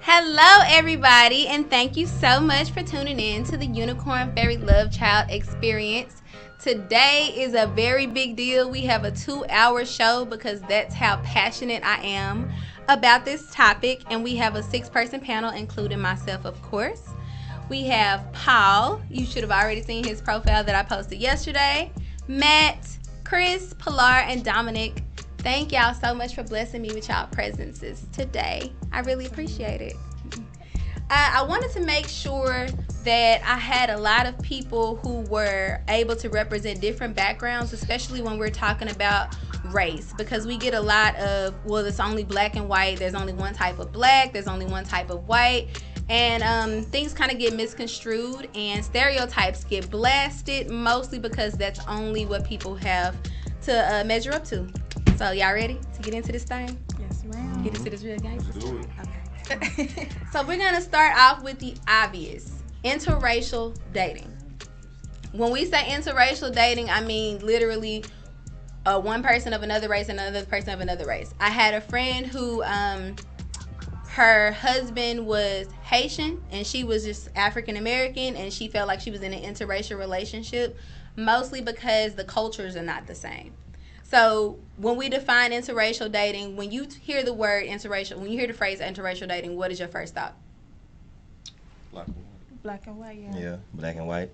Hello, everybody, and thank you so much for tuning in to the Unicorn Fairy Love Child experience. Today is a very big deal. We have a 2-hour show because that's how passionate I am about this topic, and we have a 6-person panel, including myself, of course. We have Paul. You should have already seen his profile that I posted yesterday. Matt, Chris, Pilar, and Dominic. Thank y'all so much for blessing me with y'all presences today. I really appreciate it. I wanted to make sure that I had a lot of people who were able to represent different backgrounds, especially when we're talking about race, because we get a lot of, well, it's only black and white. There's only one type of black. There's only one type of white. And things kind of get misconstrued and stereotypes get blasted, mostly because that's only what people have to measure up to. So y'all ready to get into this thing? Yes, ma'am. Get into this real game? Let's do it. Okay. So we're going to start off with the obvious, interracial dating. When we say interracial dating, I mean literally one person of another race and another person of another race. I had a friend who her husband was Haitian and she was just African American, and she felt like she was in an interracial relationship, mostly because the cultures are not the same. So when we define interracial dating, when you hear the word interracial, when you hear the phrase interracial dating, what is your first thought? Black and white, yeah. Yeah, black and white.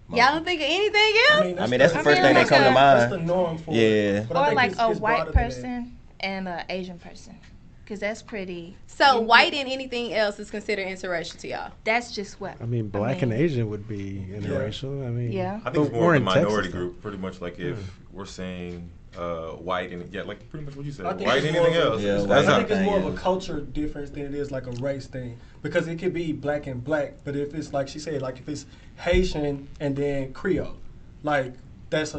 Y'all don't think of anything else? I mean that's the first thing that come to That's the mind. norm for Yeah. it. But I Or think like it's a broader white than that. person and an Asian person. Because that's pretty. So white and anything else is considered interracial to y'all? That's just what. I mean, black and Asian would be interracial. I mean, Yeah. I think it's but more we're of the in Texas, minority though. group, pretty much. Like if we're saying white and like pretty much what you said, I think white it's and more anything of a- else. Yeah, That's I how. think it's more of a Yeah. culture difference than it is like a race thing. Because it could be black and black, but if it's like she said, like if it's Haitian and then Creole, like that's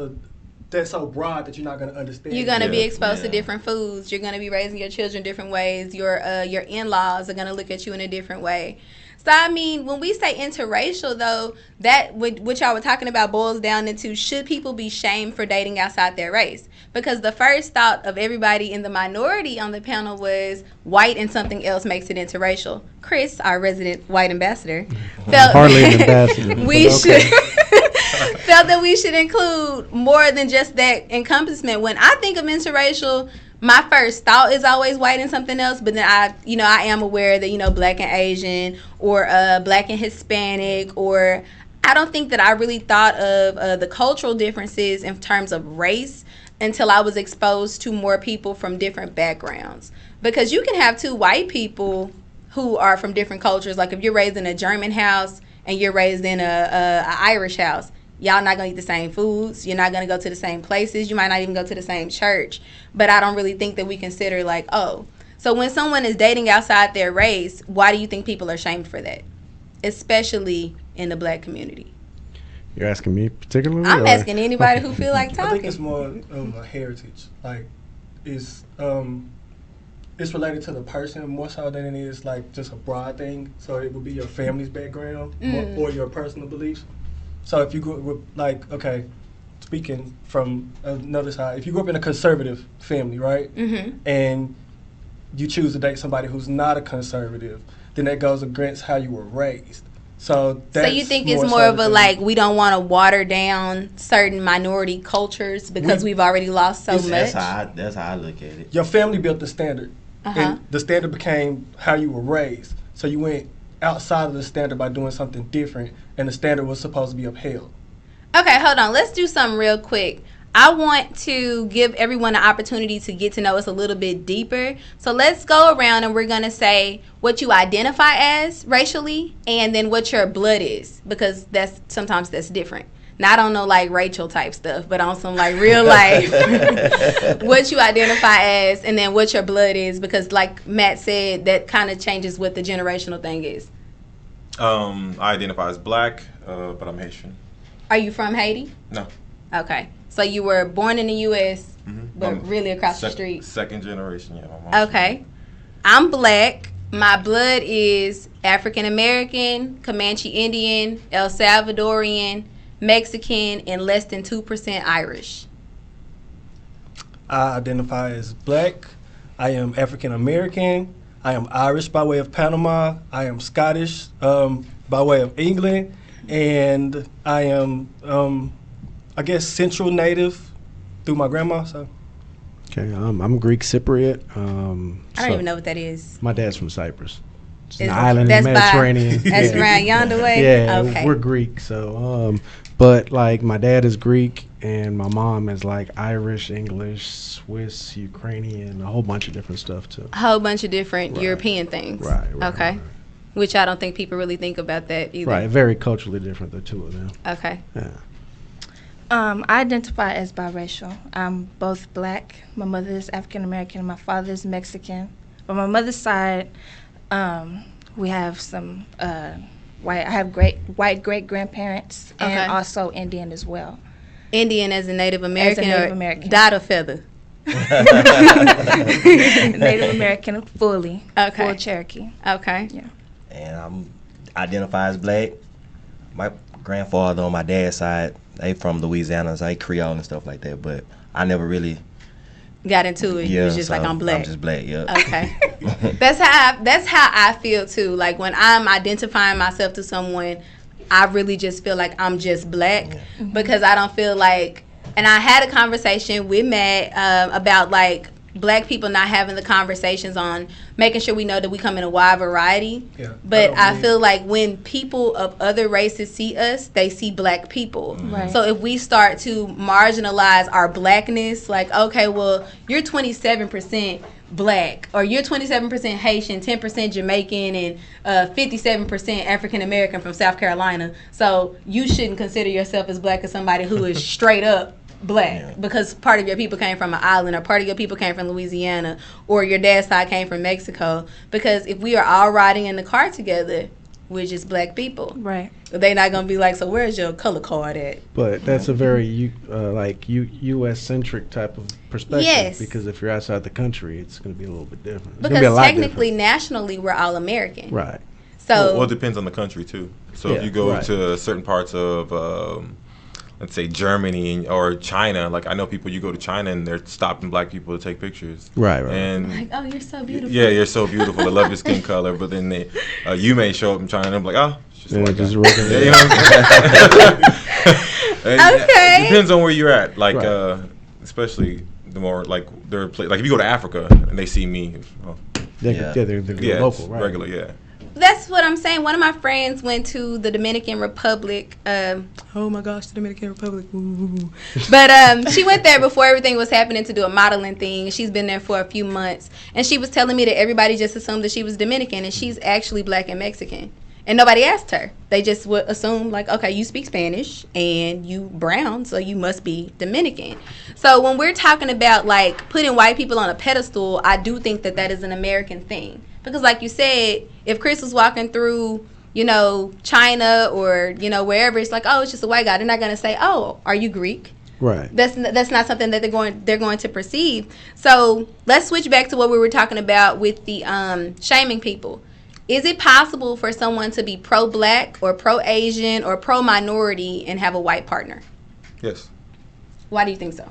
so broad that you're not gonna understand. You're gonna be Yeah. exposed to Yeah. different foods. You're gonna be raising your children different ways. Your in-laws are gonna look at you in a different way. So I mean, when we say interracial, though, that what y'all were talking about boils down into, should people be shamed for dating outside their race? Because the first thought of everybody in the minority on the panel was white and something else makes it interracial. Chris, our resident white ambassador, felt Hardly an ambassador. we but okay. should. Felt that we should include more than just that encompassment. When I think of interracial, my first thought is always white and something else, but then I am aware that, black and Asian or black and Hispanic, or I don't think that I really thought of the cultural differences in terms of race until I was exposed to more people from different backgrounds. Because you can have two white people who are from different cultures. Like if you're raised in a German house and you're raised in a Irish house, y'all not gonna eat the same foods. You're not gonna go to the same places. You might not even go to the same church. But I don't really think that we consider like, oh. So when someone is dating outside their race, why do you think people are shamed for that? Especially in the black community. You're asking me particularly? I'm or- asking anybody who feel like I talking. think it's more of a heritage. Like it's related to the person more so than it is like just a broad thing. So it would be your family's background or your personal beliefs. So if you grew up with, like, okay, speaking from another side, if you grew up in a conservative family, right, and you choose to date somebody who's not a conservative, then that goes against how you were raised. So that's you think it's more so of a the like, we don't want to water down certain minority cultures because we've already lost so much? That's how I look at it. your family built the standard, Uh-huh. and the standard became how you were raised. So you went outside of the standard by doing something different, and the standard was supposed to be upheld. Okay, hold on. Let's do something real quick. I want to give everyone an opportunity to get to know us a little bit deeper. So let's go around and we're going to say what you identify as racially and then what your blood is, because sometimes that's different. Now, I don't know like Rachel type stuff, but on some like real life, what you identify as and then what your blood is, because like Matt said, that kind of changes what the generational thing is. I identify as black, but I'm Haitian. Are you from Haiti? No. Okay. So you were born in the U.S., but I'm really across the street. Second generation, yeah. My mom's Okay. I'm black. My blood is African American, Comanche Indian, El Salvadorian, Mexican, and less than 2% Irish. I identify as black. I am African American. I am Irish by way of Panama. I am Scottish by way of England. And I am, I guess, Central Native through my grandma. So Okay, I'm Greek Cypriot. I don't even know what that is. My dad's from Cyprus. It's an Is- island in the Mediterranean. That's Yeah. around yonder way? Yeah, Okay. we're Greek. So, but like my dad is Greek and my mom is like Irish, English, Swiss, Ukrainian, a whole bunch of different stuff too. A whole bunch of different Right. European things. Right. Okay. Right. Which I don't think people really think about that either. Right, very culturally different, the two of them. Okay. Yeah. I identify as biracial. I'm both black. My mother is African American and my father is Mexican. On my mother's side, we have some white. I have white great grandparents Okay. and also Indian as well. Indian as a Native American Native or American. dot or feather? Native American fully. Okay. Full Cherokee. Okay. And I'm identify as black. My grandfather on my dad's side, they from Louisiana, so they Creole and stuff like that. But I never really. Got into it. You was just so like, I'm black. I'm just black. Yeah. Okay. That's how I feel too. Like when I'm identifying myself to someone, I really just feel like I'm just black because I don't feel like. And I had a conversation with Matt about like black people not having the conversations on making sure we know that we come in a wide variety. Yeah, But I I don't feel like when people of other races see us, they see black people. Right. So if we start to marginalize our blackness, like, okay, well, you're 27% black, or you're 27% Haitian, 10% Jamaican, and 57% African American from South Carolina. So you shouldn't consider yourself as black as somebody who is straight up black because part of your people came from an island, or part of your people came from Louisiana, or your dad's side came from Mexico. Because if we are all riding in the car together, we're just black people. Right. They're not gonna be like, so where's your color card at? But that's a very U.S. centric type of perspective. Yes. Because if you're outside the country, it's going to be a little bit different. It's gonna Because be a lot technically, different. nationally, we're all American. Right. So Well, it depends on the country too. So Yeah, if you go right. to certain parts of, let's say Germany or China, like I know people, you go to China and they're stopping black people to take pictures. Right. And like, oh, you're so beautiful. yeah, you're so beautiful. I love your skin color. But then you may show up in China and I'm like, oh, it's just Yeah, like just that. regular. Yeah, you know what I'm saying? Okay. It depends on where you're at. Like, Right. especially the more like like if you go to Africa and they see me, oh, They're yeah, local, it's right? regular, yeah. That's what I'm saying. One of my friends went to the Dominican Republic. Oh my gosh, the Dominican Republic. Ooh. But she went there before everything was happening to do a modeling thing. She's been there for a few months. And she was telling me that everybody just assumed that she was Dominican, and she's actually black and Mexican. And nobody asked her. They just would assume, like, okay, you speak Spanish and you brown, so you must be Dominican. So when we're talking about, like, putting white people on a pedestal, I do think that that is an American thing. Because like you said, if Chris was walking through, China or, wherever, it's like, oh, it's just a white guy. They're not going to say, oh, are you Greek? Right. That's not something that they're going to perceive. So let's switch back to what we were talking about with the shaming people. Is it possible for someone to be pro-black or pro-Asian or pro-minority and have a white partner? Yes. Why do you think so?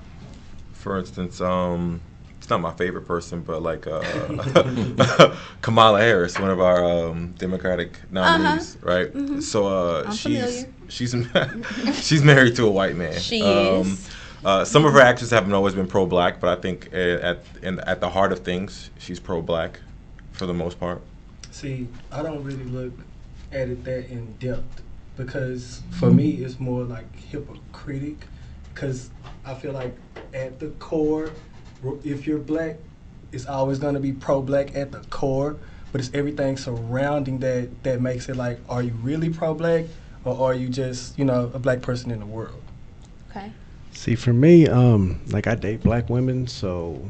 For instance, it's not my favorite person, but like Kamala Harris, one of our Democratic nominees, right? Mm-hmm. So I'm she's familiar. she's married to a white man. She is. Some of her actions haven't always been pro-black, but I think at the heart of things, she's pro-black for the most part. See, I don't really look at it that in depth because for me it's more like hypocritic because I feel like at the core, if you're black, it's always going to be pro-black at the core, but it's everything surrounding that makes it like, are you really pro-black or are you just, a black person in the world? Okay. See, for me, like I date black women, so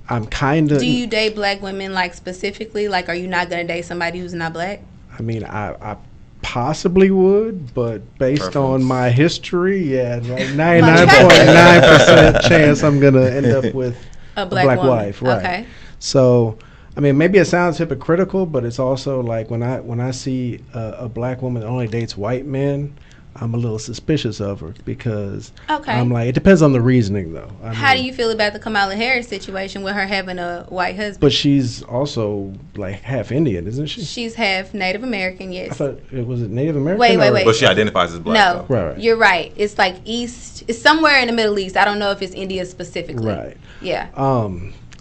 I'm kind of. Do you date black women, like, specifically? Like, are you not going to date somebody who's not black? I mean, I possibly would, but based Preference. on my history, yeah, like 99.9% chance I'm gonna end up with A black woman. wife, right? Okay. So, I mean, maybe it sounds hypocritical, but it's also like when I see a black woman that only dates white men, I'm a little suspicious of her because Okay. I'm like, it depends on the reasoning though. How do you feel about the Kamala Harris situation with her having a white husband? But she's also like half Indian, isn't she? She's half Native American, I yes. thought it was Native American. Wait. But she identifies as black. No, though. Right. you're right. It's like East. It's somewhere in the Middle East. I don't know if it's India specifically. Right. Yeah.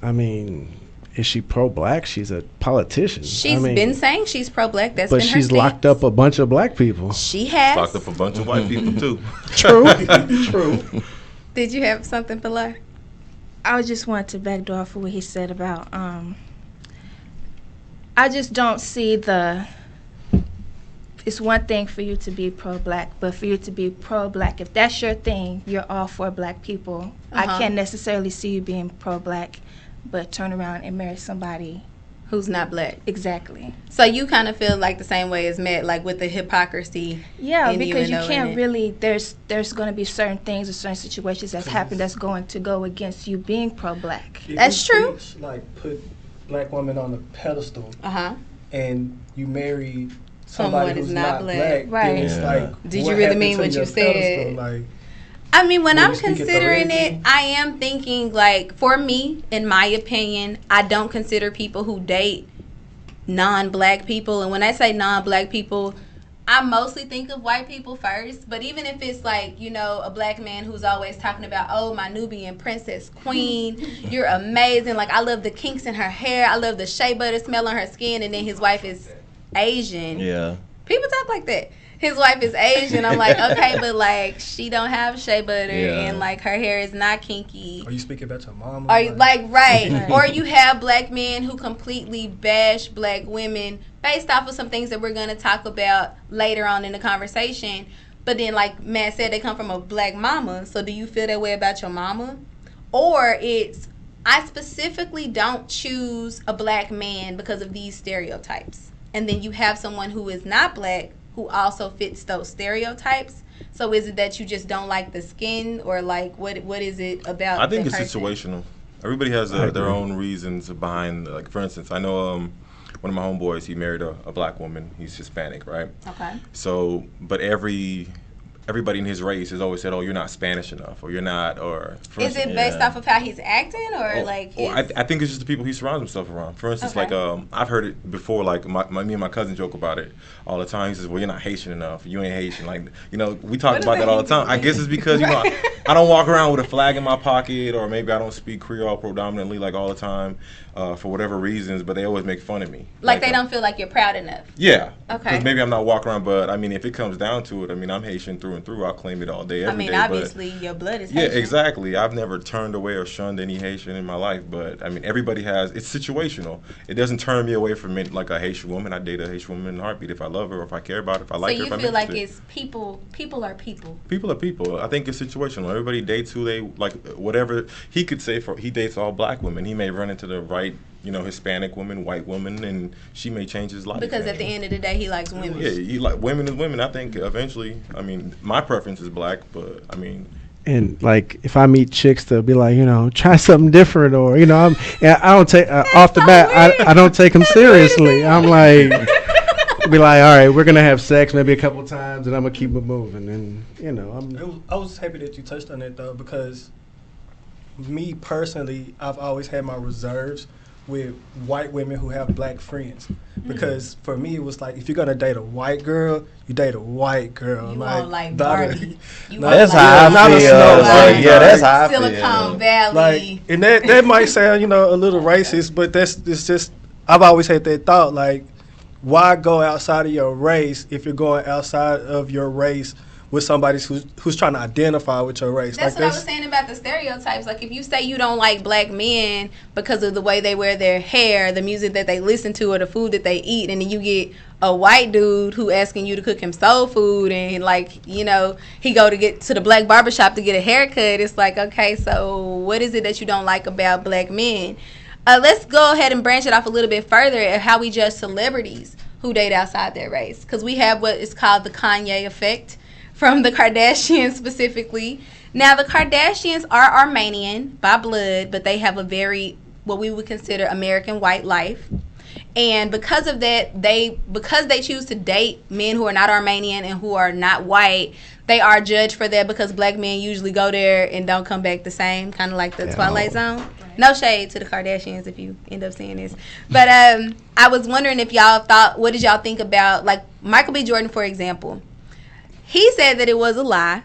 I mean, is she pro-black? She's a politician. She's been saying she's pro-black. That's but been her she's locked stance. up a bunch of black people. She has. Locked up a bunch of white people too. True. True. Did you have something, Pilar? I just wanted to backdoor off of what he said about I just don't see it's one thing for you to be pro-black, but for you to be pro-black, if that's your thing, you're all for black people. I can't necessarily see you being pro-black, but turn around and marry somebody Who's not black. exactly. So you kind of feel like the same way as Matt, like with the hypocrisy. Yeah, in because you and can't it. really. There's going to be certain things or certain situations that's happened that's going to go against you being pro-black. If That's you true. preach, like put black women on a pedestal, Uh-huh. and you marry Someone somebody who's who's not not black. black, Right. then it's Yeah. like, Did what you really happened mean to what you your said? pedestal? Like, I mean, when When I'm you speak considering authority. it, I am thinking, like, for me, in my opinion, I don't consider people who date non-black people. And when I say non-black people, I mostly think of white people first. But even if it's like, you know, a black man who's always talking about, oh, my Nubian princess queen, you're amazing. Like, I love the kinks in her hair. I love the shea butter smell on her skin. And then his wife is Asian. Yeah. People talk like that. His wife is Asian. I'm like, okay, but like she don't have shea butter Yeah. and like her hair is not kinky. are you speaking about your mama? Are you like right? Right. Or you have black men who completely bash black women based off of some things that we're gonna talk about later on in the conversation. But then, like Matt said, they come from a black mama. So do you feel that way about your mama? Or it's I specifically don't choose a black man because of these stereotypes. And then you have someone who is not black who also fits those stereotypes. So is it that you just don't like the skin, or like what is it about? I think the it's person? situational. Everybody has I their agree. own reasons behind. Like for instance, I know one of my homeboys. He married a black woman. He's Hispanic, right? Okay. So, but everybody in his race has always said, "Oh, you're not Spanish enough," or "You're not," or for Is it instance- based Yeah. off of how he's acting, or like? I his- think it's just the people he surrounds himself around. For instance, Okay. like I've heard it before. Like me and my cousin joke about it all the time. He says, "Well, you're not Haitian enough. You ain't Haitian." Like we talk What about does that all the that time. I mean? guess it's because I don't walk around with a flag in my pocket, or maybe I don't speak Creole predominantly like all the time for whatever reasons. But they always make fun of me. like they don't feel like you're proud enough. Yeah. Okay. Because maybe I'm not walking around, but I mean, if it comes down to it, I mean, I'm Haitian through and through. I'll claim it all day, every day. I mean, obviously your blood is Yeah, Haitian. exactly. I've never turned away or shunned any Haitian in my life, but I mean, everybody has. It's situational. It doesn't turn me away from it like a Haitian woman. I date a Haitian woman in a heartbeat if I love her, or if I care about her, if I like So her. you if feel I'm like interested. it's people. People are people. People are people. I think it's situational. Everybody dates who they like. Whatever he could say he dates all black women. He may run into the right, Hispanic woman, white woman, and she may change his life. Because at the end of the day, he likes women. Yeah, you like women is women. I think eventually. I mean, my preference is black, but I mean, And like, if I meet chicks, they'll be like, try something different, or I don't take off the so bat. weird. I don't take them That's weird as seriously. hell. I'm like, be like, all right, we're gonna have sex maybe a couple times, and I'm gonna keep it moving. And I was happy that you touched on that though, because me personally, I've always had my reserves with white women who have black friends, because for me it was like, if you're gonna date a white girl, you date a white girl. You want like not Barbie. You not- want That's like how I not a feel. Snow Like, White. yeah, that's how I Silicon feel. Valley. like, and that might sound a little racist, but it's just, I've always had that thought, like, why go outside of your race if you're going outside of your race with somebody who's trying to identify with your race? That's like, what I was saying about the stereotypes. Like, if you say you don't like black men because of the way they wear their hair, the music that they listen to, or the food that they eat, and then you get a white dude who asking you to cook him soul food, and he go to get to the black barbershop to get a haircut, it's like, okay, so what is it that you don't like about black men? Let's go ahead and branch it off a little bit further at how we judge celebrities who date outside their race, because we have what is called the Kanye effect from the Kardashians specifically. Now, the Kardashians are Armenian by blood, but they have a very, what we would consider, American white life. And because of that, because they choose to date men who are not Armenian and who are not white, they are judged for that because black men usually go there and don't come back the same, kind of like the Twilight Zone. No shade to the Kardashians if you end up seeing this. But I was wondering if y'all thought, what did y'all think about, like, Michael B. Jordan, for example? He said that it was a lie,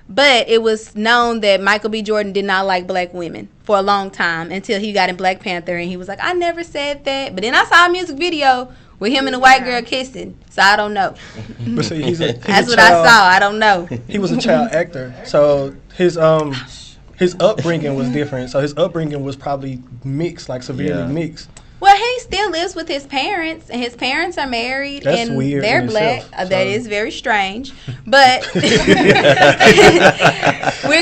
but it was known that Michael B. Jordan did not like black women for a long time until he got in Black Panther, and he was like, I never said that. But then I saw a music video with him and a white girl kissing, so I don't know. But see, he's That's a what child, I saw. I don't know. He was a child actor, so his upbringing was different. So his upbringing was probably mixed, like severely mixed. Well, he still lives with his parents, and his parents are married, That's and weird they're in black. itself, That so. is very strange. But we're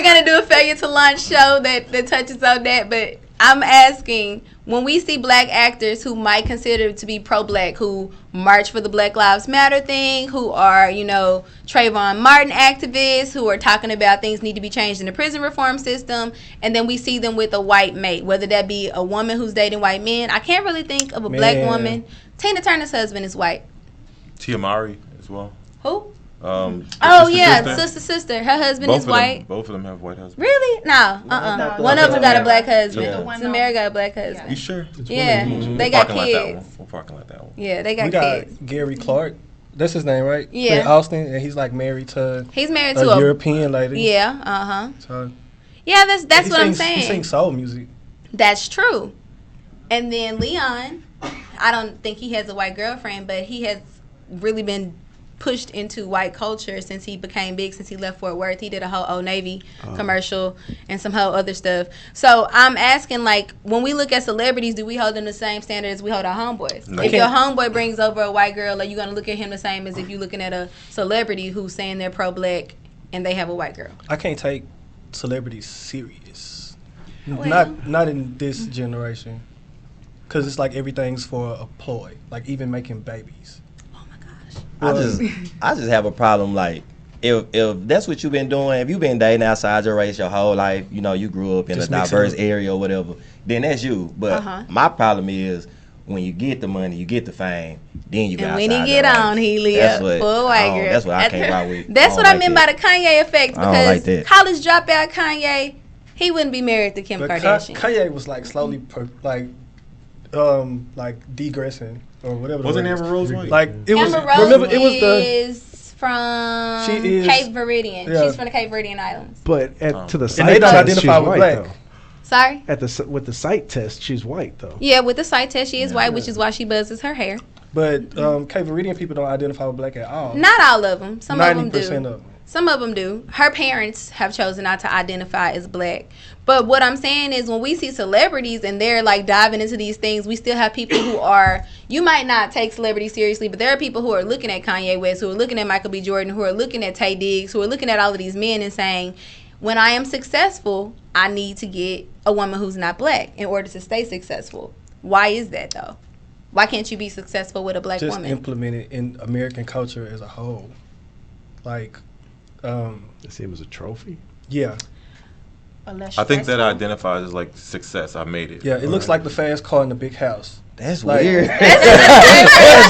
gonna do a failure to launch show that touches on that. But I'm asking, when we see black actors who might consider to be pro-black, who march for the Black Lives Matter thing, who are, you know, Trayvon Martin activists, who are talking about things need to be changed in the prison reform system, and then we see them with a white mate, whether that be a woman who's dating white men. I can't really think of a black woman. Tina Turner's husband is white. Tia Mowry as well. Who? Sister. Her husband is white. Both of them have white husbands. Really? No. One of them got a black husband. Yeah. Samara got a black husband. You sure? Yeah. They got kids. We're parking like that one. Yeah, they got We got kids. Gary Clark. That's his name, right? Yeah. In Austin, and he's like married to He's married a to a European lady. Yeah. So Yeah, that's he what I'm sings- saying. He sings soul music. That's true. And then Leon, I don't think he has a white girlfriend, but he has really been pushed into white culture since he became big, since he left Fort Worth. He did a whole Old Navy commercial and some whole other stuff. So I'm asking, like, when we look at celebrities, do we hold them the same standard as we hold our homeboys? No. If your homeboy brings over a white girl, are you going to look at him the same as if you're looking at a celebrity who's saying they're pro-black and they have a white girl? I can't take celebrities serious. Well. Not in this generation. Because it's like everything's for a ploy. Like even making babies. I just have a problem, like, if that's what you've been doing, if you've been dating outside your race your whole life, you know, you grew up in Just a mix it diverse up. area or whatever, then that's you. But my problem is when you get the money, you get the fame, then you And got when outside he get your race. on, he live That's what- for a white girl. That's what I can't rock with. That's what don't I meant like by the Kanye effect, I don't like because that. college dropout Kanye, he wouldn't be married to Kim But Kardashian. Kanye was like slowly degressing or whatever. Wasn't the word is. Amber Rose white? Like it was. Amber Rose Remember, it was the. is from She is- Cape Verdean. yeah. She's from the Cape Verdean Islands. But to the And site they don't test, identify she's with white black. though. Sorry? With the site test, she's white though. Yeah, with the site test, she is white, which is why she buzzes her hair. But Cape Verdean people don't identify with black at all. Not all of them. Some of them 90% do. of them. Some of them do. Her parents have chosen not to identify as black. But what I'm saying is, when we see celebrities and they're like diving into these things, we still have people who are, you might not take celebrities seriously, but there are people who are looking at Kanye West, who are looking at Michael B. Jordan, who are looking at Tay Diggs, who are looking at all of these men and saying, when I am successful, I need to get a woman who's not black in order to stay successful. Why is that though? Why can't you be successful with a black Just woman? implement it in American culture as a whole. Like, They see him as a trophy. yeah. I think that identifies as like success. I made it. Yeah, it looks like the fast car in the big house. That's Like- weird.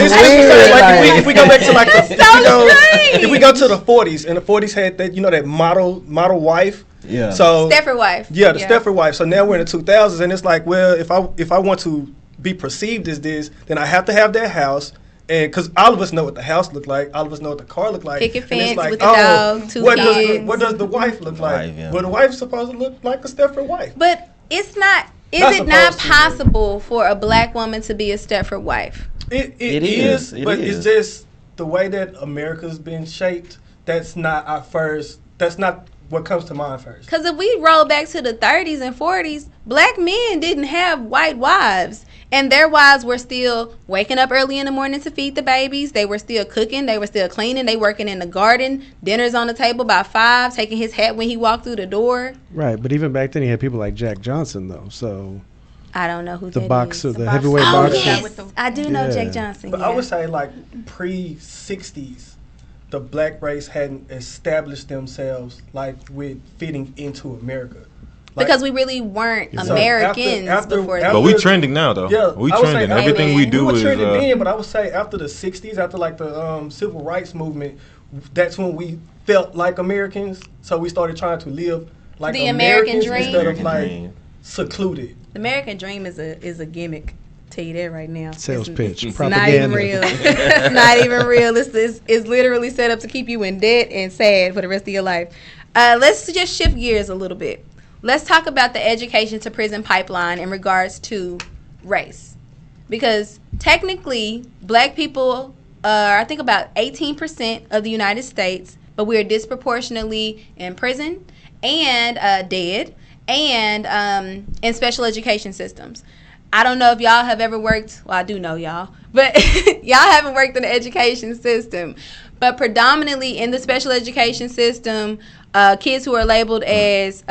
It's weird, like if we go back to like the strange. if we go to the 40s, and the 40s had that, you know, that model wife. Yeah. So Stepford wife. yeah, the Stepford wife. So now we're in the 2000s, and it's like, well, if I want to be perceived as this, then I have to have that house. And because all of us know what the house looked like, all of us know what the car looked like. Picket And it's fence like, with the dog, two kids. what does the wife look like? Wife, yeah. Well, the wife's supposed to look like a Stepford wife. But it's not. Is Not it not supposed to, possible for a black woman to be a Stepford wife? It is. is, It but is. it's just the way that America's been shaped. That's not our first. That's not what comes to mind first. Because if we roll back to the 30s and 40s, black men didn't have white wives. And their wives were still waking up early in the morning to feed the babies. They were still cooking. They were still cleaning. They working in the garden. Dinner's on the table by 5, taking his hat when he walked through the door. Right, but even back then he had people like Jack Johnson though. So I don't know who the that boxer, is. the heavyweight Oh, boxer. yes. I do know Yeah. Jake Johnson. But yeah. I would say like pre-60s, the black race hadn't established themselves like with fitting into America. Because we really weren't So Americans before that. But we trending now, though. Yeah, We I would say trending. after- Everything we do we were is. trending then, but I would say after the 60s, after like the civil rights movement, that's when we felt like Americans. So we started trying to live like The American Americans dream. instead of American like dream. secluded. The American dream is a gimmick. Tell you that right now. Sales pitch, It's propaganda. not even real. It's not even real. It's literally set up to keep you in debt and sad for the rest of your life. Let's just shift gears a little bit. Let's talk about the education to prison pipeline in regards to race. Because technically, black people are, I think, about 18% of the United States, but we are disproportionately in prison and dead and in special education systems. I don't know if y'all have ever worked, well, I do know y'all, but y'all haven't worked in the education system. But predominantly in the special education system, kids who are labeled as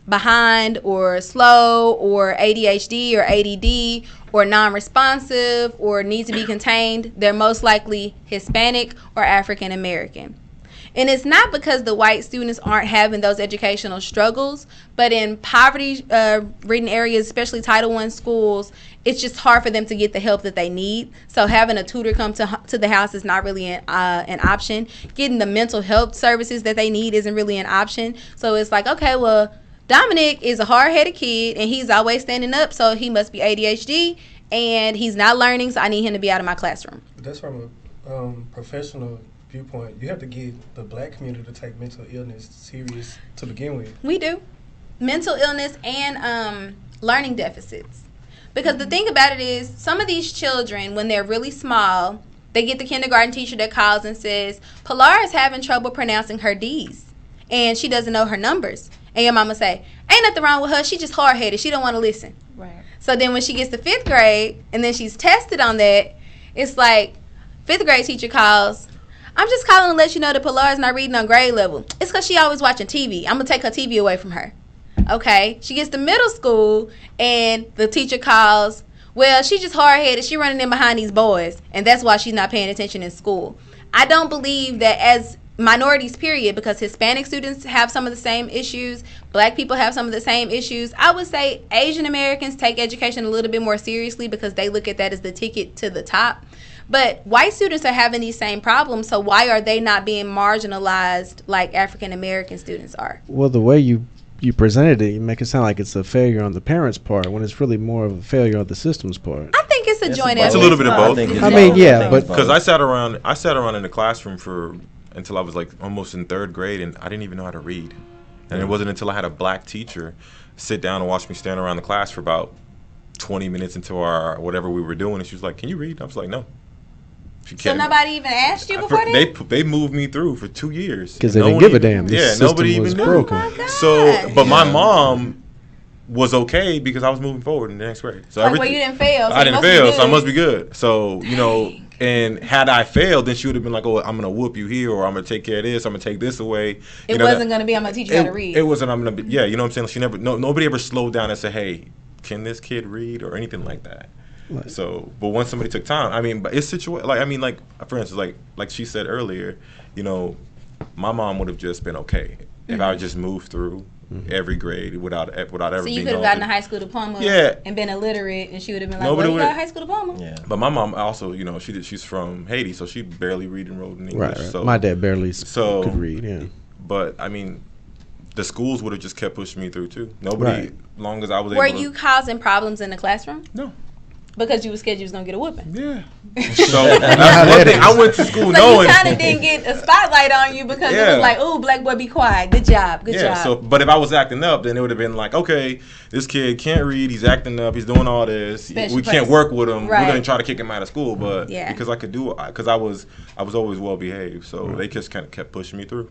behind or slow or ADHD or ADD or non-responsive or need to be contained, they're most likely Hispanic or African American. And it's not because the white students aren't having those educational struggles, but in poverty-ridden areas, especially Title I schools, it's just hard for them to get the help that they need. So having a tutor come to the house is not really an option. Getting the mental health services that they need isn't really an option. So it's like, okay, well, Dominic is a hard-headed kid, and he's always standing up, so he must be ADHD, and he's not learning, so I need him to be out of my classroom. But that's from a professional viewpoint. You have to get the black community to take mental illness serious to begin with. We do. Mental illness and learning deficits. Because the thing about it is, some of these children, when they're really small, they get the kindergarten teacher that calls and says, Pilar is having trouble pronouncing her D's, and she doesn't know her numbers. And your mama say, ain't nothing wrong with her, she just hard-headed, she don't want to listen. Right. So then when she gets to 5th grade, and then she's tested on that, it's like, 5th grade teacher calls, I'm just calling to let you know that Pilar is not reading on grade level. It's because she always watching TV. I'm going to take her TV away from her. Okay? She gets to middle school, and the teacher calls, well, she's just hard-headed. She running in behind these boys, and that's why she's not paying attention in school. I don't believe that as minorities, period, because Hispanic students have some of the same issues, black people have some of the same issues. I would say Asian Americans take education a little bit more seriously because they look at that as the ticket to the top. But white students are having these same problems, so why are they not being marginalized like African American students are? Well, the way you presented it, you make it sound like it's a failure on the parents' part when it's really more of a failure on the system's part. I think it's a joint It's effort. a little bit of both. I mean, yeah, but Because I sat around in the classroom until I was like almost in 3rd grade, and I didn't even know how to read. And it wasn't until I had a black teacher sit down and watch me stand around the class for about 20 minutes into our whatever we were doing, and she was like, "Can you read?" I was like, "No." So nobody even asked you before then? They moved me through for 2 years because they didn't give a damn. Yeah, nobody even knew. Broken. Oh my God. So, but my mom was okay because I was moving forward in the next grade. So Like, well, you didn't fail. So I you didn't must be fail, so I good. must be good. So, and had I failed, then she would have been like, "Oh, I'm gonna whoop you here, or I'm gonna take care of this. I'm gonna take this away." It wasn't going to be, I'm going to teach you how to read. It wasn't. I'm gonna be. Yeah, you know what I'm saying. Nobody ever slowed down and said, "Hey, can this kid read?" or anything like that. Right. So, but once somebody took time, I mean, but it's like for instance, like she said earlier, my mom would have just been okay if I just moved through every grade without ever So being. you could have gotten a high school diploma and been illiterate, and she would have been like, Nobody well, you got a would- high school diploma. Yeah. But my mom also, she's from Haiti, so she barely read and wrote in English. Right. So My dad barely so- could read. Yeah. But I mean, the schools would have just kept pushing me through too. Nobody, Right. long as I was Were able to. you causing problems in the classroom? No. Because you were scared you was going to get a whooping. Yeah. So that's one thing. I went to school So knowing. you kind of didn't get a spotlight on you because it Yeah. was like, oh, black boy, be quiet. Good job. Good Yeah. job. So, but if I was acting up, then it would have been like, okay, this kid can't read. He's acting up. He's doing all this. Special We can't person. work with him. Right. We're gonna try to kick him out of school. But Yeah. because I could do it, because I was always well behaved. So they just kind of kept pushing me through.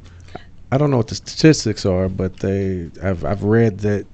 I don't know what the statistics are, but I've read that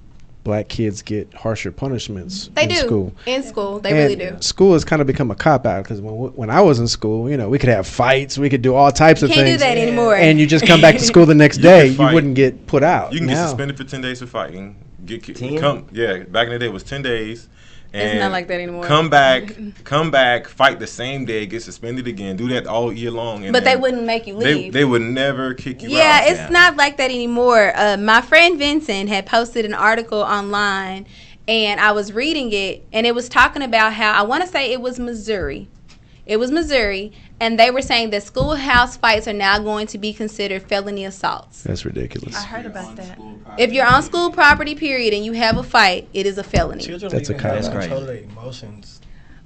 black kids get harsher punishments They in do. school. In school. They And really do. School has kind of become a cop out because when I was in school, we could have fights, we could do all types of Can't do things, that anymore. and you just come back to school the next You day, could you fight. wouldn't get put out. You can get Now- suspended for 10 days for fighting. 10? Back in the day it was 10 days, It's not like that anymore. Come back, fight the same day, get suspended again, do that all year long. But they wouldn't make you leave. They would never kick you out. Yeah, it's not like that anymore. My friend Vincent had posted an article online, and I was reading it, and it was talking about how, I want to say it was Missouri. It was Missouri, and they were saying that schoolhouse fights are now going to be considered felony assaults. That's ridiculous. I heard about that. If you're on school property, period, and you have a fight, it is a felony. Children That's don't a even have cop-out. control of their emotions.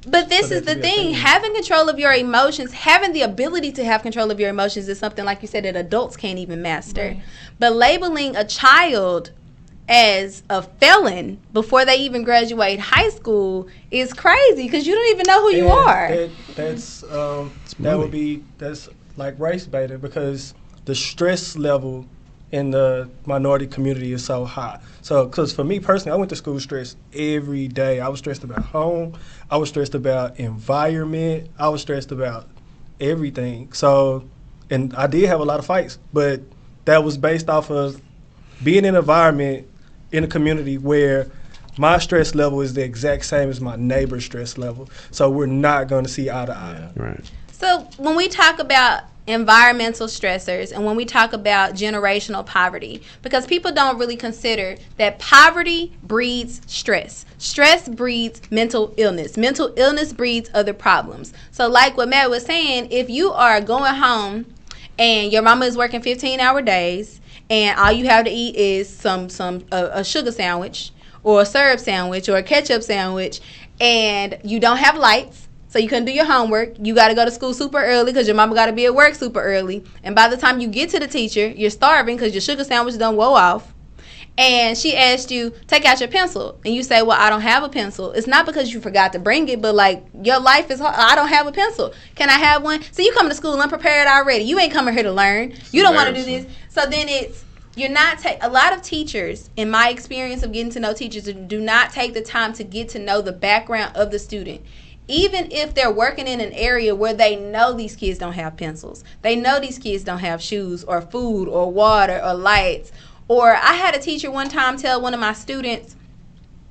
But this So is that the could be a thing. thing. Having control of your emotions, having the ability to have control of your emotions is something, like you said, that adults can't even master. Right. But labeling a child as a felon before they even graduate high school is crazy, because you don't even know who you And are. That's like race baiting, because the stress level in the minority community is so high. So, because for me personally, I went to school stressed every day. I was stressed about home. I was stressed about environment. I was stressed about everything. So, and I did have a lot of fights, but that was based off of being in an environment in a community where my stress level is the exact same as my neighbor's stress level. So we're not going to see eye to eye. Right. So when we talk about environmental stressors and when we talk about generational poverty, because people don't really consider that poverty breeds stress. Stress breeds mental illness. Mental illness breeds other problems. So like what Matt was saying, if you are going home and your mama is working 15-hour days and all you have to eat is a sugar sandwich or a syrup sandwich or a ketchup sandwich, and you don't have lights, so you couldn't do your homework. You got to go to school super early because your mama got to be at work super early. And by the time you get to the teacher, you're starving because your sugar sandwich done wore off. And she asked you, take out your pencil. And you say, well, I don't have a pencil. It's not because you forgot to bring it, but like your life is hard. I don't have a pencil. Can I have one? So you coming to school unprepared already. You ain't coming here to learn. You don't want to do this. So then you're not a lot of teachers, in my experience of getting to know teachers, do not take the time to get to know the background of the student. Even if they're working in an area where they know these kids don't have pencils, they know these kids don't have shoes or food or water or lights. Or I had a teacher one time tell one of my students,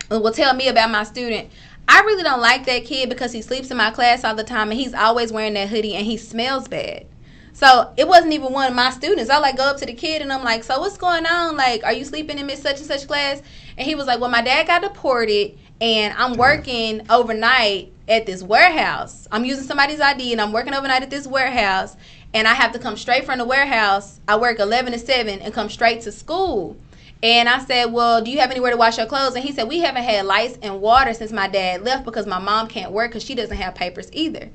tell me about my student, I really don't like that kid because he sleeps in my class all the time and he's always wearing that hoodie and he smells bad. So it wasn't even one of my students. I go up to the kid and I'm like, so what's going on? Like, are you sleeping in Miss Such and Such class? And he was like, well, my dad got deported and I'm working overnight at this warehouse. I'm using somebody's ID and I'm working overnight at this warehouse, and I have to come straight from the warehouse. I work 11 to 7 and come straight to school. And I said, well, do you have anywhere to wash your clothes? And he said, we haven't had lights and water since my dad left because my mom can't work because she doesn't have papers either.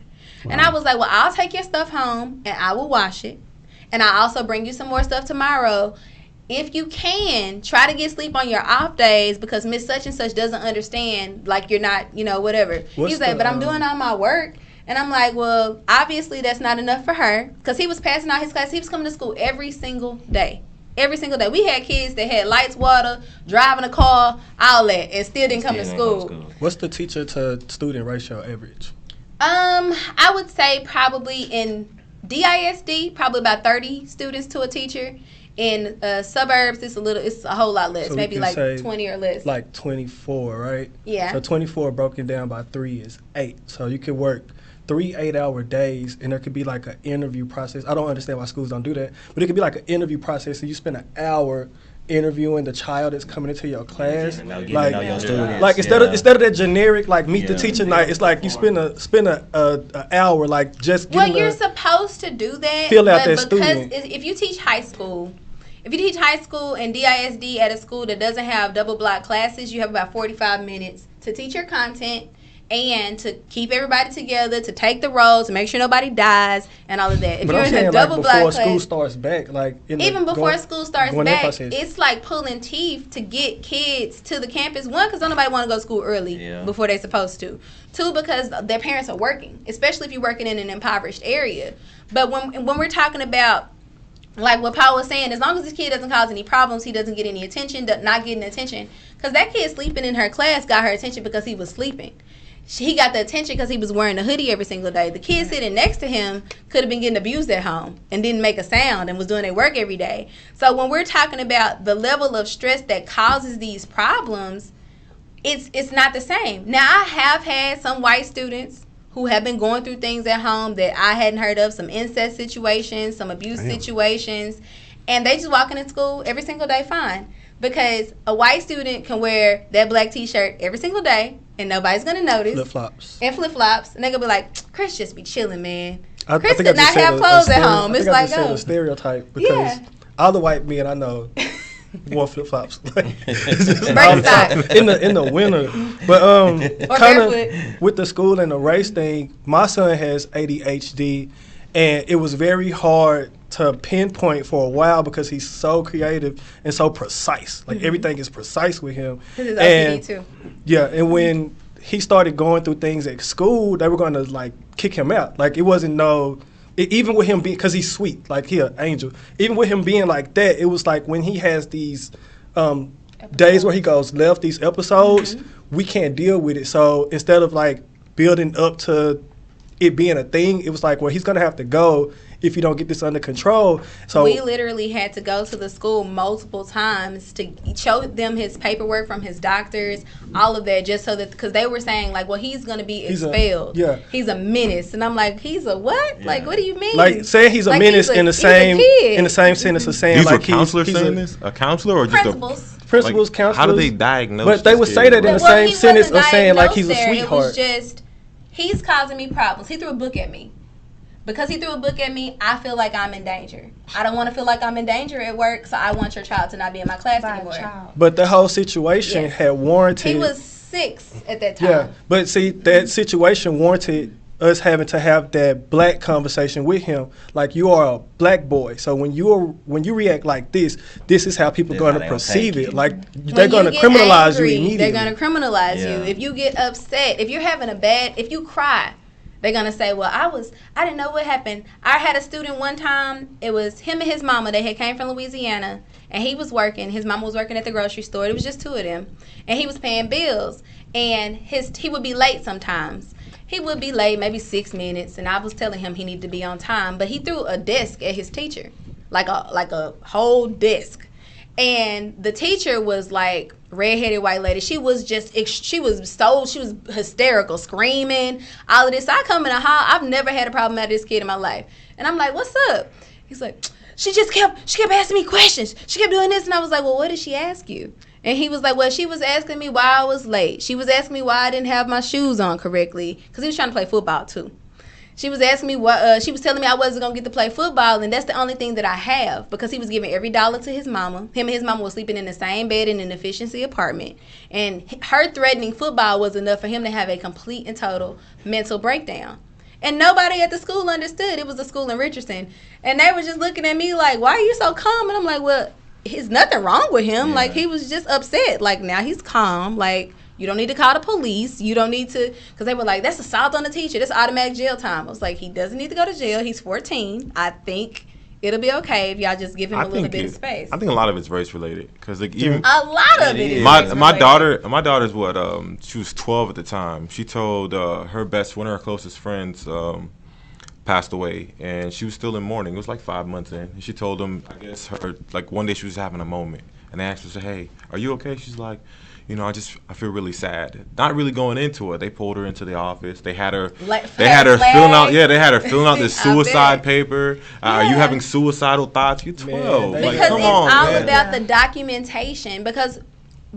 Wow. And I was like, well, I'll take your stuff home and I will wash it. And I'll also bring you some more stuff tomorrow. If you can, try to get sleep on your off days because Miss Such and Such doesn't understand, like you're not, whatever. He's like, but I'm doing all my work. And I'm like, well, obviously that's not enough for her, because he was passing out his class. He was coming to school every single day. Every single day. We had kids that had lights, water, driving a car, all that, and still didn't come to school. What's the teacher to student ratio average? I would say probably in DISD, probably about 30 students to a teacher. In suburbs, it's a whole lot less, so maybe like 20 or less. Like 24, right? Yeah. So 24 broken down by 3 is 8. So you could work 3 8-hour days, and there could be like an interview process. I don't understand why schools don't do that, but it could be like an interview process, and you spend an hour interviewing the child that's coming into your class. Like instead of that generic like meet the teacher night, it's like you spend a hour like just getting. Well, you're supposed to do that. Fill out that student. Because if you teach high school. If you teach high school and DISD at a school that doesn't have double block classes, you have about 45 minutes to teach your content and to keep everybody together, to take the roll, to make sure nobody dies, and all of that. If but you're I'm in saying, a double block before class, school starts back, like even before school starts back, it's like pulling teeth to get kids to the campus. One, because nobody want to go to school early before they're supposed to. Two, because their parents are working, especially if you're working in an impoverished area. But when we're talking about, like what Paul was saying, as long as this kid doesn't cause any problems, he doesn't get any attention, not getting attention. Because that kid sleeping in her class got her attention because he was sleeping. He got the attention because he was wearing a hoodie every single day. The kid sitting next to him could have been getting abused at home and didn't make a sound and was doing their work every day. So when we're talking about the level of stress that causes these problems, it's not the same. Now, I have had some white students who have been going through things at home that I hadn't heard of, some incest situations, some abuse situations, and they just walking in school every single day fine. Because a white student can wear that black t-shirt every single day, and nobody's going to notice. Flip-flops. And flip-flops. And they're going to be like, Chris just be chilling, man. I Chris think I did not just said have a clothes at stereo- home. I It's think I like, just said oh. a stereotype because all the white men I know wore flip-flops. Birkenstock. in the winter. But Or kind barefoot. of with the school and the race thing, my son has ADHD, and it was very hard to pinpoint for a while because he's so creative and so precise. Like everything is precise with him. This is And OCD too. yeah, and when he started going through things at school, they were going to like kick him out. Like it wasn't even with him being, because he's sweet, like he an angel. Even with him being like that, it was like when he has these days where he goes left, these episodes, we can't deal with it. So instead of like building up to it being a thing, it was like, well, he's going to have to go if you don't get this under control. So we literally had to go to the school multiple times to show them his paperwork from his doctors, all of that, just so that, because they were saying like, well, he's going to be expelled. He's a menace. And I'm like, he's a what? Yeah. Like, what do you mean? Like saying he's a menace in the same sentence of saying these like were counselors saying this? A counselor or principals. just a principals, like, counselors? How do they diagnose? But they would say that in the same sentence of saying like he's a sweetheart. It was just, he's causing me problems. He threw a book at me. Because he threw a book at me, I feel like I'm in danger. I don't want to feel like I'm in danger at work, so I want your child to not be in my class anymore. But the whole situation had warranted... He was 6 at that time. Yeah, but see, that situation warranted us having to have that black conversation with him. Like, you are a black boy, so when you react like this is how people are going to perceive it. Like, they're going to criminalize you immediately. They're going to criminalize you. If you get upset, if you're having if you cry, they're going to say, well, I didn't know what happened. I had a student one time, it was him and his mama. They had came from Louisiana, and he was working. His mama was working at the grocery store. It was just 2 of them. And he was paying bills. And he would be late sometimes. He would be late, maybe 6 minutes, and I was telling him he needed to be on time. But he threw a desk at his teacher, like a whole desk. And the teacher was like redheaded white lady. She was hysterical, screaming, all of this. So I come in the hall. I've never had a problem with this kid in my life. And I'm like, what's up? He's like, she kept asking me questions. She kept doing this. And I was like, well, what did she ask you? And he was like, well, she was asking me why I was late. She was asking me why I didn't have my shoes on correctly. Because he was trying to play football too. She was asking me what, she was telling me I wasn't going to get to play football, and that's the only thing that I have, because he was giving every dollar to his mama. Him and his mama was sleeping in the same bed in an efficiency apartment, and her threatening football was enough for him to have a complete and total mental breakdown. And nobody at the school understood. It was a school in Richardson, and they were just looking at me like, why are you so calm? And I'm like, well, there's nothing wrong with him. Yeah. Like, he was just upset. Like, now he's calm. Like, you don't need to call the police. You don't need to, because they were like, that's assault on the teacher. That's automatic jail time. I was like, he doesn't need to go to jail. He's 14. I think it'll be okay if y'all just give him a little bit of space. I think a lot of it's race related, because like even a lot of it is my daughter's what she was 12 at the time. She told her one of her closest friends passed away, and she was still in mourning. It was like 5 months in. And she told them, I guess her like one day she was having a moment, and they asked her, hey, are you okay? She's like, you know, I feel really sad. Not really going into it. They pulled her into the office. They had her filling out this suicide paper. Are you having suicidal thoughts? You're 12. Because it's all about the documentation. Because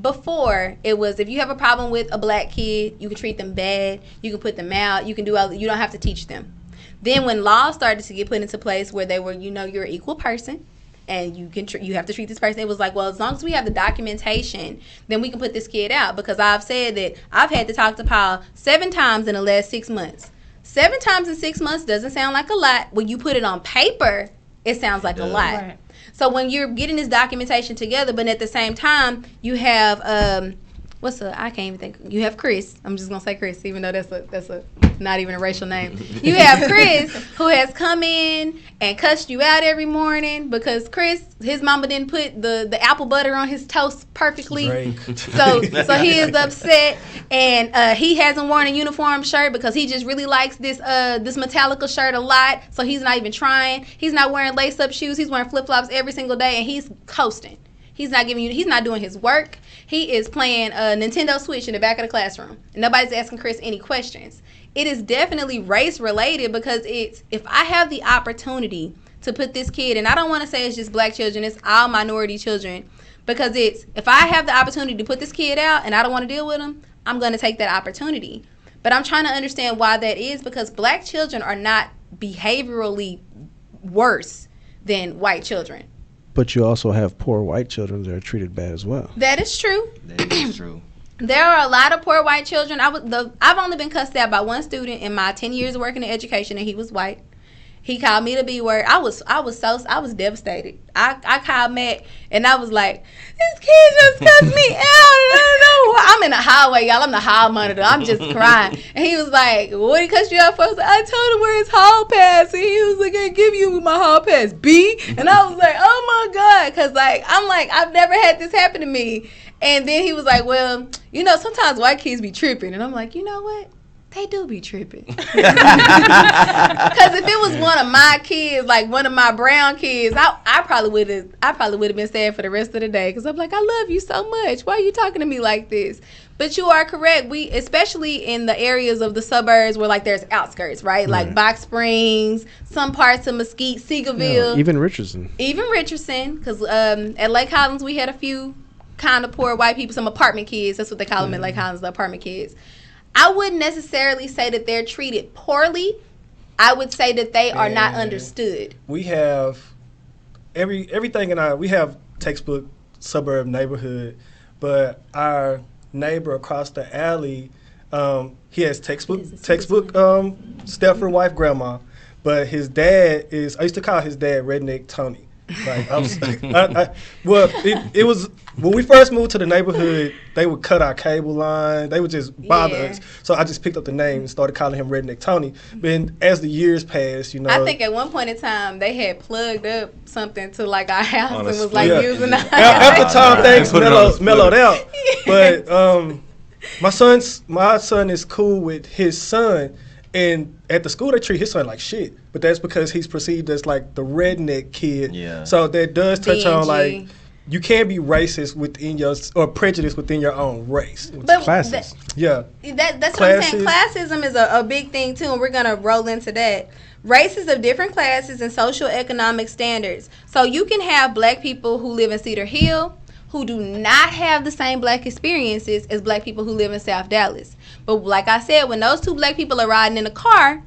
before, it was if you have a problem with a black kid, you can treat them bad. You can put them out. You can do all. You don't have to teach them. Then when laws started to get put into place where they were, you're an equal person, and you have to treat this person. It was like, well, as long as we have the documentation, then we can put this kid out. Because I've said that I've had to talk to Paul 7 times in the last 6 months. 7 times in 6 months doesn't sound like a lot. When you put it on paper, it sounds like a lot. Right. So when you're getting this documentation together, but at the same time, you have I can't even think. You have Chris. I'm just gonna say Chris, even though that's a not even a racial name. You have Chris, who has come in and cussed you out every morning because Chris, his mama didn't put the apple butter on his toast perfectly. So he is upset, and he hasn't worn a uniform shirt because he just really likes this Metallica shirt a lot. So he's not even trying. He's not wearing lace up shoes. He's wearing flip flops every single day, and he's coasting. He's not doing his work. He is playing a Nintendo Switch in the back of the classroom. And nobody's asking Chris any questions. It is definitely race related because if I have the opportunity to put this kid, and I don't want to say it's just black children, it's all minority children, because if I have the opportunity to put this kid out and I don't want to deal with him, I'm going to take that opportunity. But I'm trying to understand why that is, because black children are not behaviorally worse than white children. But you also have poor white children that are treated bad as well. That is true. That is true. There are a lot of poor white children. I've only been cussed out by one student in my 10 years of working in education, and he was white. He called me the B word. I was devastated. I called Matt and I was like, this kid just cussed me out. I don't know why. I'm in the hallway, y'all. I'm the hall monitor. I'm just crying. And he was like, what did he cuss you out for? I was like, I told him where his hall pass. And he was like, I give you my hall pass, B. And I was like, oh my God. Cause I'm like, I've never had this happen to me. And then he was like, well, sometimes white kids be tripping. And I'm like, you know what? They do be tripping. Because if it was one of my kids, like one of my brown kids, I probably would have been sad for the rest of the day. Because I'm like, I love you so much. Why are you talking to me like this? But you are correct. We, especially in the areas of the suburbs where like there's outskirts, right? Like Box Springs, some parts of Mesquite, Seagoville. Yeah, even Richardson. Because at Lake Collins we had a few kind of poor white people, some apartment kids. That's what they call them at Lake Collins, the apartment kids. I wouldn't necessarily say that they're treated poorly. I would say that they are not understood. We have everything we have textbook suburb neighborhood, but our neighbor across the alley, he has textbook Stepford wife grandma, but his dad I used to call his dad Redneck Tony. Like I was, it was when we first moved to the neighborhood. They would cut our cable line. They would just bother us. So I just picked up the name and started calling him Redneck Tony. But then as the years passed, I think at one point in time they had plugged up something to like our house and was like using the after time things mellowed out. But my son is cool with his son. And at the school, they treat his son like shit. But that's because he's perceived as, like, the redneck kid. Yeah. So that does touch on, like, you can't be racist within or prejudiced within your own race. But classes. That's Classes. what I'm saying. Classism is a big thing, too, and we're going to roll into that. Races of different classes and social economic standards. So you can have black people who live in Cedar Hill who do not have the same black experiences as black people who live in South Dallas. But like I said, when those two black people are riding in a car,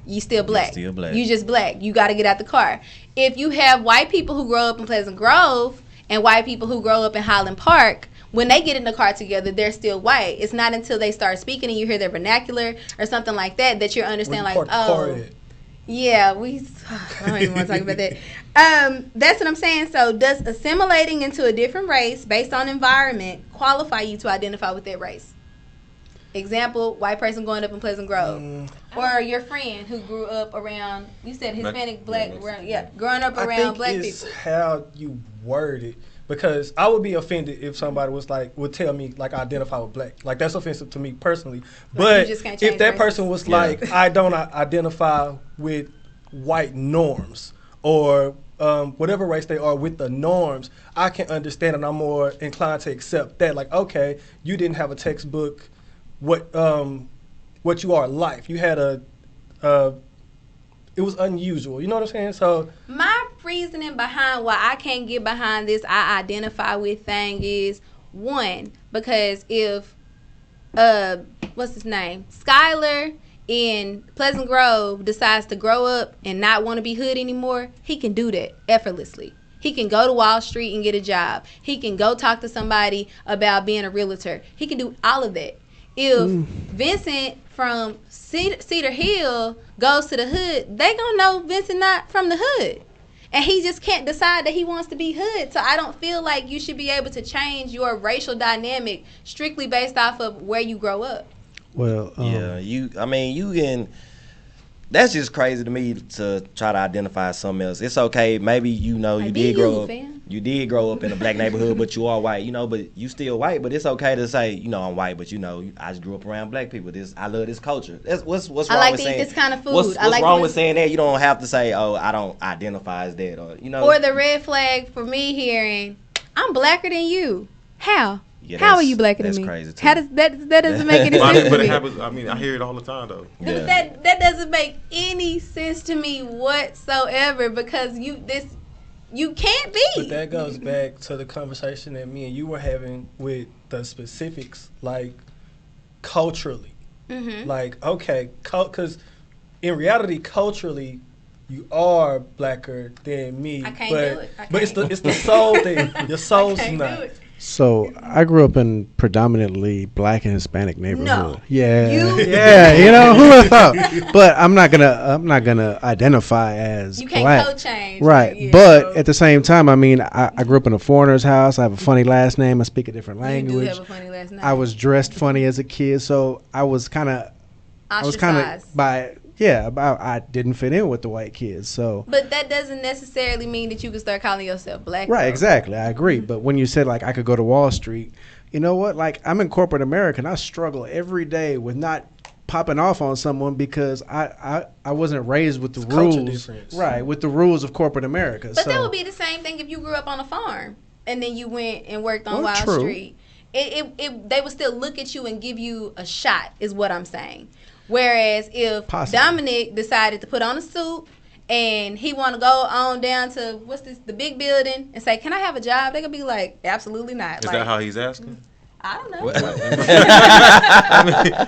you still black. You just black. You got to get out the car. If you have white people who grow up in Pleasant Grove and white people who grow up in Highland Park, when they get in the car together, they're still white. It's not until they start speaking and you hear their vernacular or something like that you understand like, oh, yeah, I don't even want to talk about that. That's what I'm saying. So does assimilating into a different race based on environment qualify you to identify with that race? Example, white person growing up in Pleasant Grove. Or your friend who grew up around, you said Hispanic, black, growing up around black people. I think it's how you word it. Because I would be offended if somebody would tell me, like, I identify with black. Like, that's offensive to me personally. But if that person was like, I don't identify with white norms or whatever race they are with the norms, I can understand and I'm more inclined to accept that. Like, okay, you didn't have a textbook what you are life. You had it was unusual. You know what I'm saying? So my reasoning behind why I can't get behind this I identify with thing is, one, because if what's his name? Skylar in Pleasant Grove decides to grow up and not want to be hood anymore, he can do that effortlessly. He can go to Wall Street and get a job. He can go talk to somebody about being a realtor. He can do all of that. If Vincent from Cedar Hill goes to the hood, they gonna know Vincent not from the hood. And he just can't decide that he wants to be hood. So I don't feel like you should be able to change your racial dynamic strictly based off of where you grow up. Well, you can. That's just crazy to me to try to identify something else. It's okay, maybe you did grow up. You did grow up in a black neighborhood, but you are white, but you still white. But it's okay to say, I'm white, but I just grew up around black people. I love this culture. That's what's wrong with saying. I like to eat this kind of food. What's wrong with saying that? You don't have to say, oh, I don't identify as that, or Or the red flag for me hearing, I'm blacker than you. How? Yeah, How are you blacker than me? That's crazy too. How does that doesn't make any sense to But me. it happens. I mean, I hear it all the time though. But that doesn't make any sense to me whatsoever because you can't be. But that goes back to the conversation that me and you were having with the specifics, like culturally. Mm-hmm. Like, okay, because in reality, culturally, you are blacker than me. I can't but, do it. But it's the soul thing. Your soul's I can't not. do it. So I grew up in predominantly black and Hispanic neighborhood. No. Yeah, You- yeah. You know who would have thought? But I'm not gonna identify as You can't black. code change. Right, Yeah. but at the same time, I mean, I grew up in a foreigner's house. I have a funny last name. I speak a different You language. do have a funny last name. I was dressed funny as a kid, so I was kind of ostracized. I didn't fit in with the white kids. So But that doesn't necessarily mean that you can start calling yourself black. right, though. exactly, I agree. But when you said like I could go to Wall Street, you know what? Like I'm in corporate America, and I struggle every day with not popping off on someone because I wasn't raised with the It's culture rules, difference. right? With the rules of corporate America. But so, that would be the same thing if you grew up on a farm and then you went and worked on Well, Wall true. Street. They would still look at you and give you a shot, is what I'm saying. Whereas if Possibly. Dominic decided to put on a suit and he want to go on down to the big building and say, "Can I have a job?" They could be like, "Absolutely not." Is like, that how he's asking? I don't know. I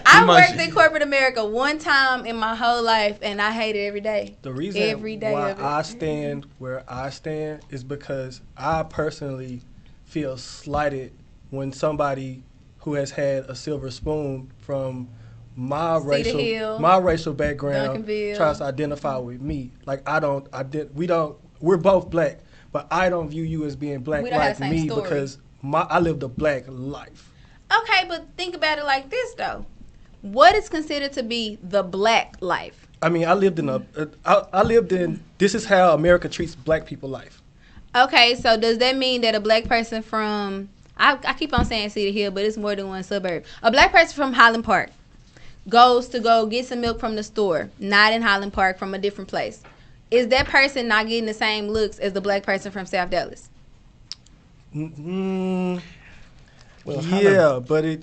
I worked in corporate America one time in my whole life, and I hate it every day. The reason Every day why of it. I stand where I stand is because I personally feel slighted when somebody who has had a silver spoon from my Cedar Hill, racial background Duncanville. tries to identify with me. Like we're both black, but I don't view you as being black We don't have like the same me story. because I lived a black life. Okay, but think about it like this, though. What is considered to be the black life? I mean, I lived in this is how America treats black people life. Okay, so does that mean that a black person from, I keep on saying Cedar Hill, but it's more than one suburb. A black person from Highland Park goes to go get some milk from the store, not in Highland Park, from a different place. Is that person not getting the same looks as the black person from South Dallas? Mm, Well, yeah, but it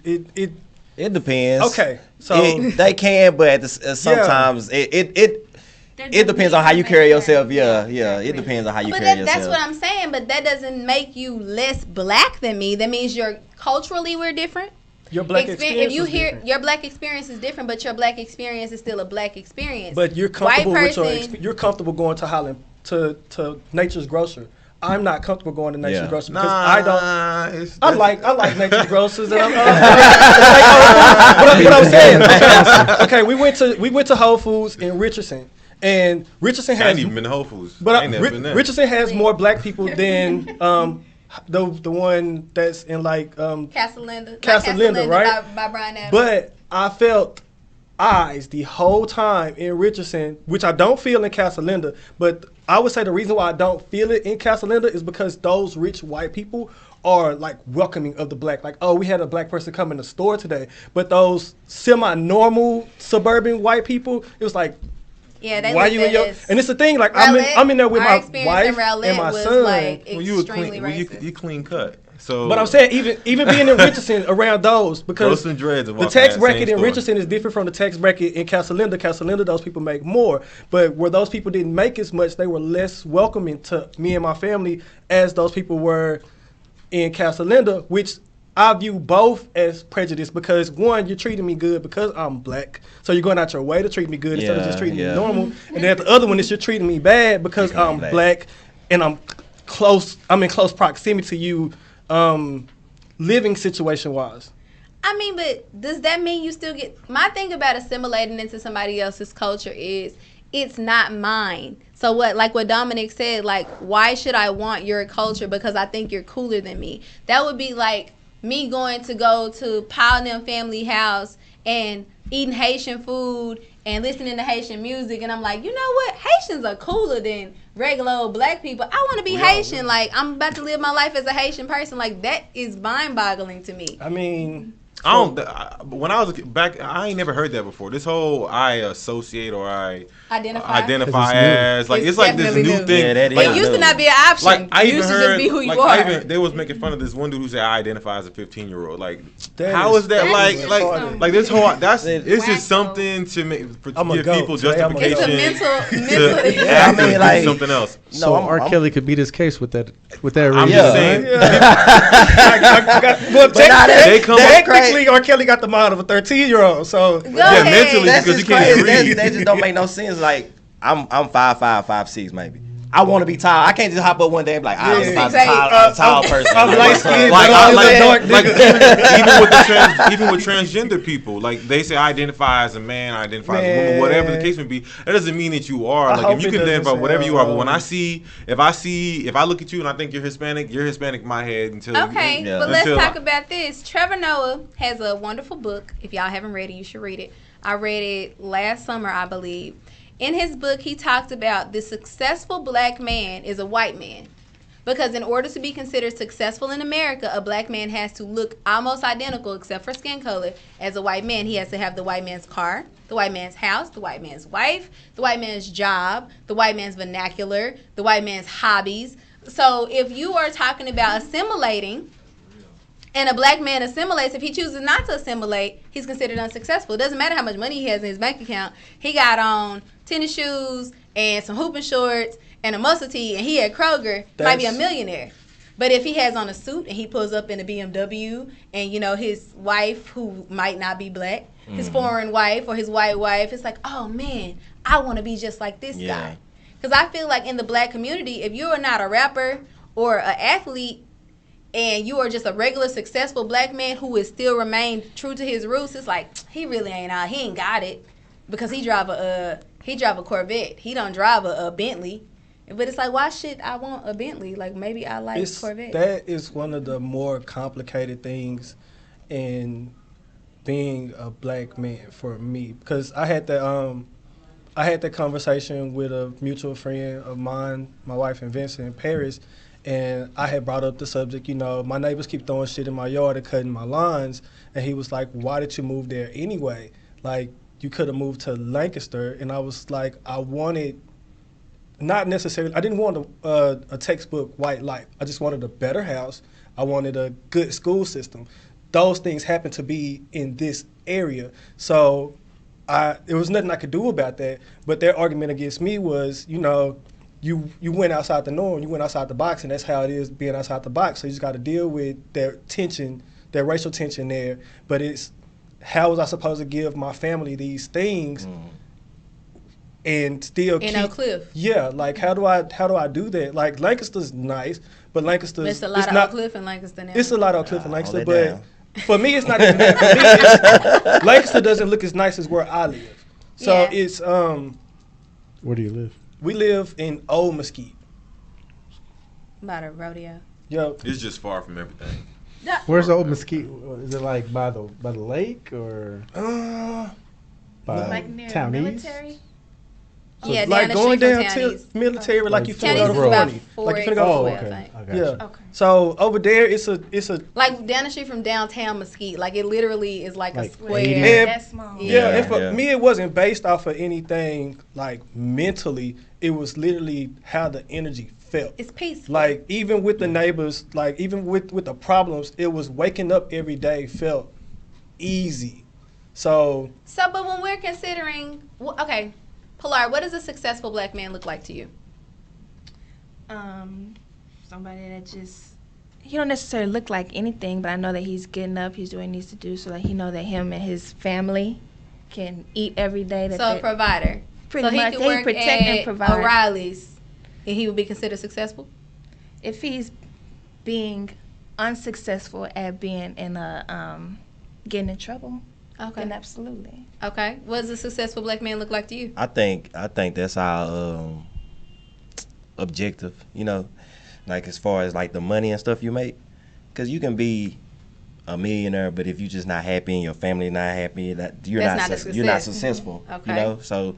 It depends. okay. So They can, but at sometimes it depends on how you carry yourself. Yeah. It depends on how you But carry that's yourself. what I'm saying. But that doesn't make you less black than me. That means culturally we're different. your black experience If you is hear different. your black experience is different, but your black experience is still a black experience. But you're comfortable White with your person- you're comfortable going to Highland to Nature's Grocer. I'm not comfortable going to Nature's Yeah. Grocer because I don't. I like Nature's Grocers. And but I'm saying, okay, we went to Whole Foods in Richardson, and Richardson I ain't has even been to Whole Foods. but I ain't never been there. Richardson has more black people than the one that's in like Casa Linda, not Casa Linda, right? By Brian Adams. But I felt eyes the whole time in Richardson, which I don't feel in Casa Linda. But I would say the reason why I don't feel it in Casa Linda is because those rich white people are like welcoming of the black. Like, oh, we had a black person come in the store today. But those semi-normal suburban white people, it was like, yeah, they why look you in at your? us. And it's the thing, like Rowlett, I'm in there with our my experience wife in Rowlett and my was, son. like, Well, you were extremely clean. racist. You clean cut. So. But I'm saying even being in Richardson around those because Roast and dreads and the walk tax past, bracket same in store. Richardson is different from the tax bracket in Casa Linda. Casa Linda, those people make more, but where those people didn't make as much, they were less welcoming to me and my family as those people were in Casa Linda, which I view both as prejudice because one, you're treating me good because I'm black, so you're going out your way to treat me good instead of just treating me normal. And then the other one is you're treating me bad because I'm black and I'm in close proximity to you, living situation wise. I mean, but does that mean you still get? My thing about assimilating into somebody else's culture is it's not mine. So what, like what Dominic said, like, why should I want your culture because I think you're cooler than me? That would be like me going to go to Powell and them family house and eating Haitian food and listening to Haitian music, and I'm like, you know what? Haitians are cooler than regular old black people. I want to be Haitian. Like, I'm about to live my life as a Haitian person. Like, that is mind-boggling to me. I mean, When I was back, I ain't never heard that before. This whole I associate or I identify as like it's like this new new. thing. Yeah, that Like, It used to not be an option. like I You even used to heard, just be who you like, are. they was making fun of this one dude who said I identify as a 15-year-old. Like, That how is that that's like just like this whole it's wacko. just something to make I'm a give goat. people Today I'm a It's a justification mental. to Yeah, I mean, do like- something else. So R. Kelly could beat his case with that. I'm reason, just right? saying. They come- technically, R. Kelly got the mind of a 13-year-old. So Go Yeah, ahead. mentally That's because you just can't crazy. read. That just don't make no sense. Like I'm 5'5", 5'6", maybe. I want to be tall. I can't just hop up one day and be like, I Yeah. was a 6'8". tall person. I'm light skinned, Like, but I'm a dark like nigga. even with transgender people, like they say I identify as a man, I identify as a woman, Man. whatever the case may be. That doesn't mean that you are. I Like hope if you it can doesn't identify say, whatever you are, but when if I look at you and I think you're Hispanic in my head until Okay, Yeah. but let's Until talk about this. Trevor Noah has a wonderful book. If y'all haven't read it, you should read it. I read it last summer, I believe. In his book, he talked about the successful black man is a white man. Because in order to be considered successful in America, a black man has to look almost identical, except for skin color, as a white man. He has to have the white man's car, the white man's house, the white man's wife, the white man's job, the white man's vernacular, the white man's hobbies. So if you are talking about assimilating, and a black man assimilates, if he chooses not to assimilate, he's considered unsuccessful. It doesn't matter how much money he has in his bank account. He got on tennis shoes and some hooping shorts and a muscle tee, and he at Kroger, might be a millionaire. But if he has on a suit and he pulls up in a BMW, and you know his wife, who might not be black, his foreign wife or his white wife, it's like, oh man, I want to be just like this guy. Because I feel like in the black community, if you are not a rapper or an athlete, and you are just a regular successful black man who is still remained true to his roots, it's like he really ain't out. He ain't got it because he drive a Corvette. He don't drive a Bentley. But it's like, why should I want a Bentley? Like maybe I like Corvette. That is one of the more complicated things in being a black man for me, because I had that conversation with a mutual friend of mine, my wife and Vincent in Paris. And I had brought up the subject, you know, my neighbors keep throwing shit in my yard and cutting my lawns. And he was like, why did you move there anyway? Like, you could have moved to Lancaster. And I was like, I wanted, not necessarily, I didn't want a textbook white life. I just wanted a better house. I wanted a good school system. Those things happen to be in this area. So there was nothing I could do about that. But their argument against me was, you know, you went outside the norm, you went outside the box, and that's how it is being outside the box. So you just got to deal with that tension, that racial tension there. But it's, how was I supposed to give my family these things and still in Oak Cliff? Yeah, like how do I do that? Like Lancaster's nice, but Lancaster's It's a lot of not, Oak Cliff and Lancaster now. It's a lot of Oak Cliff and Lancaster, hold but it down. for me it's not even that. For me, it's, Lancaster doesn't look as nice as where I live. So Yeah. it's Where do you live? we live in Old Mesquite. About a rodeo. Yo, It's just far from everything. Where's the old mesquite? Is it like by the lake or by Like near Town East? military. Yeah, down like the going street from down Town to East. military, like you Town finna East go is to about Forney. 4 Like you finna acres go to away, Forney. okay. I think. I got Yeah. you. Okay. So over there, it's a Like down the street from downtown Mesquite. Like it literally is like a Like square. 80. And- That's small. yeah. And for Yeah. me, it wasn't based off of anything like mentally. It was literally how the energy felt. It's peaceful. Like even with the neighbors, like even with the problems, it was waking up every day felt easy. So But when we're considering, okay, Pilar, what does a successful black man look like to you? Somebody that just, he don't necessarily look like anything, but I know that he's getting up, he's doing what he needs to do, so that he know that him and his family can eat every day. That So a they- provider. Pretty So he much, could they work protect and at provide. O'Reilly's, and he would be considered successful. If he's being unsuccessful at being in a getting in trouble, Okay. then absolutely. Okay. What does a successful black man look like to you? I think that's our objective, you know, like as far as like the money and stuff you make, because you can be a millionaire, but if you're just not happy and your family not happy, that you're That's not not a you're not success. successful. Okay. You know, so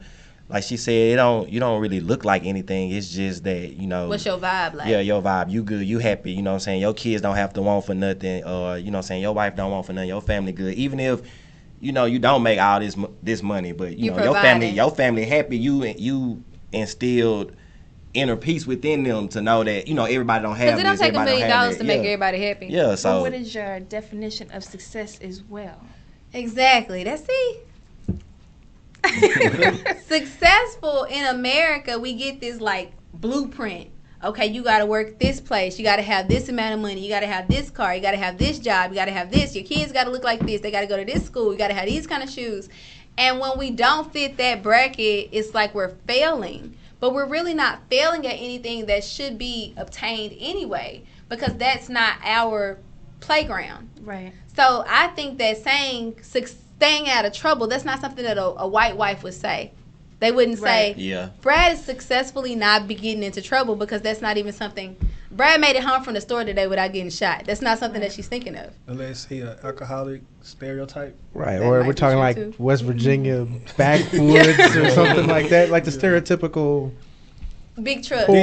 like she said, you don't really look like anything. It's just that, you know. What's your vibe like? Yeah, your vibe. You good, you happy, you know what I'm saying? Your kids don't have to want for nothing, or, you know what I'm saying, your wife don't want for nothing, your family good. Even if, you know, you don't make all this money, but, you know, your family happy, you instilled inner peace within them to know that, you know, everybody don't have this. Because it don't take $1 million to make everybody happy. Yeah, so. But what is your definition of success as well? Exactly. That's it. Successful in America, we get this like blueprint. Okay, you got to work this place. You got to have this amount of money. You got to have this car. You got to have this job. You got to have this. Your kids got to look like this. They got to go to this school. You got to have these kind of shoes. And when we don't fit that bracket, it's like we're failing. But we're really not failing at anything that should be obtained anyway, because that's not our playground. Right. So I think that staying out of trouble, that's not something that a white wife would say. They wouldn't say, Brad is successfully not getting into trouble, because that's not even something. Brad made it home from the store today without getting shot. That's not something that she's thinking of. Unless he an alcoholic stereotype. Right, or we're talking like too. West Virginia backwoods or something like that, like the stereotypical big truck. You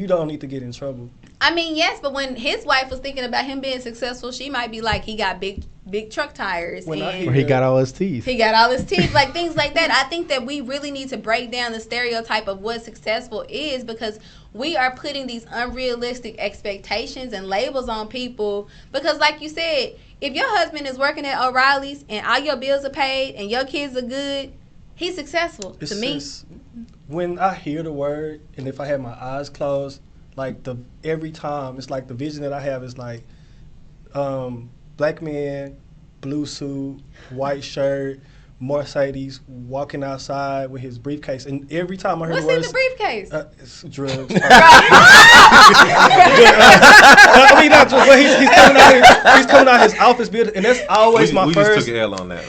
don't need to get in trouble. I mean, yes, but when his wife was thinking about him being successful, she might be like, he got big truck tires. Or he got all his teeth. He got all his teeth, like things like that. I think that we really need to break down the stereotype of what successful is, because we are putting these unrealistic expectations and labels on people. Because like you said, if your husband is working at O'Reilly's and all your bills are paid and your kids are good, he's successful to me. When I hear the word, and if I have my eyes closed, like every time, it's like the vision that I have is like black man, blue suit, white shirt, Mercedes, walking outside with his briefcase, and every time I heard the words, what's in the briefcase? It's drugs. I mean, not drugs, but he's coming out his office building, and that's always my first. We just took an L on that.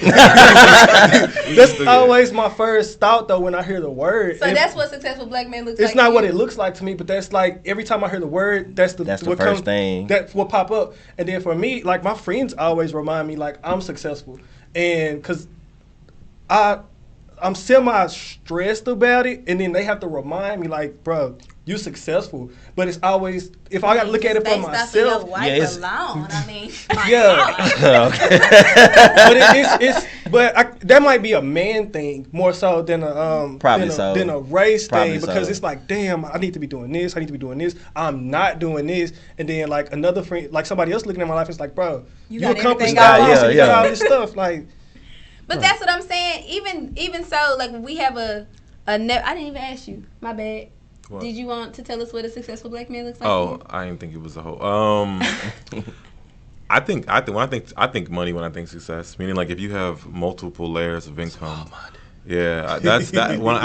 That's always my first thought, though, when I hear the word. So that's what successful black man looks like. It's not what it looks like to me, but that's like every time I hear the word, that's the first thing. That's what pop up, and then for me, like my friends always remind me like I'm successful, and because I'm semi-stressed about it, and then they have to remind me, like, bro, you successful. But it's always, if I got to look at it for myself. Alone. I mean, but that might be a man thing more so than a than a race thing, because it's like, damn, I need to be doing this, I need to be doing this, I'm not doing this, and then like another friend, like somebody else looking at my life, it's like, bro, you accomplished all this stuff, like. But that's what I'm saying. Even so, like we have I didn't even ask you. My bad. What? Did you want to tell us what a successful black man looks like? Oh, I didn't think it was a whole. I think money when I think success. Meaning like if you have multiple layers of income. Yeah, that's that. When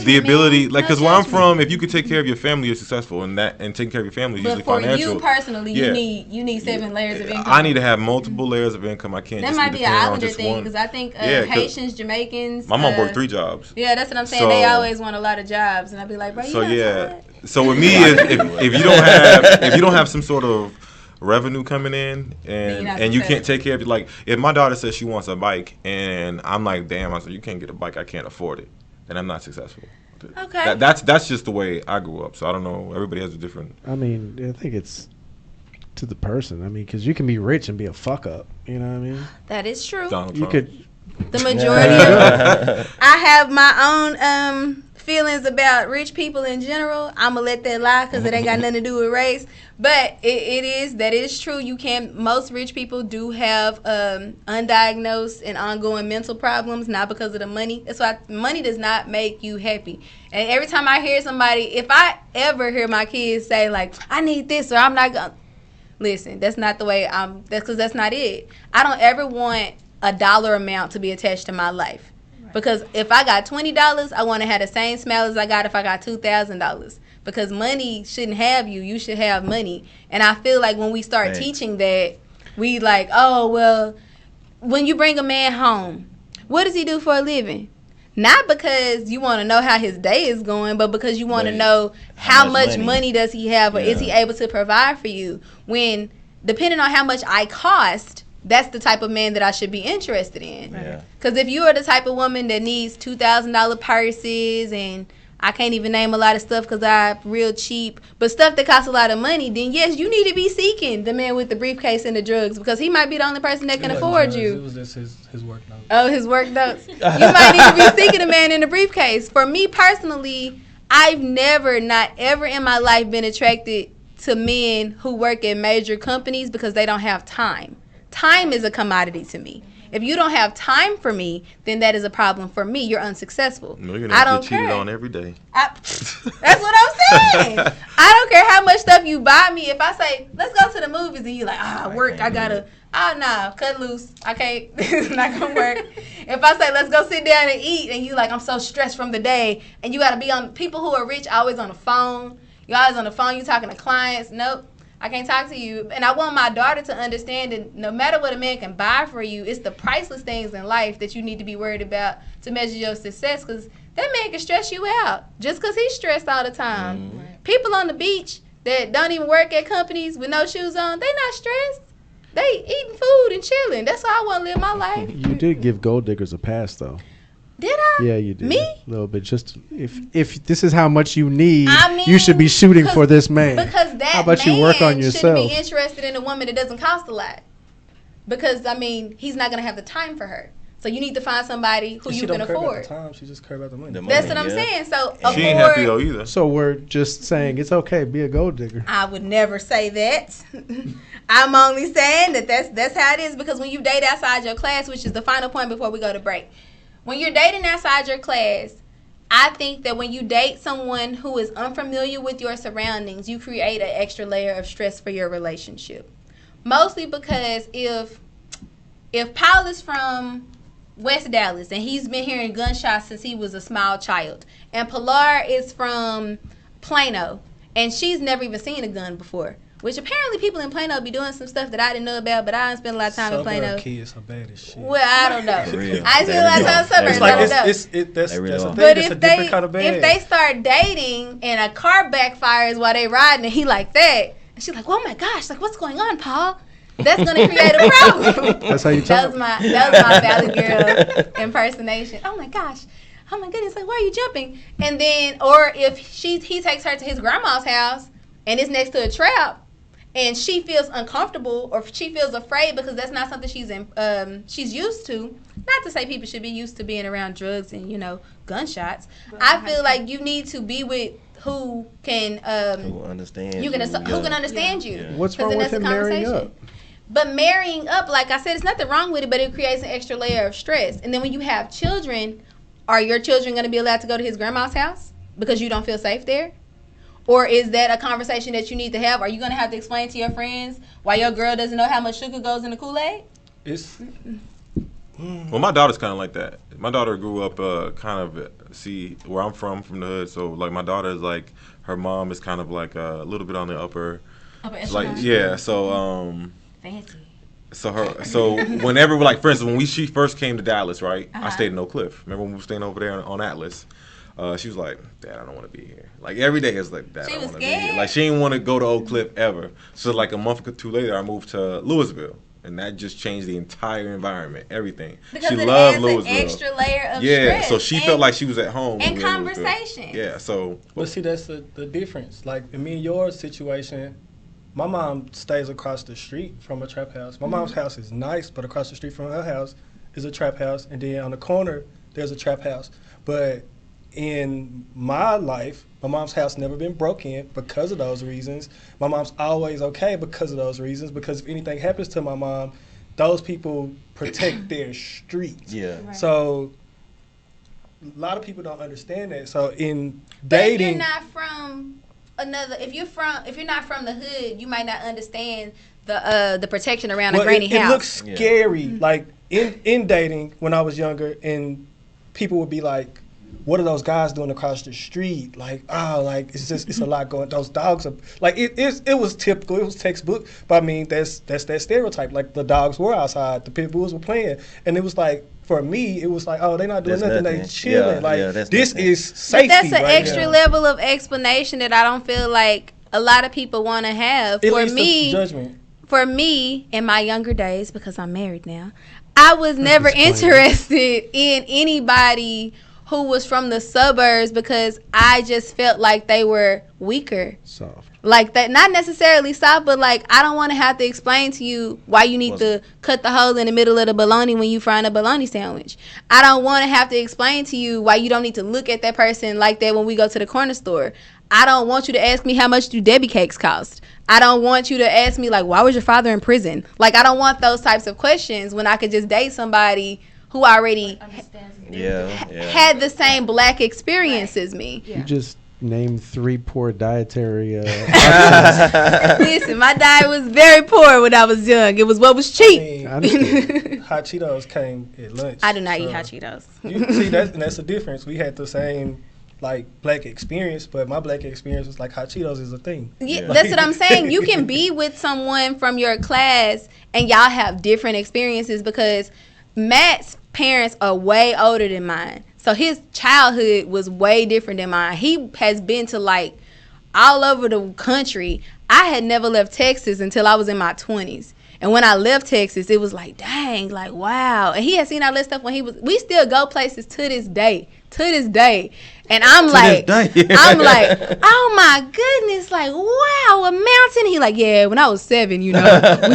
the ability, like, because where I'm from, if you could take care of your family, you're successful, and taking care of your family is usually financial. But for you personally, you need 7 layers of income. I need to have multiple layers of income. I can't. That might be an Islander thing, because I think Haitians, Jamaicans. My mom worked 3 jobs. Yeah, that's what I'm saying. They always want a lot of jobs, and I'd be like, bro, So with me, if you don't have some sort of revenue coming in and you can't take care of it, like if my daughter says she wants a bike and I'm like, damn, I said you can't get a bike, I can't afford it, then I'm not successful. Okay. That's just the way I grew up, so I don't know, everybody has a different. I mean, I think it's to the person. I mean, because you can be rich and be a fuck up, you know what I mean? That is true. Donald Trump. The majority of I have my own feelings about rich people in general. I'm gonna let that lie because it ain't got nothing to do with race. But that is true. Most rich people do have undiagnosed and ongoing mental problems, not because of the money. That's why money does not make you happy. And every time I hear somebody, if I ever hear my kids say like, I need this or I'm not gonna listen, that's not the way that's because that's not it. I don't ever want a dollar amount to be attached to my life. Because if I got $20, I want to have the same smile as I got if I got $2,000. Because money shouldn't have you. You should have money. And I feel like when we start teaching that, we like, oh, well, when you bring a man home, what does he do for a living? Not because you want to know how his day is going, but because you want to know how much money does he have or is he able to provide for you. When, depending on how much I cost, that's the type of man that I should be interested in. Yeah. Because if you are the type of woman that needs $2,000 purses and I can't even name a lot of stuff because I'm real cheap, but stuff that costs a lot of money, then yes, you need to be seeking the man with the briefcase and the drugs because he might be the only person that can afford you. It was just his work notes. Oh, his work notes. You might need to be seeking a man in the briefcase. For me personally, I've never, not ever in my life been attracted to men who work at major companies because they don't have time. Time is a commodity to me. If you don't have time for me, then that is a problem for me. You're unsuccessful. No, you're I gonna don't get cheated care. on every day. That's what I'm saying. I don't care how much stuff you buy me. If I say, let's go to the movies, and you like, work, I gotta, nah, cut loose. I can't, it's not gonna work. If I say, let's go sit down and eat, and you like, I'm so stressed from the day, and you gotta be on, people who are rich always on the phone. You always on the phone, you talking to clients. Nope. I can't talk to you. And I want my daughter to understand that no matter what a man can buy for you, it's the priceless things in life that you need to be worried about to measure your success, because that man can stress you out just because he's stressed all the time. People on the beach that don't even work at companies with no shoes on, they not stressed. They eating food and chilling. That's how I want to live my life. You did give gold diggers a pass, though. Did I? Yeah, you did. Me? A little bit. Just if this is how much you need, I mean, you should be shooting for this man. Because that how about man you work on yourself? shouldn't be interested in a woman that doesn't cost a lot. Because, I mean, he's not going to have the time for her. So you need to find somebody who you can afford. She don't care about the time. She just care about the money. That's what I'm saying. So she ain't happy though either. So we're just saying it's okay, be a gold digger. I would never say that. I'm only saying that that's how it is, because when you date outside your class, which is the final point before we go to break, when you're dating outside your class, I think that when you date someone who is unfamiliar with your surroundings, you create an extra layer of stress for your relationship. Mostly because if Paul is from West Dallas and he's been hearing gunshots since he was a small child, and Pilar is from Plano and she's never even seen a gun before, which apparently people in Plano be doing some stuff that I didn't know about, but I didn't spend a lot of time in Plano. Suburb kids are bad as shit. Well, I don't know. I spend a lot of time in suburbs. It's I don't know. that's a thing. But That's a different kind of bad. if they start dating and a car backfires while they riding and he like that, and she's like, oh my gosh, like what's going on, Paul? That's gonna create a problem. That's how you That talk. was my Valley Girl impersonation. Oh my gosh. Oh my goodness, like why are you jumping? And then, or if he takes her to his grandma's house and it's next to a trap, and she feels uncomfortable or she feels afraid because that's not something she's used to. Not to say people should be used to being around drugs and gunshots. I feel like you need to be with who can Who understand who can understand you. Yeah. What's wrong with him marrying up? But marrying up, like I said, it's nothing wrong with it, but it creates an extra layer of stress. And then when you have children, are your children going to be allowed to go to his grandma's house because you don't feel safe there? Or is that a conversation that you need to have? Are you going to have to explain to your friends why your girl doesn't know how much sugar goes in the Kool-Aid? Well, my daughter's kind of like that. My daughter grew up where I'm from the hood. So, like, my daughter is like, her mom is kind of like a little bit on the upper like, yeah. So, fancy. So whenever, like, for instance, when she first came to Dallas, right? I stayed in Oak Cliff. Remember when we were staying over there on Atlas? She was like, Dad, I don't want to be here. Like, every day is like, Dad, I don't want to be here. Like, she didn't want to go to Oak Cliff ever. So, like, a month or two later, I moved to Louisville. And that just changed the entire environment, everything. Because she it loved adds Louisville. An extra layer of yeah, stress. So she felt like she was at home. And conversation. Yeah, so. Well, see, that's the difference. Like, in me and your situation, my mom stays across the street from a trap house. My mom's house is nice, but across the street from her house is a trap house. And then on the corner, there's a trap house. But in my life, my mom's house never been broke in because of those reasons. My mom's always okay because of those reasons, because if anything happens to my mom, those people protect their streets. Yeah. Right. So a lot of people don't understand that. So in But dating, if you're not from if you're not from the hood, you might not understand the protection around a granny house. It looks scary. Like in dating when I was younger, and people would be like, what are those guys doing across the street? Like, it's a lot going. Those dogs are like, it was typical. It was textbook. But I mean, that's that stereotype. Like, the dogs were outside, the pit bulls were playing, and it was like, for me, it was like, oh, they're not doing nothing. They chilling. This is safety. But that's an right extra now. level of explanation that I don't feel like a lot of people want to have. It For leads to me, judgment. for me, in my younger days, because I'm married now, I was never Disclaimer. interested in anybody who was from the suburbs because I just felt like they were weaker. Soft. Like that, not necessarily soft, but like I don't want to have to explain to you why you need to cut the hole in the middle of the bologna when you frying a bologna sandwich. I don't want to have to explain to you why you don't need to look at that person like that when we go to the corner store. I don't want you to ask me how much do Debbie cakes cost. I don't want you to ask me like, why was your father in prison? Like, I don't want those types of questions when I could just date somebody who already had the same black experience as me. You just named 3 poor dietary. Listen, my diet was very poor when I was young. It was what was cheap. I understand. Hot Cheetos came at lunch. I do not eat hot Cheetos. See, that's the difference. We had the same like black experience, but my black experience was like hot Cheetos is a thing. Yeah, that's what I'm saying. You can be with someone from your class and y'all have different experiences because Matt's parents are way older than mine. So his childhood was way different than mine. He has been to like all over the country. I had never left Texas until I was in my 20s. And when I left Texas, it was like, dang, like, wow. And he had seen all this stuff when we still go places to this day. And I'm like, oh my goodness, like, wow, a mountain. He like, yeah, when I was 7, we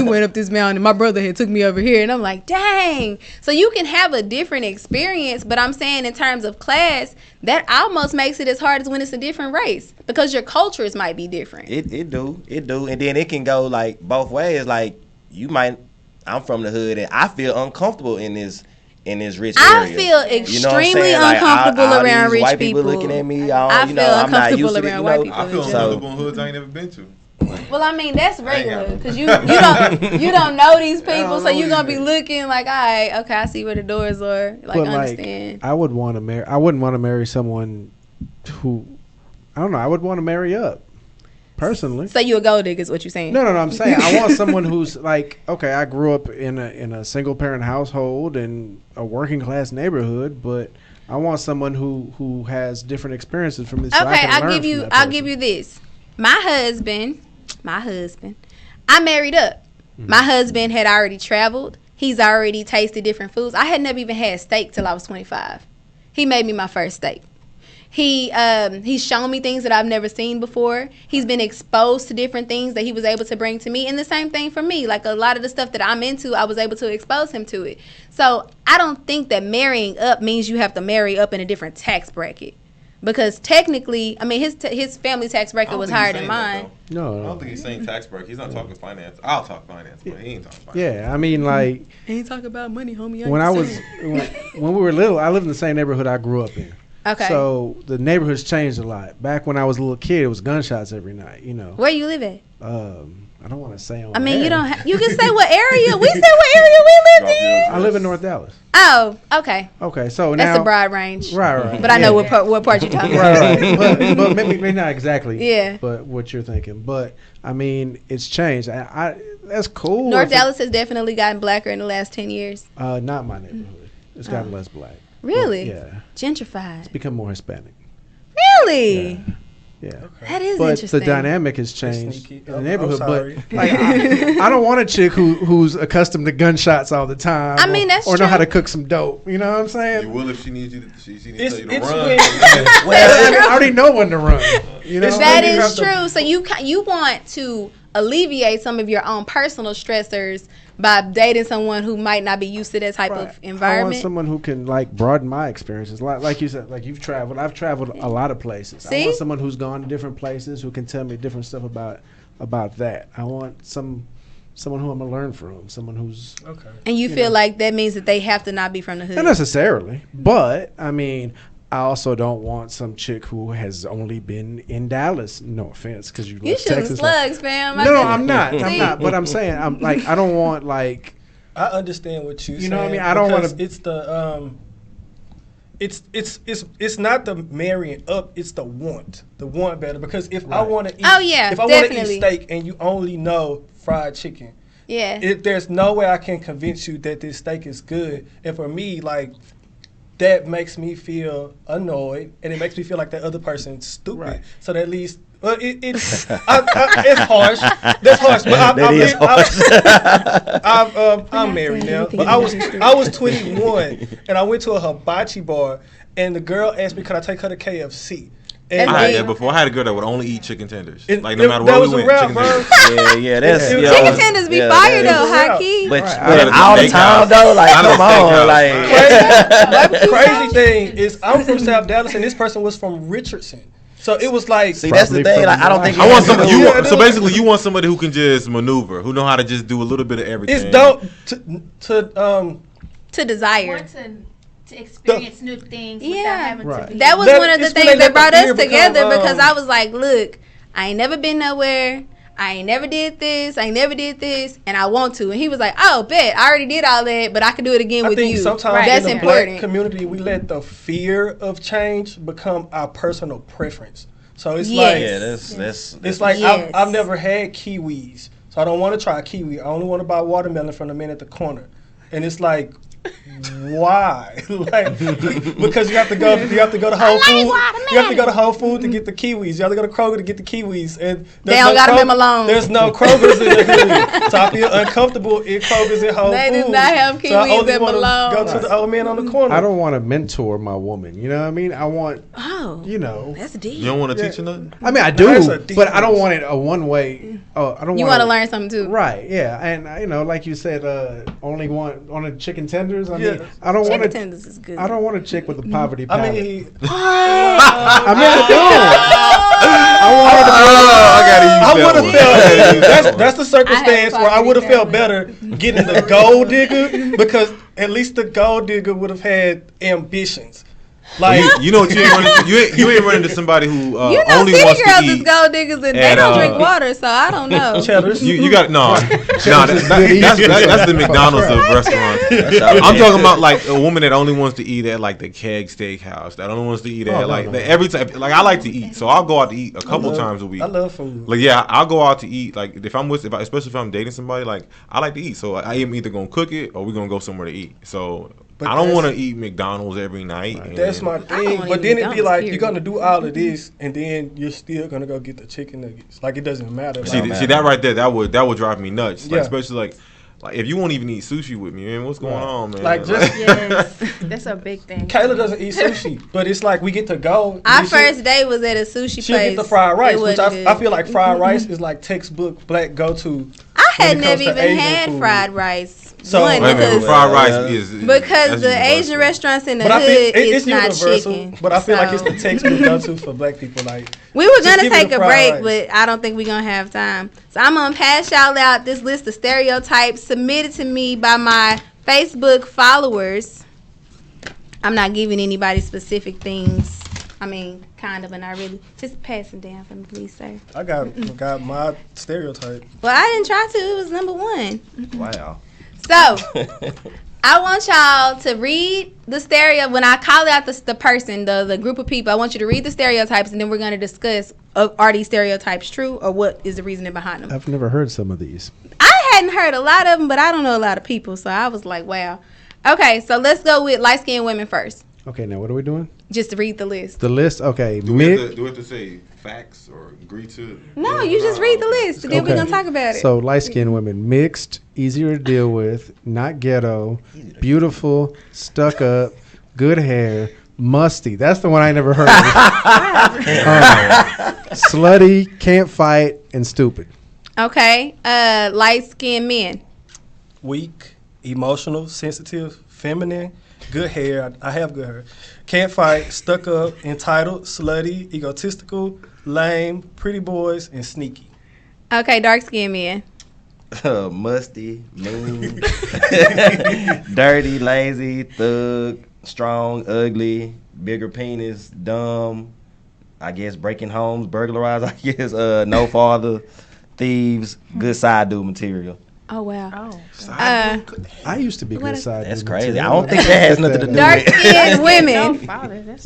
went up this mountain and my brother had took me over here. And I'm like, dang. So you can have a different experience, but I'm saying in terms of class, that almost makes it as hard as when it's a different race because your cultures might be different. It do. And then it can go like both ways. Like I'm from the hood and I feel uncomfortable in this rich area. I feel extremely uncomfortable like, around rich white people. looking at me. I feel I'm not uncomfortable used to around white people. I feel uncomfortable in hoods I ain't never been to. Well, I mean that's regular because you don't know these people, so you're gonna be looking like, all right, okay, I see where the doors are. Like, But understand. I wouldn't want to marry someone who, I don't know. I would want to marry up. Personally, So you a gold digger is what you're saying? no. I'm saying I want someone who's like, okay, I grew up in a single parent household in a working class neighborhood, but I want someone who has different experiences from this. Okay, I'll give you this. My husband, I married up. Mm-hmm. My husband had already traveled. He's already tasted different foods. I had never even had steak till I was 25. He made me my first steak. He's shown me things that I've never seen before. He's been exposed to different things that he was able to bring to me. And the same thing for me. Like a lot of the stuff that I'm into, I was able to expose him to it. So I don't think that marrying up means you have to marry up in a different tax bracket. Because technically, I mean, his family tax bracket was higher than mine. No, I don't think he's saying tax break. He's not talking finance. I'll talk finance, but he ain't talking finance. Yeah, I mean, like, He ain't talking about money, homie. when we were little, I lived in the same neighborhood I grew up in. Okay. So the neighborhood's changed a lot. Back when I was a little kid, it was gunshots every night. Where you live at? I don't want to say on. I mean, air. you don't. You can say what area. We said what area we lived in. I live in North Dallas. Oh, okay. Okay, so That's now a broad range. Right. But I know what part you're talking about. right. But maybe not exactly. Yeah. But what you're thinking. But I mean, it's changed. I that's cool. North Dallas has definitely gotten blacker in the last 10 years. Not my neighborhood. It's gotten less black. Really? Well, yeah. Gentrified. It's become more Hispanic. Really? Yeah. That is But interesting. the dynamic has changed Sneaky. in the neighborhood. sorry. But like, I don't want a chick who's accustomed to gunshots all the time. I mean, that's or true. know how to cook some dope. You know what I'm saying? You will if she needs you to. She needs to It's tell you to it's run. when Well, I mean, I already know when to run. You know, That you have is to- true. So you want to alleviate some of your own personal stressors by dating someone who might not be used to that type Right. of I want environment. someone who can like broaden my experiences. Like you said, like you've traveled. I've traveled a lot of places. I See? want someone who's gone to different places who can tell me different stuff about that. I want someone who I'm gonna learn from. Someone who's Okay. And you feel like that means that they have to not be from the hood. not necessarily, but I mean, I also don't want some chick who has only been in Dallas. No offense, because you You left shooting Texas. slugs, fam. No, I'm not. See? I'm not. But I'm saying, I'm like, I don't want like. I understand what you're saying. You know what I mean? I don't wanna- because it's the it's not the marrying up. It's the want better. Because if I want to eat, Oh, yeah, if I want to definitely. eat steak and you only know fried chicken, Yeah. there's no way I can convince you that this steak is good. And for me, like, that makes me feel annoyed, and it makes me feel like that other person's stupid. Right. So that leads Well, it's harsh. That's harsh. But I'm married now. But I was 21 and I went to a hibachi bar and the girl asked me could I take her to KFC. And I had that before. I had a girl that would only eat chicken tenders. Like no matter that where was we a went, wrap, chicken bro. tenders. Yeah, that's Chicken tenders be fire though, high key. But Right. all the time though, like Not a come on, steakhouse. like Crazy thing is I'm from South Dallas and this person was from Richardson. So it was like see that's the thing. Like I don't think I want somebody. Yeah, So basically, you want somebody who can just maneuver, who know how to just do a little bit of everything. it's dope To desire. Want to experience new things without having Right. to be. That was That- one of the it's when things they that let brought the us fear together become, because I was like, look, I ain't never been nowhere. I ain't never did this. I ain't never did this, and I want to. And he was like, "Oh, bet I already did all that, but I can do it again I with think you." sometimes That's in the important. black community we let the fear of change become our personal preference. So it's Yes. like yeah, that's it's like Yes. I've never had kiwis, so I don't want to try kiwi. I only want to buy watermelon from the man at the corner, and it's like, why? Like because you have to go to Whole Foods. You have to go to Whole Foods to get the kiwis. You have to go to Kroger to get the kiwis, and They don't got 'em in Malone. There's no Kroger's in the hood, so I feel uncomfortable in Kroger's and Whole They Foods. do not have So I kiwis only in wanna Malone. Go to the old man on the corner. I don't want to mentor my woman. You know what I mean? I want, Oh, you know. that's deep. You don't want to teach her nothing. I mean, I That's do, a deep but I don't voice. want it a one way. Oh, I don't. You want to learn something too, Right? Yeah, and you know, like you said, only want on the chicken tenders. I Yeah. mean, I don't want Chicken to. tenders is good. I don't want a chick with a poverty I palate. mean, I mean, I don't. I want her to Oh, I gotta use I that would have one. felt I gotta use that one. that's the circumstance where I would have felt better getting the gold digger because at least the gold digger would have had ambitions. Like You know what you ain't running into? You ain't running into somebody who you know, only city wants to girls is eat. gold diggers and they at, don't drink water, so I don't know. cheddars. You got that's the McDonald's of restaurants. all I'm talking about like a woman that only wants to eat at like the Keg Steakhouse. That only wants to eat at every time. Like I like to eat, so I'll go out to eat a couple times a week. I love food. Like yeah, I'll go out to eat. Like especially if I'm dating somebody, like I like to eat. So I am either gonna cook it or we're gonna go somewhere to eat. So But I don't that's- want to eat McDonald's every night. and- That's my thing. wanna But eat then it'd be McDonald's, like period. you're gonna do all of this and then you're still gonna go get the chicken nuggets. Like it doesn't matter. See, Like, see that right there. That would drive me nuts. Yeah. Like, especially like if you won't even eat sushi with me, man, what's going on, man? Like, just- Yes, that's a big thing. Kayla doesn't eat sushi, but it's like we get to go. Our and she- first day was at a sushi She'll place. get the fried rice, It which wasn't I good. feel like fried rice is like textbook black go-to. I had when it never comes to even Asian had food. fried rice. So- One, Wait a minute, because fried rice Yeah. is because that's the universal. Asian restaurants in the But I hood think it's it's not universal. chicken. But I feel like it's So- the textbook go-to for black people. Like We were Just gonna give me take the a fried break, rice. but I don't think we're gonna have time. So I'm gonna pass y'all out this list of stereotypes submitted to me by my Facebook followers. I'm not giving anybody specific things. I mean, kind of, but not really. Just pass them down for me, please, sir. I got my stereotype. Well, I didn't try to. It was number one. wow. So I want y'all to read the stereo. When I call out the person, the group of people, I want you to read the stereotypes, and then we're going to discuss are these stereotypes true or what is the reasoning behind them. I've never heard some of these. I hadn't heard a lot of them, but I don't know a lot of people, so I was like, wow. Okay, so let's go with light-skinned women first. Okay, now what are we doing? Just to read the list. The list. Okay, Do we mid. have to say facts or agree to? No, you just read the list, and then we're Okay. going to talk about it. So light skinned women, mixed, easier to deal with, not ghetto, beautiful, stuck up, good hair, musty. That's the one I never heard of. Slutty, can't fight, and stupid. Okay, light-skinned men. Weak, emotional, sensitive, feminine, good hair. I have good hair. Can't fight, stuck up, entitled, slutty, egotistical, lame, pretty boys, and sneaky. Okay, dark-skinned men. Musty, mean, dirty, lazy, thug, strong, ugly, bigger penis, dumb, I guess breaking homes, burglarize, I guess, no father, thieves, good side dude material. Oh, wow. Oh, I used to be What good is- side. That's dude crazy. material. I don't think that has nothing to do with Dark-skinned no, women. father. That's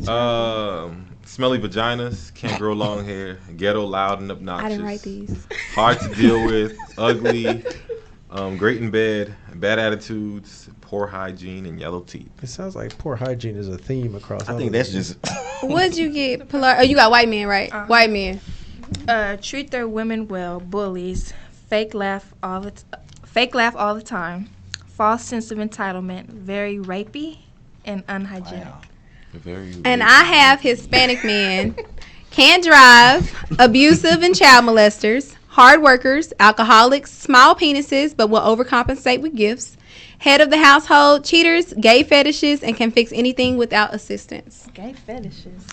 Smelly vaginas, can't grow long hair, ghetto, loud and obnoxious. I didn't write these. Hard to deal with, ugly, great in bed, bad attitudes, poor hygiene, and yellow teeth. It sounds like poor hygiene is a theme across. I all think of that's these. just What'd you get, Pilar? Oh, you got white men, right? White men. Treat their women well. Bullies. Fake laugh all the time. False sense of entitlement. Very rapey and unhygienic. Wow. And I have Hispanic men, can't drive, abusive and child molesters, hard workers, alcoholics, small penises but will overcompensate with gifts, head of the household, cheaters, gay fetishes, and can fix anything without assistance. Gay fetishes.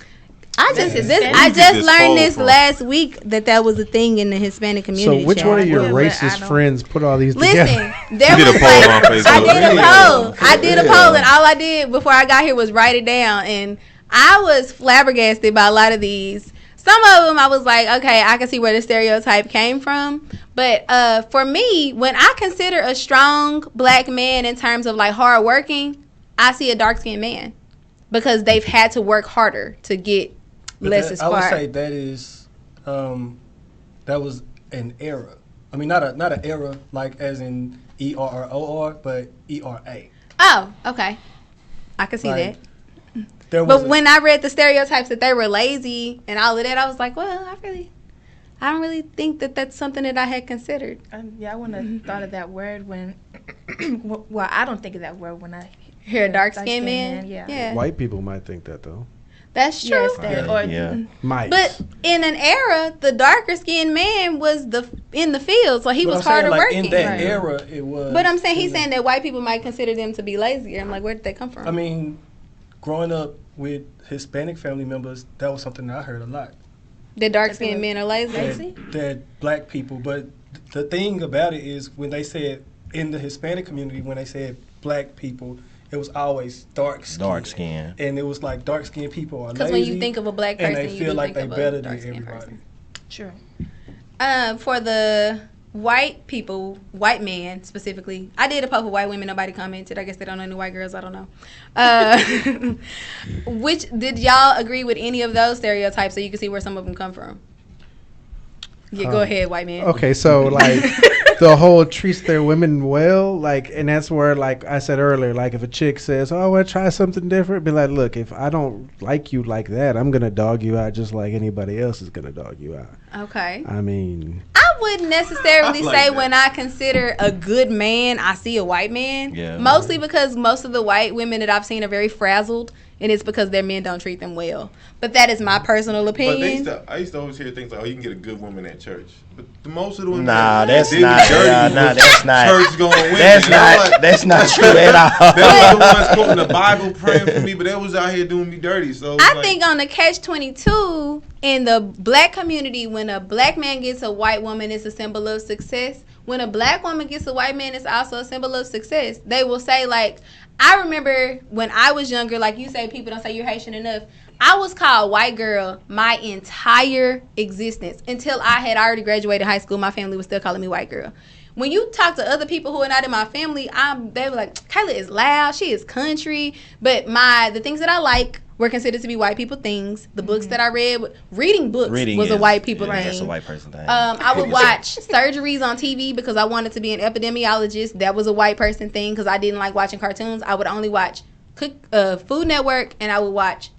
I just learned this last week that was a thing in the Hispanic community. So which one of your Yeah, racist friends put all these together? Listen, there You did was a poll on Facebook. I did a poll, and all I did before I got here was write it down, and I was flabbergasted by a lot of these. Some of them I was like, okay, I can see where the stereotype came from. But for me, when I consider a strong black man in terms of like hard working, I see a dark skinned man because they've had to work harder to get less as far. I would say that is that was an era. I mean, not an era like as in ERROR, but ERA. Oh, okay. I can see Like, that. But when I read the stereotypes that they were lazy and all of that, I was like, well, I don't really think that that's something that I had considered. Yeah, I wouldn't have thought of that word when. Well, I don't think of that word when I Hear a dark-skinned man? Yeah. White people might think that though. That's true. Yes, Might. But in an era, the darker skinned man was in the field, so he was harder working. In that era, it was. But I'm saying he's saying that white people might consider them to be lazier. I'm like, where did they come from? I mean, growing up with Hispanic family members, that was something that I heard a lot. The dark skinned men are lazy. That black people. But the thing about it is when they said in the Hispanic community, when they said black people, it was always dark skin. And it was like dark skinned people are lazy. Because when you think of a black person, and they feel like they better than everybody. Person. Sure. For the white people, white man specifically, I did a post for white women. Nobody commented. I guess they don't know any white girls. I don't know. Which did y'all agree with any of those stereotypes so you can see where some of them come from? Yeah, go ahead, white man. Okay, so like the whole treats their women well, like, and that's where, like I said earlier, like if a chick says, "Oh, I want to try something different," be like, "Look, if I don't like you like that, I'm gonna dog you out just like anybody else is gonna dog you out." Okay. I mean, I wouldn't necessarily like say that. when I consider a good man, I see a white man. Yeah. Mostly because most of the white women that I've seen are very frazzled, and it's because their men don't treat them well. But that is my personal But opinion. I used to always hear things like, "Oh, you can get a good woman at church." But most of the women, Nah, that that's did not. me dirty That's not. church going women. That's You know not. what? That's not true at all. They was the ones quoting the Bible, praying for me, but they was out here doing me dirty. So I think on the catch-22 in the black community, when a black man gets a white woman, it's a symbol of success. When a black woman gets a white man, it's also a symbol of success. They will say, like, I remember when I was younger, like you say, people don't say you're Haitian enough. I was called white girl my entire existence until I had already graduated high school. My family was still calling me white girl. When you talk to other people who are not in my family, they were like, Kayla is loud, she is country. But the things that I like were considered to be white people things. The books that I read, reading books was a white people thing. That's a white person thing. I would watch surgeries on TV because I wanted to be an epidemiologist. That was a white person thing because I didn't like watching cartoons. I would only watch Food Network, and I would watch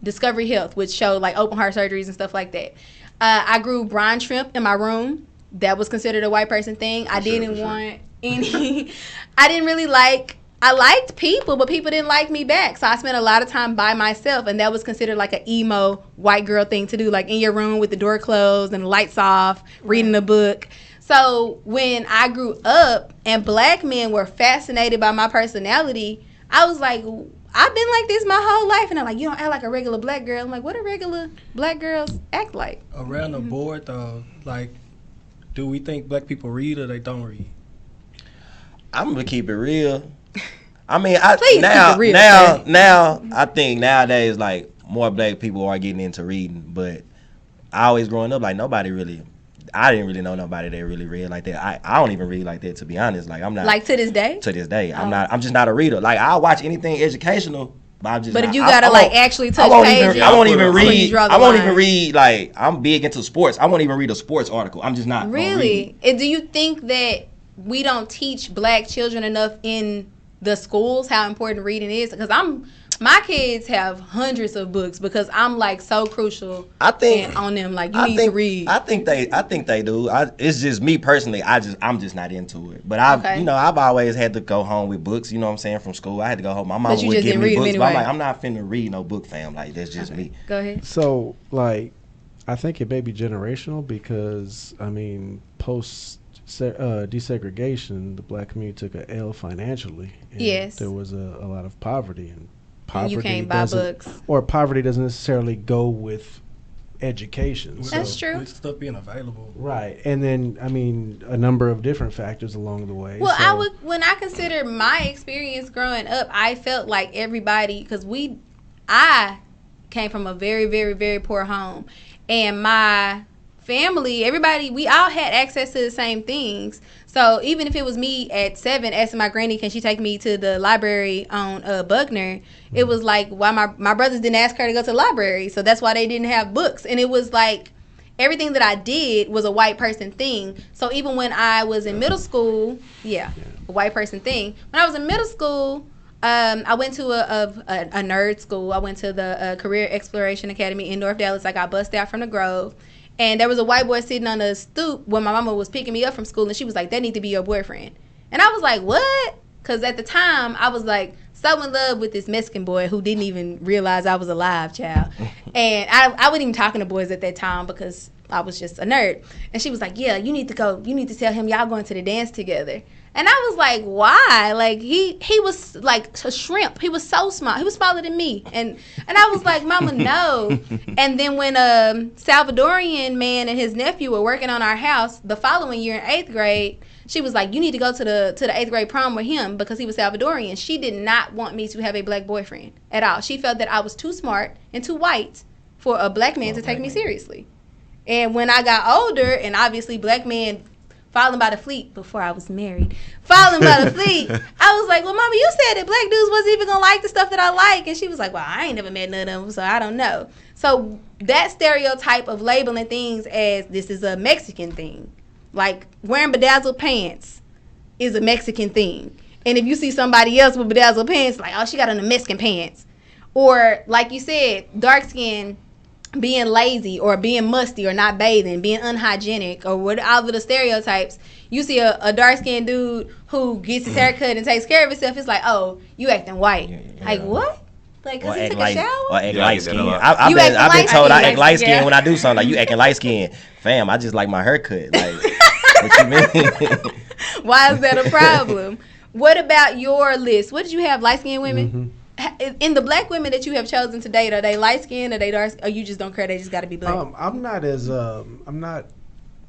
Discovery Health, which showed like open heart surgeries and stuff like that. I grew brine shrimp in my room. That was considered a white person thing. I didn't want any. I didn't really like. I liked people, but people didn't like me back. So I spent a lot of time by myself, and that was considered like an emo white girl thing to do, like in your room with the door closed and the lights off, reading a book. So when I grew up and black men were fascinated by my personality, I was like, I've been like this my whole life. And I'm like, you don't act like a regular black girl. I'm like, what do regular black girls act like? Around the board, though, like, do we think black people read or they don't read? I'm gonna keep it real. I mean, Please keep it real, now, I think nowadays, like, more black people are getting into reading. But I always growing up, like, I didn't really know nobody that really read like that. I don't even read like that, to be honest. Like, I'm not. Like, to this day? To this day. I'm just not a reader. Like, I'll watch anything educational, but I'm just But not. if you gotta actually touch pages, I won't even where you read. draw the I won't line. even read, like, I'm big into sports. I won't even read a sports article. I'm just not gonna Really? read. Do you think that we don't teach black children enough in the schools how important reading is? Because I'm my kids have hundreds of books because I'm like so crucial. I think on them, like you need to read. I think they do. It's just me personally. I'm just not into it. But I've always had to go home with books. You know what I'm saying, from school. I had to go home. My mom would give me books, but I'm like, I'm not finna read no book, fam. Like that's just me. Go ahead. So like, I think it may be generational because I mean, post desegregation, the black community took a L financially. And yes. There was a lot of poverty and. And you can't buy books. Or poverty doesn't necessarily go with education. That's true. With stuff being available. Right. And then, I mean, a number of different factors along the way. Well, when I consider my experience growing up, I felt like everybody, because I came from a very, very, very poor home. And my family, everybody, we all had access to the same things. So even if it was me at 7 asking my granny, can she take me to the library on Buckner, it was like, why my brothers didn't ask her to go to the library. So that's why they didn't have books. And it was like, everything that I did was a white person thing. So even when I was in middle school, a white person thing. When I was in middle school, I went to a nerd school. I went to the Career Exploration Academy in North Dallas. I got bussed out from the Grove. And there was a white boy sitting on the stoop when my mama was picking me up from school, and she was like, that need to be your boyfriend. And I was like, what? Because at the time, I was like so in love with this Mexican boy who didn't even realize I was alive, child. And I wasn't even talking to boys at that time because I was just a nerd. And she was like, yeah, you need to go. You need to tell him y'all going to the dance together. And I was like, why? Like, he was like a shrimp. He was so small. He was smaller than me. And I was like, mama, no. And then when a Salvadorian man and his nephew were working on our house the following year in 8th grade, she was like, you need to go to the 8th grade prom with him because he was Salvadorian. She did not want me to have a black boyfriend at all. She felt that I was too smart and too white for a black man to take me seriously. And when I got older, and obviously black men falling by the fleet before I was married, falling by the fleet, I was like, well, mama, you said that black dudes wasn't even gonna like the stuff that I like. And she was like, well, I ain't never met none of them, so I don't know. So that stereotype of labeling things as this is a Mexican thing, like wearing bedazzled pants is a Mexican thing. And if you see somebody else with bedazzled pants, like, oh, she got on the Mexican pants. Or like you said, dark skin being lazy or being musty or not bathing, being unhygienic or whatever the stereotypes. You see a dark-skinned dude who gets his hair cut and takes care of himself, it's like, oh, you acting white. Yeah. Like, what? Like, because he took a shower? Or act light skin. I've been told I act light skin when I do something. Like, you acting light skin. Fam, I just like my haircut. Like, what you mean? Why is that a problem? What about your list? What did you have, light-skinned women? Mm-hmm. In the black women that you have chosen to date, are they light skinned, are they dark, or you just don't care, they just got to be black?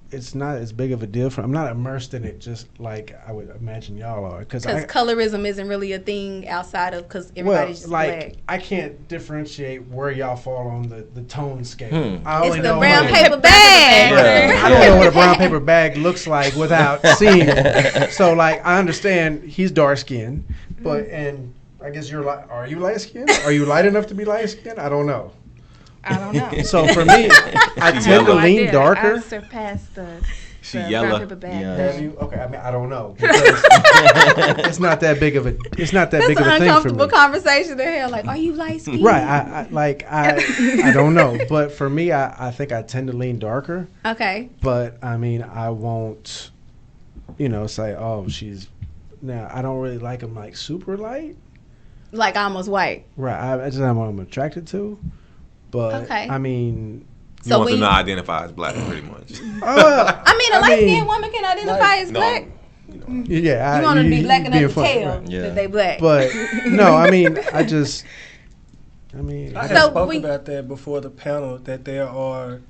It's not as big of a deal I'm not immersed in it just like I would imagine y'all are. Because colorism isn't really a thing outside of, because everybody's just black. I can't differentiate where y'all fall on the tone scale. It's the brown paper bag. I don't know what a brown paper bag looks like without seeing it. So, like, I understand he's dark skinned, but, and I guess are you light skinned? Are you light enough to be light skinned? I don't know. So for me, I tend to lean darker. I surpassed the yellow. Brown paper bag. Yeah. Have you? Okay, I mean, I don't know. It's not that big of a big of a thing for me. That's an uncomfortable conversation to have. Like, are you light skinned? Right. I don't know. But for me, I think I tend to lean darker. Okay. But I mean, I won't, say, oh, she's. Now I don't really like them like super light. Like almost white. Right. I just not what I'm attracted to. But, okay. I mean... You want them to identify as black, pretty much. I mean, a light-skinned woman can identify as black. Yeah. You want them to be black enough to tell that they black. But, no, I mean, I had spoken about that before the panel, that there are,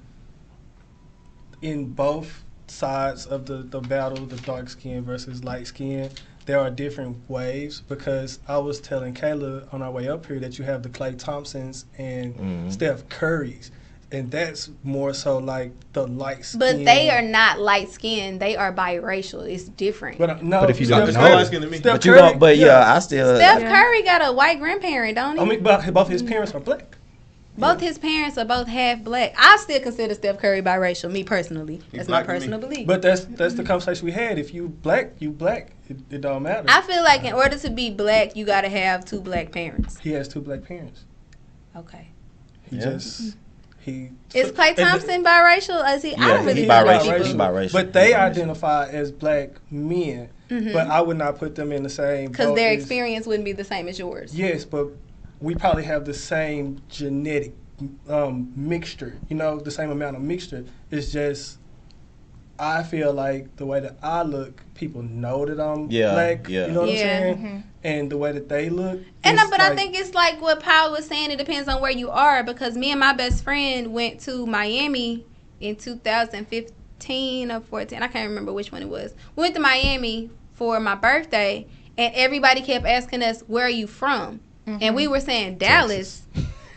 in both sides of the battle, the dark skin versus light skin, there are different waves, because I was telling Kayla on our way up here that you have the Klay Thompsons and Steph Currys, and that's more so like the light skin. But they are not light skinned; they are biracial. It's different. But but if you don't know, light skin to me. Steph Curry, I still. Steph Curry got a white grandparent, don't he? I mean, but both his parents are black. Both his parents are both half black. I still consider Steph Curry biracial, me personally. That's my personal belief. But that's the conversation we had. If you black, you black. It don't matter. I feel like in order to be black, you got to have 2 black parents. He has 2 black parents. Okay. Is Klay Thompson biracial? Is he? Yeah, I don't really he know biracial. people. He biracial. But they identify as black men. But I would not put them in the same. Because their experience wouldn't be the same as yours. Yes, but we probably have the same genetic mixture. The same amount of mixture. It's just, I feel like the way that I look, people know that I'm black. Yeah. You know what I'm saying? And the way that they look. But I think it's like what Paul was saying. It depends on where you are. Because me and my best friend went to Miami in 2015 or 14. I can't remember which one it was. We went to Miami for my birthday, and everybody kept asking us, "Where are you from?" And we were saying Dallas.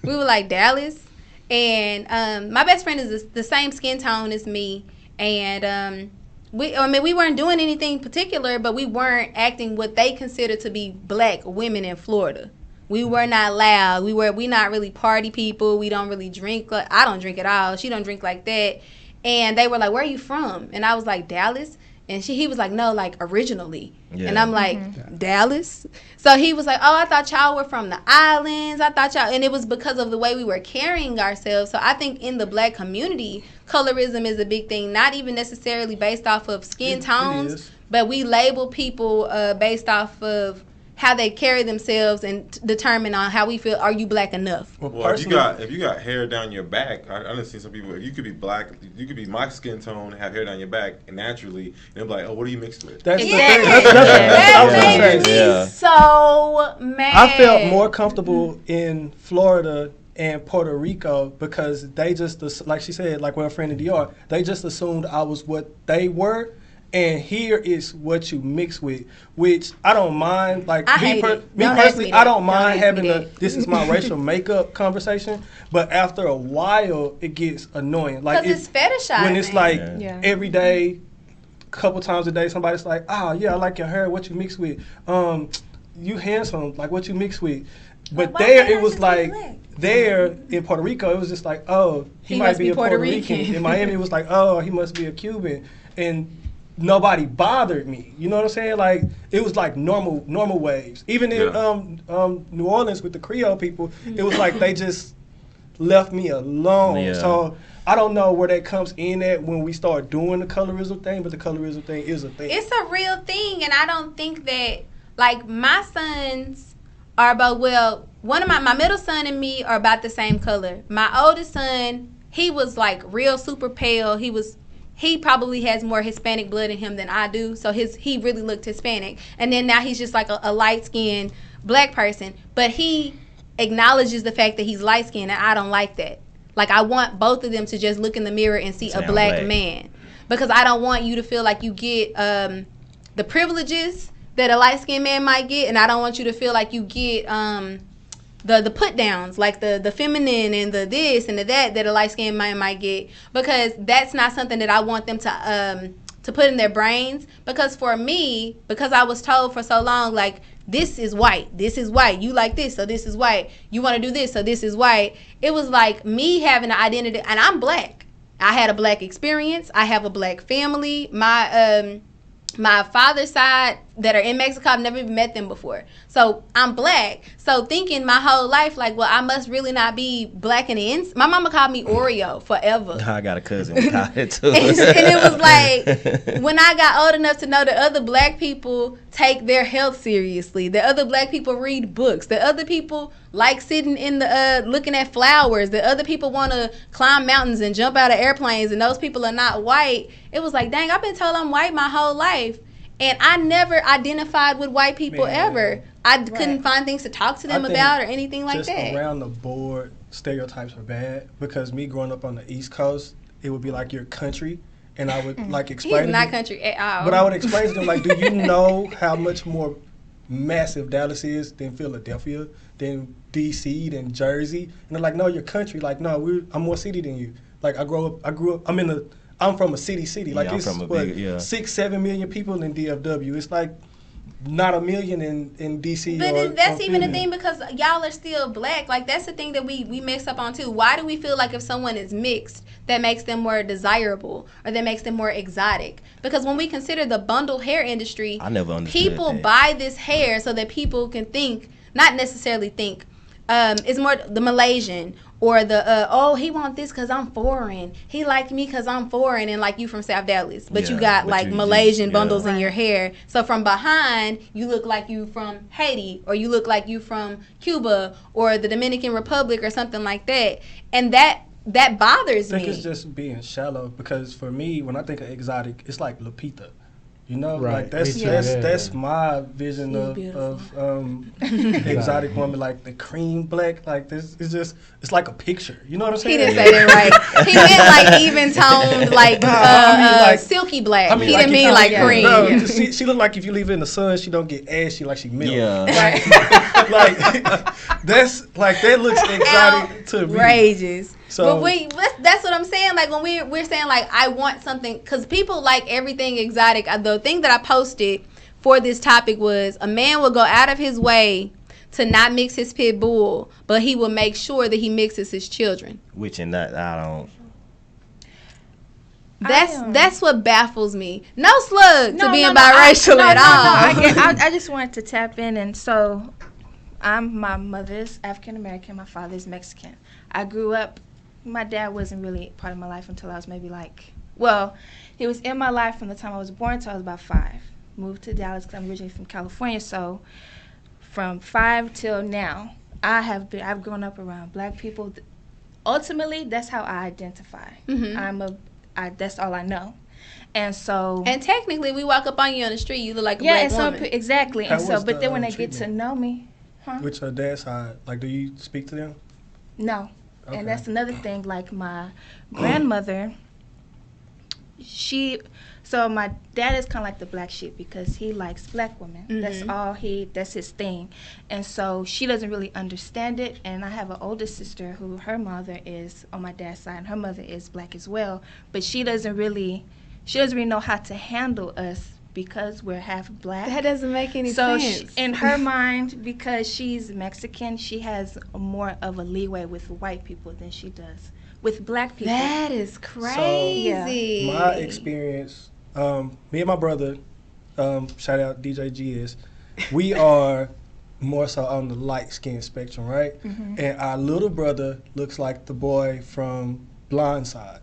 We were like Dallas. And my best friend is the same skin tone as me, and we weren't doing anything particular, but we weren't acting what they consider to be black women in Florida. We were not loud. We not really party people. We don't really drink. I don't drink at all. She don't drink like that. And they were like, "Where are you from?" And I was like, "Dallas." And he was like, "No, like originally." Yeah. And I'm like, "Dallas?" So he was like, "Oh, I thought y'all were from the islands. I thought y'all," and it was because of the way we were carrying ourselves. So I think in the black community, colorism is a big thing, not even necessarily based off of skin tones, but we label people based off of how they carry themselves and determine on how we feel. Are you black enough? Well, if you got hair down your back, I done seen some people. You could be black, you could be my skin tone, have hair down your back, and naturally, and they're like, "Oh, what are you mixed with?" That's exactly. the thing. That makes me so mad. I felt more comfortable in Florida and Puerto Rico because they just, like she said, like with her friend in DR, they just assumed I was what they were. And here is what you mix with, which I don't mind. Like me personally, I don't mind having this is my racial makeup conversation. But after a while, it gets annoying. Like it's fetishizing. When it's like every day, couple times a day, somebody's like, "Oh yeah, I like your hair. What you mix with? You handsome. Like what you mix with?" But there it was like. There in Puerto Rico, it was just like, "Oh, he might be a Puerto Rican." In Miami, it was like, "Oh, he must be a Cuban," and nobody bothered me. You know what I'm saying? Like it was like normal waves. Even in New Orleans with the Creole people, it was like they just left me alone. Yeah. So I don't know where that comes in at when we start doing the colorism thing, but the colorism thing is a thing. It's a real thing, and I don't think that like my sons are about one of my middle son and me are about the same color. My oldest son, he was like real super pale. He probably has more Hispanic blood in him than I do, so he really looked Hispanic. And then now he's just like a light-skinned black person, but he acknowledges the fact that he's light-skinned, and I don't like that. Like, I want both of them to just look in the mirror and see a black man, because I don't want you to feel like you get the privileges that a light-skinned man might get, and I don't want you to feel like you get the put downs, like the feminine and the this and the that a light skinned man might get, because that's not something that I want them to put in their brains. Because for me, because I was told for so long, like, this is white, you like this, so this is white, you want to do this, so this is white. It was like me having an identity, and I'm black. I had a black experience. I have a black family. My father's side that are in Mexico, I've never even met them before. So I'm black. So thinking my whole life, like, well, I must really not be black in the ends. My mama called me Oreo forever. I got a cousin who called it too. and it was like, when I got old enough to know that other black people take their health seriously, that other black people read books, that other people like sitting in the looking at flowers, that other people want to climb mountains and jump out of airplanes, and those people are not white. It was like, dang, I've been told I'm white my whole life, and I never identified with white people ever. I couldn't find things to talk to them about or anything like that. Just around the board, stereotypes are bad, because me growing up on the East Coast, it would be like your country, and I would like explain. He's not country at all. But I would explain to them, like, do you know how much more massive Dallas is than Philadelphia, than DC, than Jersey? And they're like, no, you're country. Like, no, I'm more city than you. Like, I grew up. I'm from a city. Like, this is 6-7 million people in DFW. It's like not a million in DC. But that's even a thing because y'all are still black. Like, that's the thing that we mix up on too. Why do we feel like if someone is mixed, that makes them more desirable or that makes them more exotic? Because when we consider the bundle hair industry, I never understood people that. buy this hair so that people can think, not necessarily think, it's more the Malaysian or the oh, he want this because I'm foreign, he like me because I'm foreign, and like you from South Dallas, but you got like Malaysian bundles in your hair, so from behind you look like you from Haiti or you look like you from Cuba or the Dominican Republic or something like that, and that bothers me. I think it's just being shallow, because for me, when I think of exotic, it's like Lupita. You know, Right. like that's my vision of exotic woman, like the cream black. Like this is just, it's like a picture. You know what I'm saying? He didn't say that right. He meant like even toned, like like silky black. He didn't mean like cream. No, she look like if you leave her in the sun, she don't get ashy like she milk. Yeah. Right. Like that's like that looks exotic to me. Outrageous. So, but that's what I'm saying. Like when we're saying like I want something, because people like everything exotic. The thing that I posted for this topic was a man will go out of his way to not mix his pit bull, but he will make sure that he mixes his children. Which in that I don't. That's what baffles me. No slug to being biracial at all. I just wanted to tap in, and so my mother's African American, my father's Mexican. I grew up. My dad wasn't really part of my life until I was maybe he was in my life from the time I was born until I was about 5. Moved to Dallas because I'm originally from California, so from 5 till now, I've grown up around black people. Ultimately, that's how I identify. Mm-hmm. That's all I know. And so, and technically, we walk up on you on the street, you look like a black woman. Exactly. And so, but then when they get to know me, Which her dad's side, like, do you speak to them? No. Okay. And that's another thing, like my grandmother, so my dad is kind of like the black sheep because he likes black women. Mm-hmm. That's his thing. And so she doesn't really understand it. And I have an older sister who her mother is on my dad's side, and her mother is black as well. But she doesn't really know how to handle us because we're half black. That doesn't make any sense. So in her mind, because she's Mexican, she has more of a leeway with white people than she does with black people. That is crazy. So, my experience, me and my brother, shout out DJ GS, we are more so on the light skin spectrum, right? Mm-hmm. And our little brother looks like the boy from Blindside.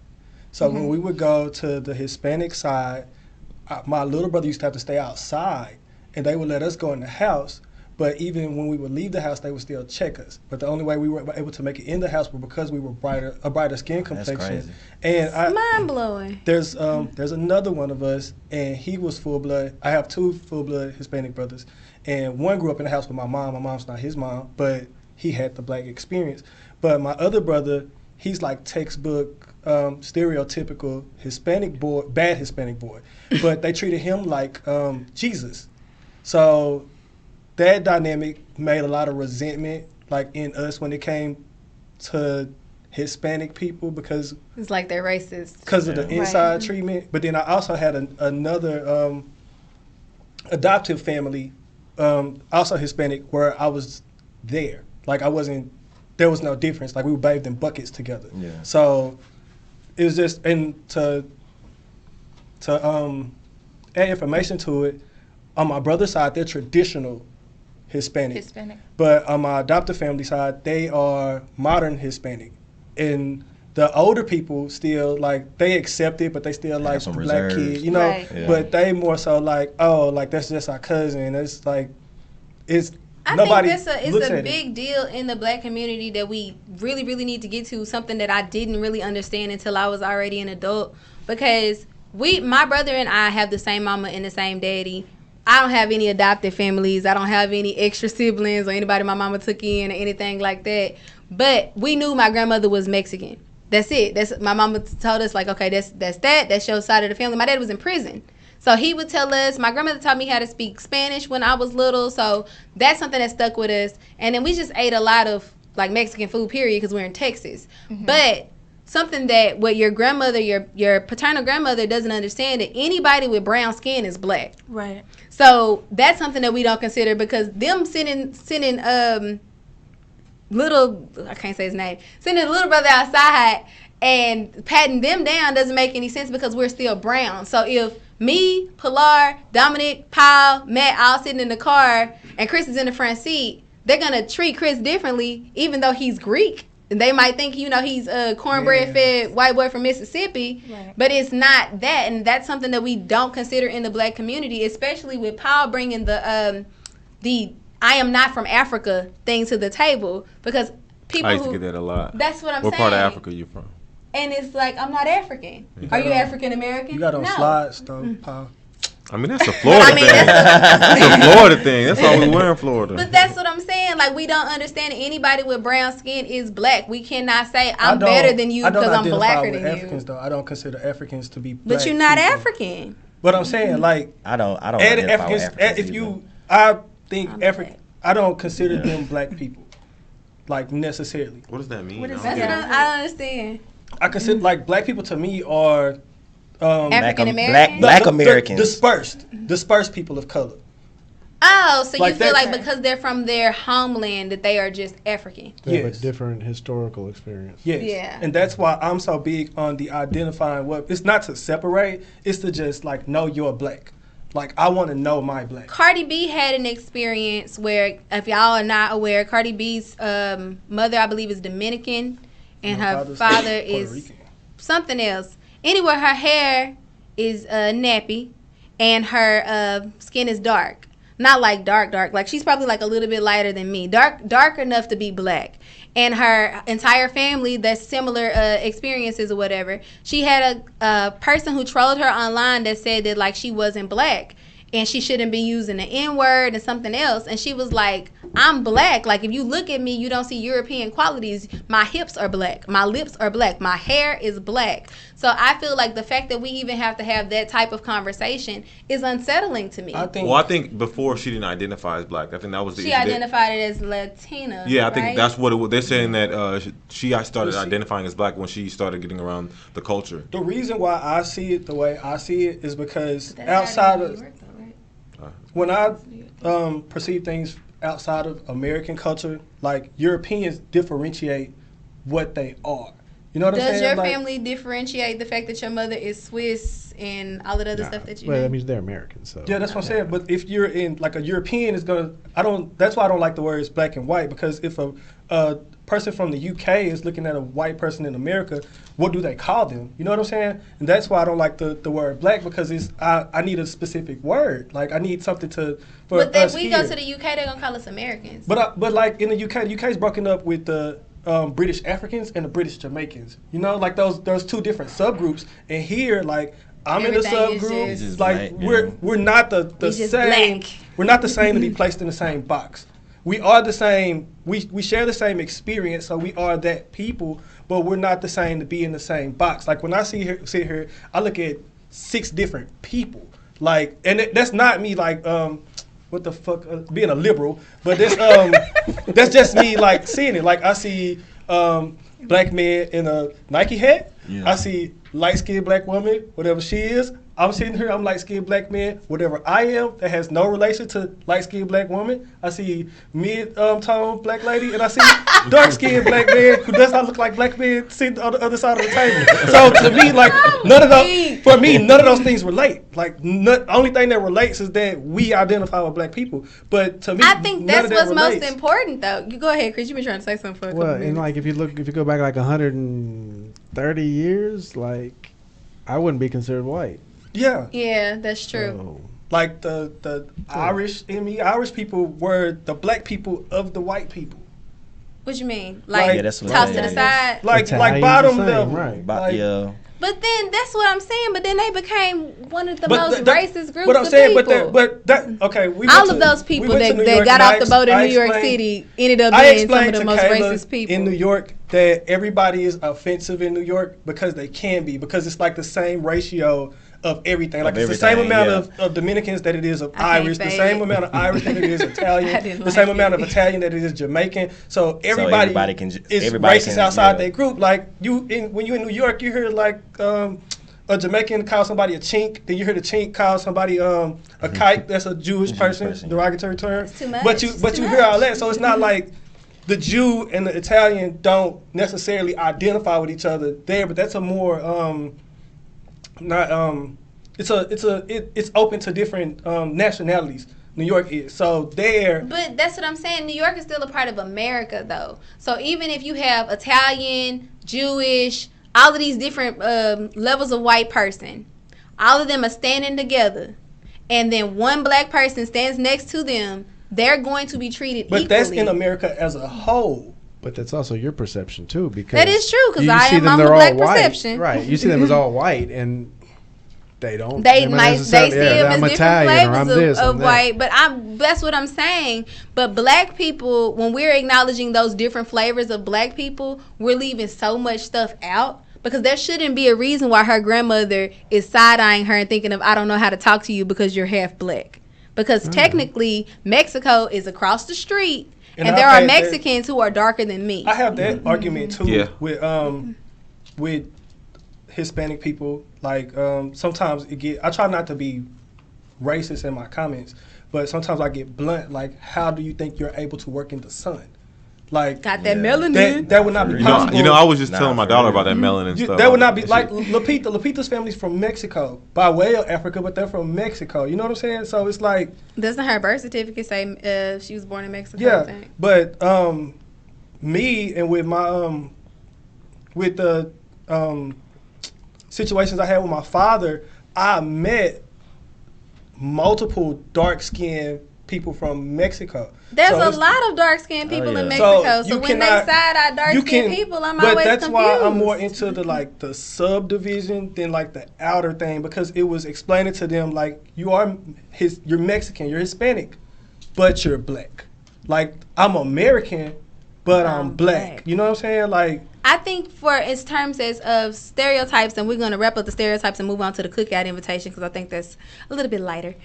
So when we would go to the Hispanic side, my little brother used to have to stay outside, and they would let us go in the house. But even when we would leave the house, they would still check us. But the only way we were able to make it in the house was because we were a brighter skin complexion. That's crazy. And mind blowing. There's another one of us, and he was full blood. I have 2 full blood Hispanic brothers, and one grew up in the house with my mom. My mom's not his mom, but he had the black experience. But my other brother, he's like textbook stereotypical Hispanic boy, bad Hispanic boy. But they treated him like Jesus. So that dynamic made a lot of resentment, like in us when it came to Hispanic people, because it's like they're racist because of the inside treatment. But then I also had another adoptive family, also Hispanic, where I was there. Like there was no difference. Like we were bathed in buckets together. Yeah. So it was just, and to add information to it, on my brother's side, they're traditional Hispanic. But on my adoptive family side, they are modern Hispanic. And the older people still, like, they accept it, but they still like the black kid, you know? Right. Yeah. But they more so like, oh, like, that's just our cousin. It's like, I nobody think it's a big deal in the black community that we really, really need to get to, something that I didn't really understand until I was already an adult. Because my brother and I have the same mama and the same daddy. I don't have any adopted families. I don't have any extra siblings or anybody my mama took in or anything like that. But we knew my grandmother was Mexican. That's it. That's my mama told us, like, okay, that's your side of the family. My dad was in prison. So he would tell us, my grandmother taught me how to speak Spanish when I was little. So that's something that stuck with us. And then we just ate a lot of, like, Mexican food, period, because we're in Texas. Mm-hmm. But something that what your grandmother, your paternal grandmother doesn't understand, that anybody with brown skin is black. Right. So that's something that we don't consider, because them sending little, I can't say his name, sending a little brother outside and patting them down doesn't make any sense, because we're still brown. So if me, Pilar, Dominic, Paul, Matt all sitting in the car and Chris is in the front seat, they're going to treat Chris differently, even though he's Greek. They might think, he's a cornbread-fed white boy from Mississippi, right. But it's not that. And that's something that we don't consider in the black community, especially with Paul bringing the I am not from Africa thing to the table, because people I used to get that a lot. That's what I'm saying. What part of Africa you from? And it's like, I'm not African. Are you African American? You got on slides, though, Paul. I mean, that's a Florida thing. That's a Florida thing. That's all we wear in Florida. But that's what I'm saying. Like, we don't understand anybody with brown skin is black. We cannot say I'm better than you because I'm blacker than Africans, you. Though. I don't consider Africans to be black. But you're not people. African. But I'm saying, like, I don't identify with Africans. I don't consider them black people, like, necessarily. What does that mean? I don't understand. I consider, like, black people to me are African American, black Americans, dispersed people of color. Oh, so like you feel like because they're from their homeland that they are just African? They have a different historical experience. Yes. Yeah. And that's why I'm so big on the identifying what. It's not to separate. It's to just like know you're black. Like I want to know my black. Cardi B had an experience where, if y'all are not aware, Cardi B's mother, I believe, is Dominican, and her father is something else. Anyway, her hair is nappy, and her skin is dark. Not like dark, like she's probably like a little bit lighter than me. Dark enough to be black. And her entire family, that's similar experiences or whatever. She had a person who trolled her online that said that like she wasn't black and she shouldn't be using the N-word and something else. And she was like, I'm black. Like, if you look at me, you don't see European qualities. My hips are black. My lips are black. My hair is black. So I feel like the fact that we even have to have that type of conversation is unsettling to me. I think before she didn't identify as black. I think that was the issue. She identified it as Latina. Yeah, I think that's what it was. They're saying that she started identifying as black when she started getting around the culture. The reason why I see it the way I see it is because outside of when I perceive things outside of American culture, like Europeans differentiate what they are. You know what I'm saying? Does your family differentiate the fact that your mother is Swiss and all of the other stuff that you Well, that means they're American. So yeah, that's what I'm saying. But if you're in like a European is gonna, that's why I don't like the words black and white, because if a person from the UK is looking at a white person in America, what do they call them? You know what I'm saying? And that's why I don't like the word black, because I need a specific word. Like I need something to. But if we go to the UK, they're gonna call us Americans. But like in the UK is broken up with the British Africans and the British Jamaicans. You know, like those two different subgroups. And here, like I'm in a subgroup. Like we're not the same. Black. We're not the same to be placed in the same box. We are the same. We share the same experience, so we are that people. But we're not the same to be in the same box. Like when I sit here, I look at 6 different people. Like, and that's not me like what the fuck being a liberal, but that's just me like seeing it. Like I see black man in a Nike hat. Yeah. I see light-skinned black woman, whatever she is. I'm sitting here, I'm light-skinned black man, whatever I am, that has no relation to light-skinned black woman. I see mid-tone black lady, and I see dark-skinned black man who does not look like black man sitting on the other side of the table. So to me, like, none of those things relate. Like, the only thing that relates is that we identify with black people. But to me, I think that's what's most important, though. You go ahead, Chris. You've been trying to say something for a couple minutes. And like, if you go back like 130 years, like, I wouldn't be considered white. Yeah. Yeah, that's true. So, like the Irish people were the black people of the white people. What you mean? Like tossed to the side? Like bottom level. Right. Yeah. But then that's what I'm saying. But then they became one of the most racist groups of people. Okay. All of those people that got off the boat in New York City ended up being some of the most racist people in New York. That everybody is offensive in New York because they can be, because it's like the same ratio of everything. Like it's the same amount of Dominicans that it is of Irish, the same amount of Irish that it is Italian, the same amount of Italian that it is Jamaican. So everybody is racist outside their group. Like when you're in New York, you hear like a Jamaican call somebody a chink, then you hear the chink call somebody a kike. That's a Jewish person, derogatory term. That's too much. But you hear all that, so it's not like the Jew and the Italian don't necessarily identify with each other there, but that's a more it's open to different nationalities. New York is. So there. But that's what I'm saying. New York is still a part of America, though. So even if you have Italian, Jewish, all of these different levels of white person, all of them are standing together, and then one black person stands next to them, they're going to be treated equally. But that's in America as a whole. But that's also your perception, too. Because that is true, because I'm a black perception. Right. You see them as all white, and they don't. They see them as different flavors of of white, but that's what I'm saying. But black people, when we're acknowledging those different flavors of black people, we're leaving so much stuff out, because there shouldn't be a reason why her grandmother is side-eyeing her and thinking of, I don't know how to talk to you because you're half black. Because technically, Mexico is across the street, and there are Mexicans who are darker than me. I have that argument too with Hispanic people. Like sometimes I try not to be racist in my comments, but sometimes I get blunt. Like, how do you think you're able to work in the sun? Like, got that melanin. That would not be possible. You know, I was just telling my daughter about that melanin stuff. That would not be like Lupita's family's from Mexico, by way of Africa, but they're from Mexico. You know what I'm saying? So it's like, doesn't her birth certificate say she was born in Mexico? Yeah, but me and with my with the situations I had with my father, I met multiple dark-skinned people from Mexico. There's a lot of dark-skinned people in Mexico. So when they side-eye dark-skinned people, I'm always confused. But that's why I'm more into the subdivision than like the outer thing, because it was explaining to them like, you're Mexican, you're Hispanic, but you're black. Like, I'm American, but I'm black. You know what I'm saying? Like, I think in terms of stereotypes, and we're going to wrap up the stereotypes and move on to the cookout invitation, because I think that's a little bit lighter.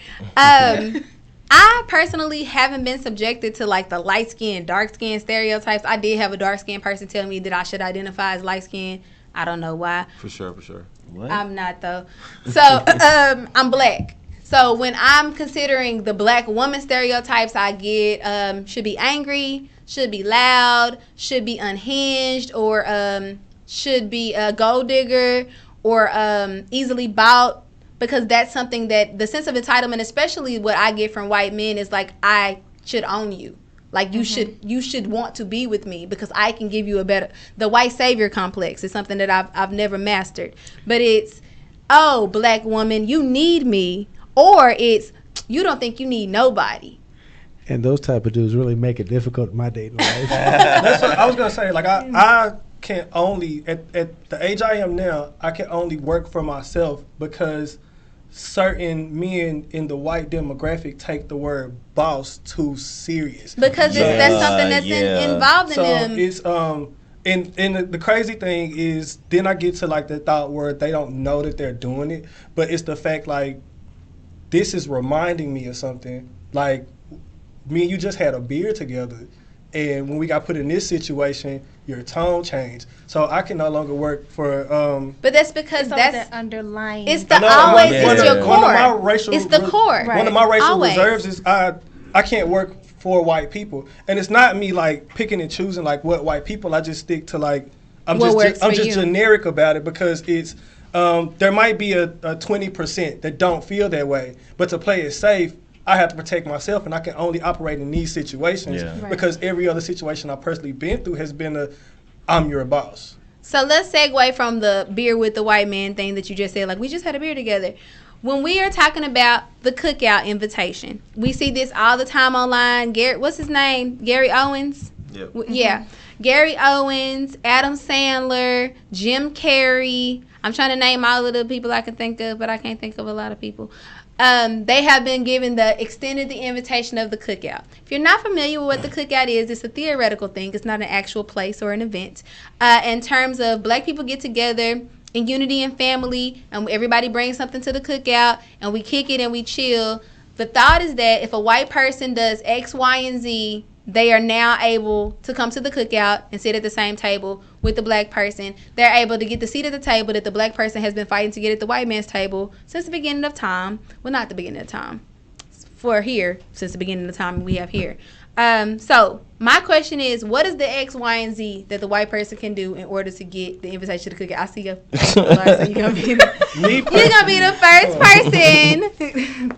I personally haven't been subjected to like the light skin, dark skin stereotypes. I did have a dark skin person tell me that I should identify as light skin. I don't know why. For sure. What? I'm not though. So I'm black. So when I'm considering the black woman stereotypes, I get should be angry, should be loud, should be unhinged, or should be a gold digger, or easily bought. Because that's something that the sense of entitlement, especially what I get from white men, is like, I should own you. Like, you should want to be with me because I can give you a better. The white savior complex is something that I've never mastered. But it's, oh, black woman, you need me, or it's, you don't think you need nobody. And those type of dudes really make it difficult in my dating life. That's what I was gonna say. Like, I can only at the age I am now, I can only work for myself because certain men in the white demographic take the word boss too serious. Because that's something that's involved in them. So it's and the crazy thing is, then I get to like the thought where they don't know that they're doing it, but it's the fact like, this is reminding me of something. Like, me and you just had a beer together, and when we got put in this situation, your tone changed. So I can no longer work for. But that's because that's the underlying. It's the always. It's your core. It's the core. One of my racial reserves is I can't work for white people, and it's not me like picking and choosing like what white people. I just stick to like I'm just generic about it, because it's there might be a 20% that don't feel that way, but to play it safe, I have to protect myself, and I can only operate in these situations because every other situation I've personally been through has been I'm your boss. So let's segue from the beer with the white man thing that you just said. Like, we just had a beer together. When we are talking about the cookout invitation, we see this all the time online. What's his name? Gary Owens? Yep. Yeah. Gary Owens, Adam Sandler, Jim Carrey. I'm trying to name all of the people I can think of, but I can't think of a lot of people. They have been given the invitation of the cookout. If you're not familiar with what the cookout is, it's a theoretical thing. It's not an actual place or an event. In terms of black people get together in unity and family, and everybody brings something to the cookout, and we kick it and we chill. The thought is that if a white person does X, Y, and Z they are now able to come to the cookout and sit at the same table with the black person. They're able to get the seat at the table that the black person has been fighting to get at the white man's table since the beginning of time. Well, not the beginning of time. For here, since the beginning of time we have here. So my question is, what is the X, Y, and Z that the white person can do in order to get the invitation to the cookout? I see you. So you're gonna be the first person.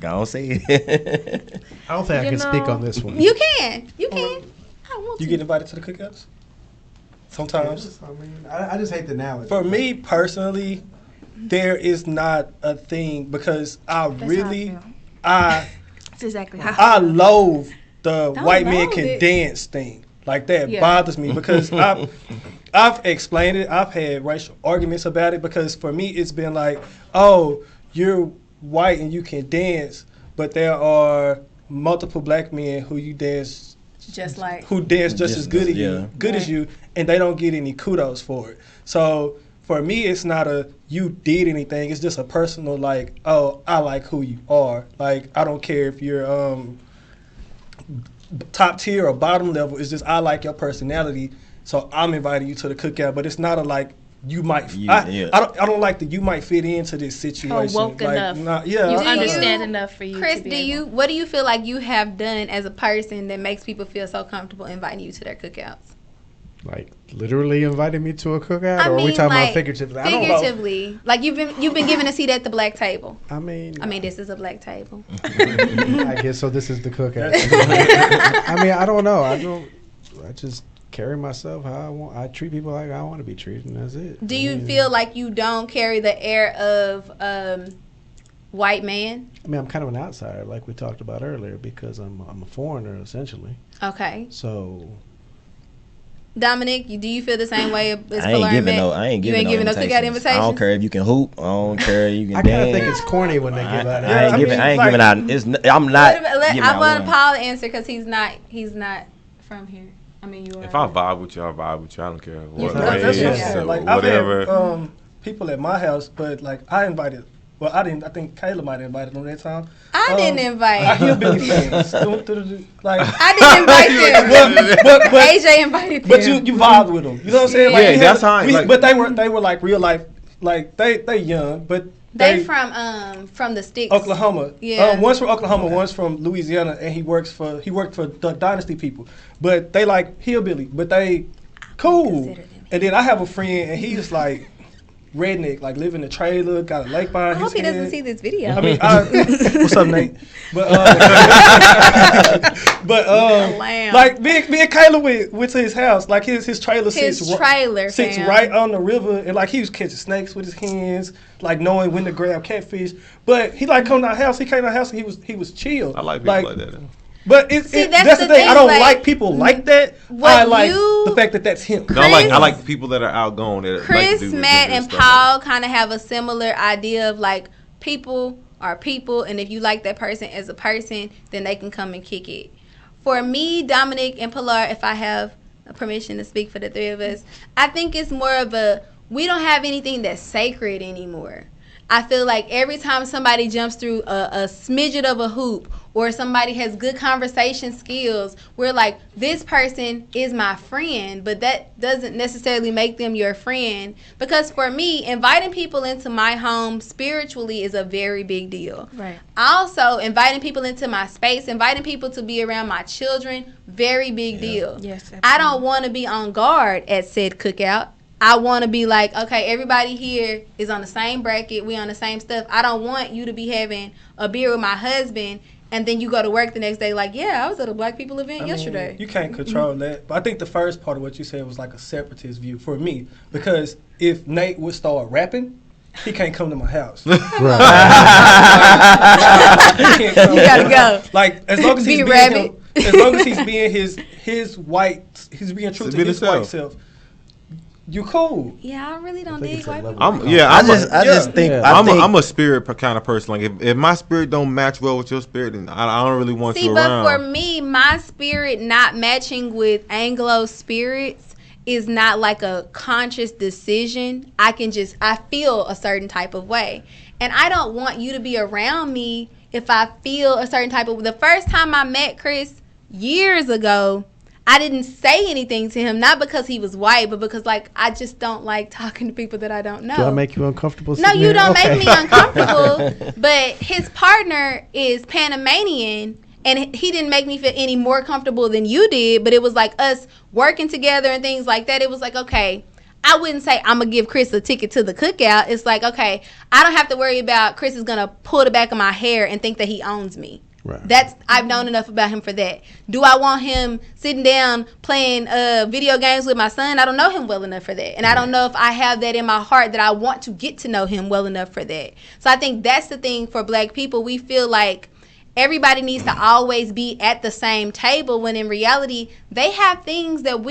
Go on, say it. I don't think I can speak on this one. You can. I don't want You to. get invited to the cookouts? Sometimes. I mean, I just hate the analogy. For me personally, there is not a thing because That's exactly how I loathe the Don't white man loathe can it. dance thing. Like that Yeah. bothers me because I've explained it. I've had racial arguments about it because for me it's been like, oh, you're white and you can dance, but there are multiple black men who you dance Just like. who dance just as good as yeah. you, as you, and they don't get any kudos for it. So for me, it's not a you did anything. It's just a personal like, oh, I like who you are. Like I don't care if you're top tier or bottom level. It's just I like your personality, so I'm inviting you to the cookout. But it's not a like you might. I don't like that you might fit into this situation. woke like, enough. Yeah, you Do understand enough for you. Chris, to be able. what do you feel like you have done as a person that makes people feel so comfortable inviting you to their cookouts? Like literally inviting me to a cookout, I or are we mean, talking like, about figuratively? I don't know. Figuratively, like you've been given a seat at the black table. I mean, This is a black table. I guess so. This is the cookout. I mean, I don't know. I just carry myself how I want. I treat people like I want to be treated, and that's it. Do you feel like you don't carry the air of white man? I mean, I'm kind of an outsider, like we talked about earlier, because I'm a foreigner essentially. Okay. So. Dominic, do you feel the same way as I ain't giving no. You ain't giving no cookout invitations. I don't care if you can hoop. I don't care if you can I dance. kind of think it's corny when they give out. I ain't giving out. I'm not. giving I out want one. Paul to answer because he's not from here. I mean, you are. If I vibe with you, I vibe with you. I don't care what That's race, what I'm saying. or Like whatever. I've had people at my house, but like I invited. Well, I didn't. I think Kayla might have invited them that time. I didn't invite. I hillbilly fans. Like I didn't invite them. but AJ invited them. but you vibed with them. You know what I'm saying? Yeah, we that's how. Like, but they were like real life. Like they young, but They from the sticks. Oklahoma. Yeah. One's from Oklahoma, one's from Louisiana, and he worked for the Dynasty people. But they like hillbilly, but they cool. consider them. And then I have a friend, and he's like redneck, like live in a trailer, got a lake behind I his hope he head. doesn't see this video. I mean, what's up, Nate? But Lamb. like me and Kayla went to his house. Like his trailer His sits trailer, sits fam. right on the river, and like he was catching snakes with his hands, like knowing when to grab catfish. But he like come to our house. He came to our house and he was chill. I like people like that. But See, that's the thing. I don't like people like that. what I like you- the fact that that's him. No, I like people that are outgoing. That Chris, like to do Matt, ridiculous and stuff. Paul kind of have a similar idea of like people are people, and if you like that person as a person, then they can come and kick it. For me, Dominic, and Pilar, if I have permission to speak for the three of us, I think it's more of we don't have anything that's sacred anymore. I feel like every time somebody jumps through a smidget of a hoop or somebody has good conversation skills, we're like, this person is my friend, but that doesn't necessarily make them your friend. Because for me, inviting people into my home spiritually is a very big deal. Right. Also, inviting people into my space, inviting people to be around my children, very big deal. Yes, absolutely. I don't want to be on guard at said cookout. I want to be like, okay, everybody here is on the same bracket. We on the same stuff. I don't want you to be having a beer with my husband and then you go to work the next day like, yeah, I was at a black people event yesterday. You can't control that. But I think the first part of what you said was like a separatist view for me. Because if Nate would start rapping, he can't come to my house. Right. He can't come. You gotta go. Like as long as Be he's rabbit. being him, as long as he's being he's being true to Be his himself. white self, you cool. Yeah, I really don't think dig it's a white level people. I just think Yeah. I'm a spirit kind of person. Like if my spirit don't match well with your spirit, then I don't really want See, you but around. for me, my spirit not matching with Anglo spirits is not like a conscious decision. I feel a certain type of way. And I don't want you to be around me if I feel a certain type of. The first time I met Chris years ago, I didn't say anything to him, not because he was white, but because like I just don't like talking to people that I don't know. Do I make you uncomfortable? No, you here? don't Okay. make me uncomfortable. But his partner is Panamanian, and he didn't make me feel any more comfortable than you did. But it was like us working together and things like that. It was like, okay, I wouldn't say I'm going to give Chris a ticket to the cookout. It's like, okay, I don't have to worry about Chris is going to pull the back of my hair and think that he owns me. Right. I've known enough about him for that. Do I want him sitting down playing video games with my son? I don't know him well enough for that. And I don't know if I have that in my heart that I want to get to know him well enough for that. So I think that's the thing for black people. We feel like everybody needs to always be at the same table when in reality they have things that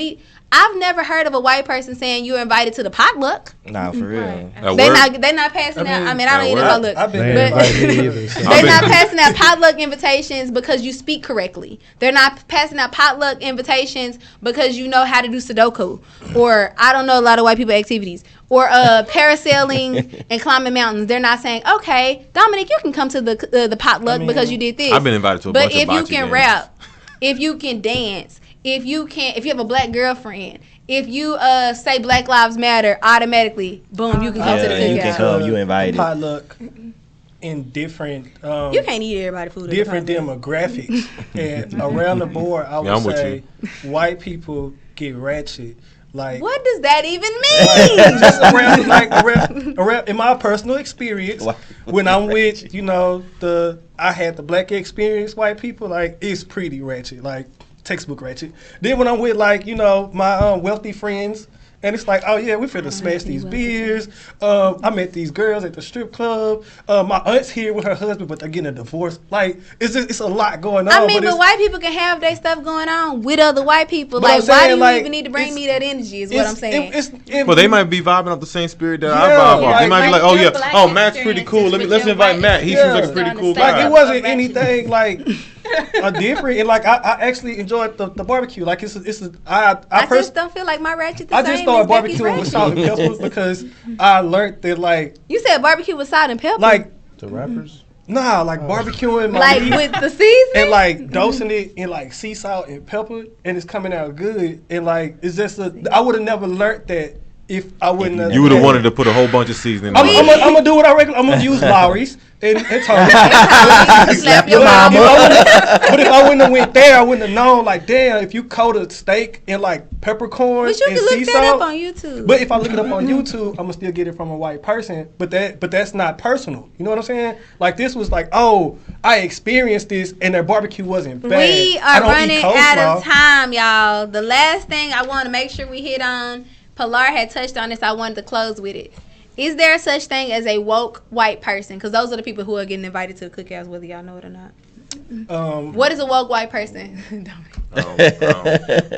I've never heard of a white person saying you're invited to the potluck. Nah, for real. They not passing out. I mean, I don't eat a potluck. They They're not passing out potluck invitations because you speak correctly. They're not passing out potluck invitations because you know how to do Sudoku, or I don't know a lot of white people activities, or parasailing and climbing mountains. They're not saying, okay, Dominic, you can come to the potluck because you did this. I've been invited to a bunch of bocce But if you can games. rap, if you can dance, if you have a black girlfriend, if you say Black Lives Matter, automatically, boom, you can come to the cookout. You can come. You invited. Potluck in different. You can't eat everybody's food. Different demographics, and around the board, I would say white people get ratchet. Like, what does that even mean? Just around, in my personal experience, when I'm with, I had the black experience, white people, like, it's pretty ratchet, like textbook ratchet. Then when I'm with, like, my wealthy friends, and it's like, oh yeah, we finna smash these beers. I met these girls at the strip club. My aunt's here with her husband, but they're getting a divorce. Like, it's a lot going on. I mean, but white people can have their stuff going on with other white people. Like, why do you even need to bring me that energy? Is what I'm saying. Well, they might be vibing off the same spirit that I vibe off. They might be like, oh yeah, Matt's pretty cool. Let's invite Matt. He seems like a pretty cool guy. Like, it wasn't anything like different, and like I actually enjoyed the barbecue. Like I just don't feel like my ratchet the same. I just started barbecuing with salt and pepper because I learned that, like, you said barbecue with salt and pepper. Like the rappers. Nah, like barbecuing my like meat with the seasoning and like dosing it in like sea salt and pepper, and it's coming out good. And like it's just I would have never learned that if I wouldn't have. You would have wanted to put a whole bunch of seasoning. I'm gonna do what I regular. I'm gonna use Lowry's and Tony. Slap your mama. But if I wouldn't have went there, I wouldn't have known. Like, damn, if you coat a steak in like peppercorn and sea salt. But you can look that up on YouTube. But if I look it up on YouTube, I'm gonna still get it from a white person. But that's not personal. You know what I'm saying? Like, this was like, oh, I experienced this, and their barbecue wasn't bad. We are running out of time, y'all. The last thing I want to make sure we hit on. Pilar had touched on this. I wanted to close with it. Is there such thing as a woke white person? Because those are the people who are getting invited to the cookouts, whether y'all know it or not. What is a woke white person?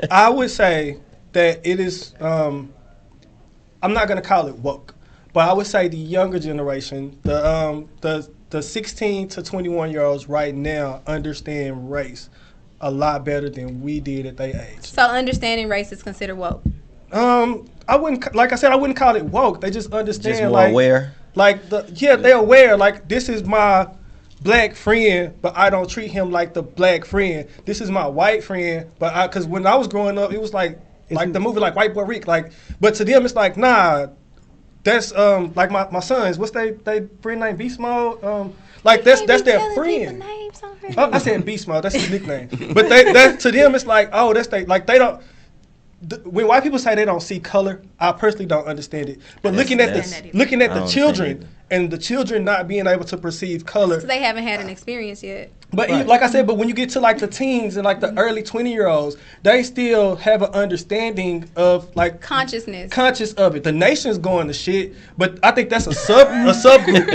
I would say that it is. I'm not gonna call it woke, but I would say the younger generation, the 16 to 21-year-olds right now understand race a lot better than we did at their age. So understanding race is considered woke. I wouldn't, like I said, I wouldn't call it woke. They just understand, just more aware. Like they're aware. Like, this is my black friend, but I don't treat him like the black friend. This is my white friend, but because when I was growing up, it was like the movie, like White Boy Rick. Like, but to them, it's like, nah, that's like my sons. What's they friend name? Beast Mode. Like, that's their friend. I said Beast Mode. That's his nickname. But that to them, it's like, oh, that's they don't. When white people say they don't see color, I personally don't understand it. But looking at the children and the children not being able to perceive color, so they haven't had an experience yet. But like I said, but when you get to like the teens and like the early 20-year-olds, they still have an understanding of like conscious of it. The nation's going to shit, but I think that's a subgroup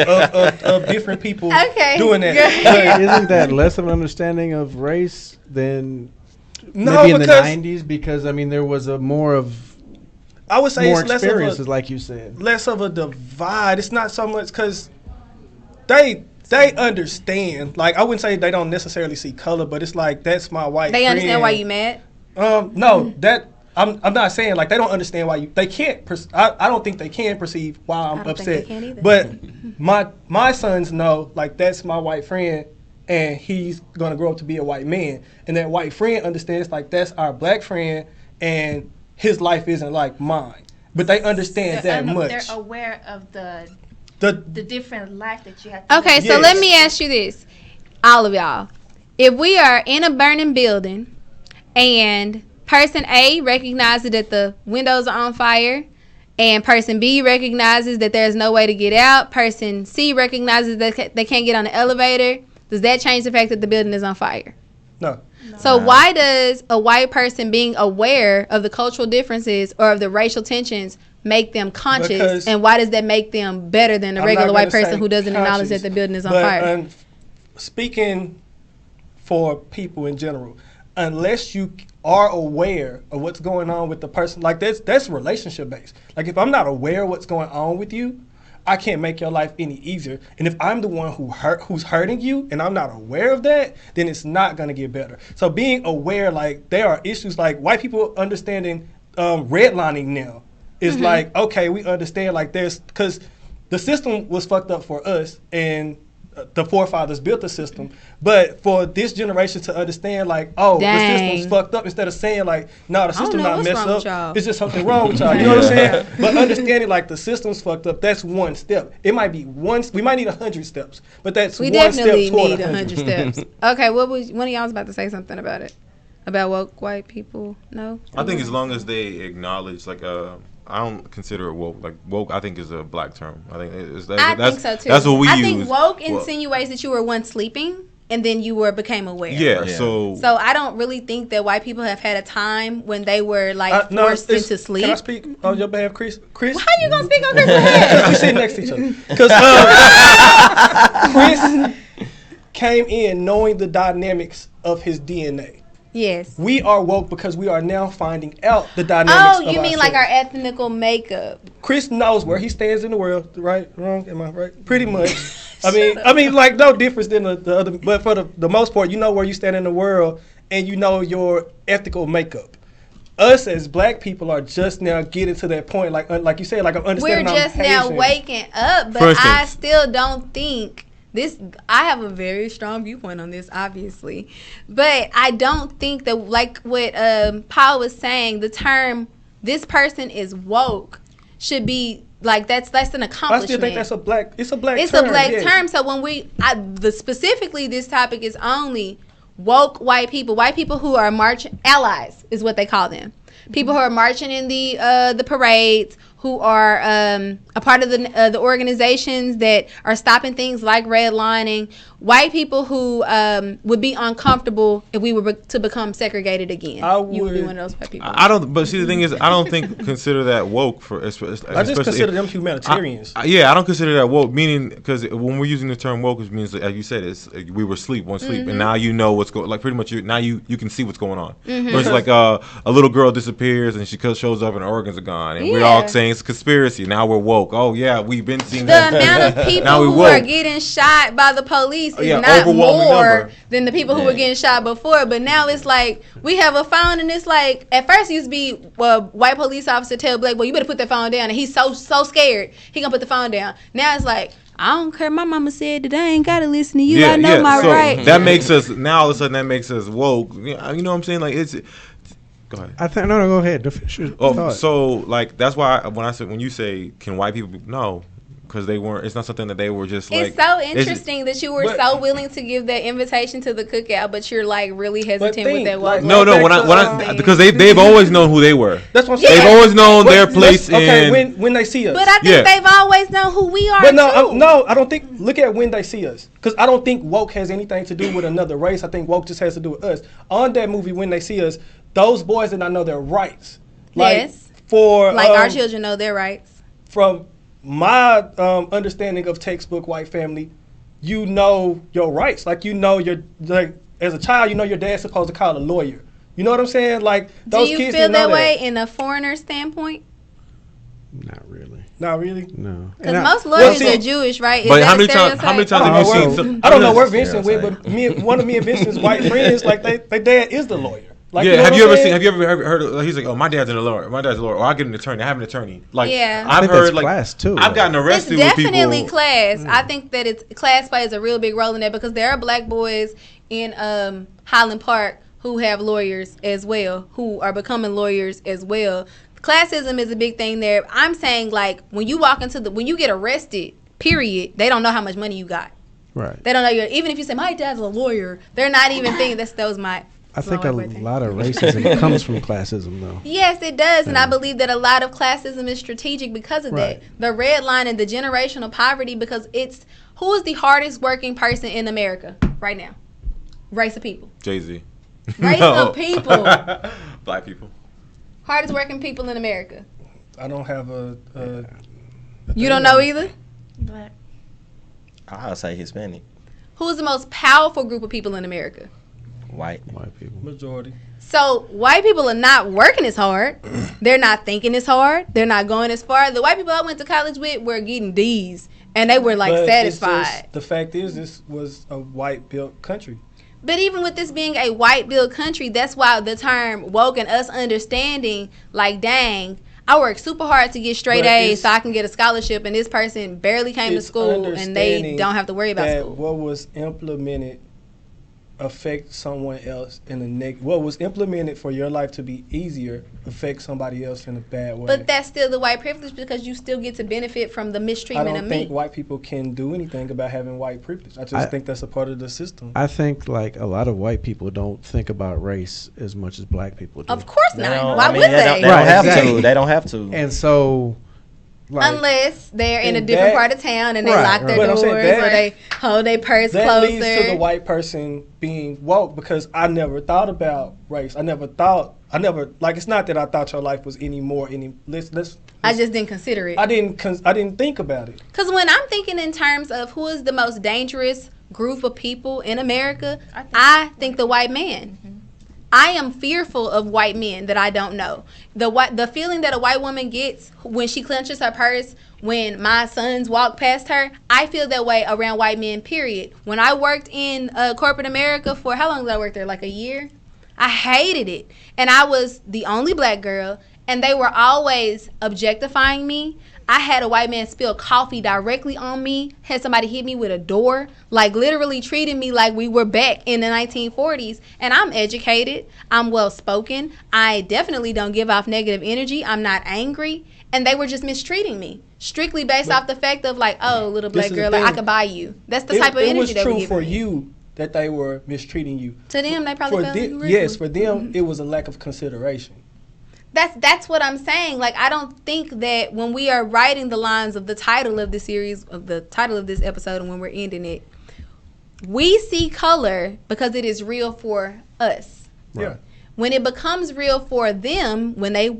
of different people doing that. Isn't that less of an understanding of race than? Maybe in the 90s, because I mean there was I would say more it's experiences, like you said. Less of a divide. It's not so much because they understand. Like, I wouldn't say they don't necessarily see color, but it's like, that's my white friend. They understand why you mad? No, that I'm not saying like they don't understand why they can't. I don't think they can perceive why I'm upset. Think they can either. But my sons know, like, that's my white friend. and he's gonna grow up to be a white man, and that white friend understands like that's our black friend, and his life isn't like mine. But they understand that much. They're aware of the different life that you have to Okay, live. so let me ask you this, all of y'all. If we are in a burning building and person A recognizes that the windows are on fire, and person B recognizes that there's no way to get out, person C recognizes that they can't get on the elevator, does that change the fact that the building is on fire? No. So why does a white person being aware of the cultural differences or of the racial tensions make them conscious, Because and why does that make them better than a I'm regular not white gonna person say who doesn't acknowledge conscious, that the building is on but, fire? Speaking for people in general, unless you are aware of what's going on with the person, like that's relationship based. Like if I'm not aware of what's going on with you, I can't make your life any easier. And if I'm the one who's hurting you and I'm not aware of that, then it's not gonna get better. So being aware, like there are issues like white people understanding redlining now is like, okay, we understand like there's, because the system was fucked up for us and the forefathers built the system, but for this generation to understand like, oh, the system's fucked up, instead of saying like, no, the system not messed up, it's just something wrong with y'all. You know what I'm saying? But understanding like the system's fucked up, that's one step. It might be we might need 100 steps, but that's We one step definitely toward need 100 steps. Okay, one of y'all was about to say something about it, about woke white people. No, I think as long as they acknowledge, like, I don't consider it woke. Like woke, I think is a black term. I think I think so too. That's what we use. I think woke insinuates that you were once sleeping and then you became aware. Yeah. So I don't really think that white people have had a time when they were like forced into sleep. Can I speak on your behalf, Chris? Chris? How you gonna speak on Chris' behalf? We sit next to each other. Because Chris came in knowing the dynamics of his DNA. Yes. We are woke because we are now finding out the dynamics of you mean ourselves. like our ethnical makeup? Chris knows where he stands in the world. Right? Wrong? Am I right? Pretty much. I mean, like no difference than the other. But for the most part, you know where you stand in the world, and you know your ethical makeup. Us as black people are just now getting to that point, like you said, like I'm understanding. We're just now waking up, but I still don't think. I have a very strong viewpoint on this, obviously, but I don't think that, like what Paul was saying, the term "this person is woke" should be like that's an accomplishment. I still think that's a black. It's a black term. So when specifically this topic is only woke white people who are allies is what they call them. People who are marching in the parades, who are a part of the organizations that are stopping things like redlining. White people who would be uncomfortable if we were to become segregated again. You would be one of those white people. I don't. But see, the thing is, I don't consider that woke for. I just consider them humanitarians. I don't consider that woke. Meaning, because when we're using the term woke, it means, like you said, it's we were sleep, and now you know what's going. Like pretty much, now you can see what's going on. Whereas like a little girl disappears and she shows up and her organs are gone, and we're all saying it's a conspiracy. Now we're woke. Oh yeah, we've been seeing the amount of people who are getting shot by the police is not more than the people who were getting shot before. But now it's like we have a phone, and it's like at first it used to be white police officer tell black boy, you better put that phone down, and he's so scared he gonna put the phone down. Now it's like, I don't care. My mama said that I ain't gotta listen to you. I know my right. That makes us now all of a sudden that makes us woke. You know what I'm saying? Like it's. Go ahead. I think no. Go ahead. So like that's why when you say can white people no, because they weren't. It's not something that they were just like. It's so interesting that you were so willing to give that invitation to the cookout, but you're like really hesitant with that. Like, no. When I because they've always known who they were. That's what I'm saying. They've always known their place in. Okay, when they see us. But I think they've always known who we are. But no, I don't think. Look at when they see us, because I don't think woke has anything to do with another race. I think woke just has to do with us. On that movie, when they see us, those boys did not know their rights. Yes. Our children know their rights. From my understanding of textbook white family, you know your rights. Like you know as a child, you know your dad's supposed to call a lawyer. You know what I'm saying? Like those kids. Do you feel that way in a foreigner standpoint? Not really. Not really? No. Because most lawyers are Jewish, right? But how many times have you seen? I don't know where Vincent went, but one of me and Vincent's white friends, like they dad is the lawyer. Like, yeah, you know have what you I'm ever saying? seen? Have you ever heard? He's like, oh, my dad's in a lawyer. My dad's a lawyer. Or I get an attorney. I have an attorney. Like, Yeah. I I've think heard that's like class too. I've gotten It's arrested with people. definitely class. I think that it's class plays a real big role in that because there are black boys in Highland Park who have lawyers as well, who are becoming lawyers as well. Classism is a big thing there. I'm saying like when you get arrested, period, they don't know how much money you got. Right. They don't know even if you say my dad's a lawyer, they're not even thinking those my. I think a lot of racism comes from classism, though. Yes, it does, and I believe that a lot of classism is strategic because of that. The red line and the generational poverty, because it's who is the hardest working person in America right now? Race of people. Jay-Z. Race of people. Black people. Hardest working people in America. I don't have a You don't know either? Black. I'll say Hispanic. Who is the most powerful group of people in America? White people. majority. So white people are not working as hard. They're not thinking as hard. They're not going as far. The white people I went to college with were getting D's, and they were like But satisfied. the fact is, this was a white-built country. But even with this being a white-built country, that's why the term woke and us understanding, like, dang, I worked super hard to get straight A's so I can get a scholarship, and this person barely came to school, and they don't have to worry about school. What was implemented affect someone else in a what was implemented for your life to be easier affects somebody else in a bad way. But that's still the white privilege because you still get to benefit from the mistreatment of me. I don't think white people can do anything about having white privilege. I just think that's a part of the system. I think like a lot of white people don't think about race as much as black people do. Of course not. Why would they? They don't have to. They don't have to. And so like, unless they're in a different part of town and they lock their doors or they hold their purse closer. That leads to the white person being woke because I never thought about race. I never, like, it's not that I thought your life was I just didn't consider it. I didn't think about it. Because when I'm thinking in terms of who is the most dangerous group of people in America, I think the white man. Mm-hmm. I am fearful of white men that I don't know. The feeling that a white woman gets when she clenches her purse, when my sons walk past her, I feel that way around white men, period. When I worked in corporate America for, how long did I work there? Like a year? I hated it. And I was the only black girl, and they were always objectifying me. I had a white man spill coffee directly on me, had somebody hit me with a door, like literally treating me like we were back in the 1940s. And I'm educated, I'm well-spoken, I definitely don't give off negative energy, I'm not angry, and they were just mistreating me, strictly based off the fact of like, oh, little black girl, like, I could buy you. That's the type of energy they were giving me. It was true for you that they were mistreating you. To them, they probably felt yes, for them, it was a lack of consideration. That's what I'm saying. Like, I don't think that when we are writing the lines of the title of this series, of the title of this episode, and when we're ending it, we see color because it is real for us. Yeah. When it becomes real for them, when they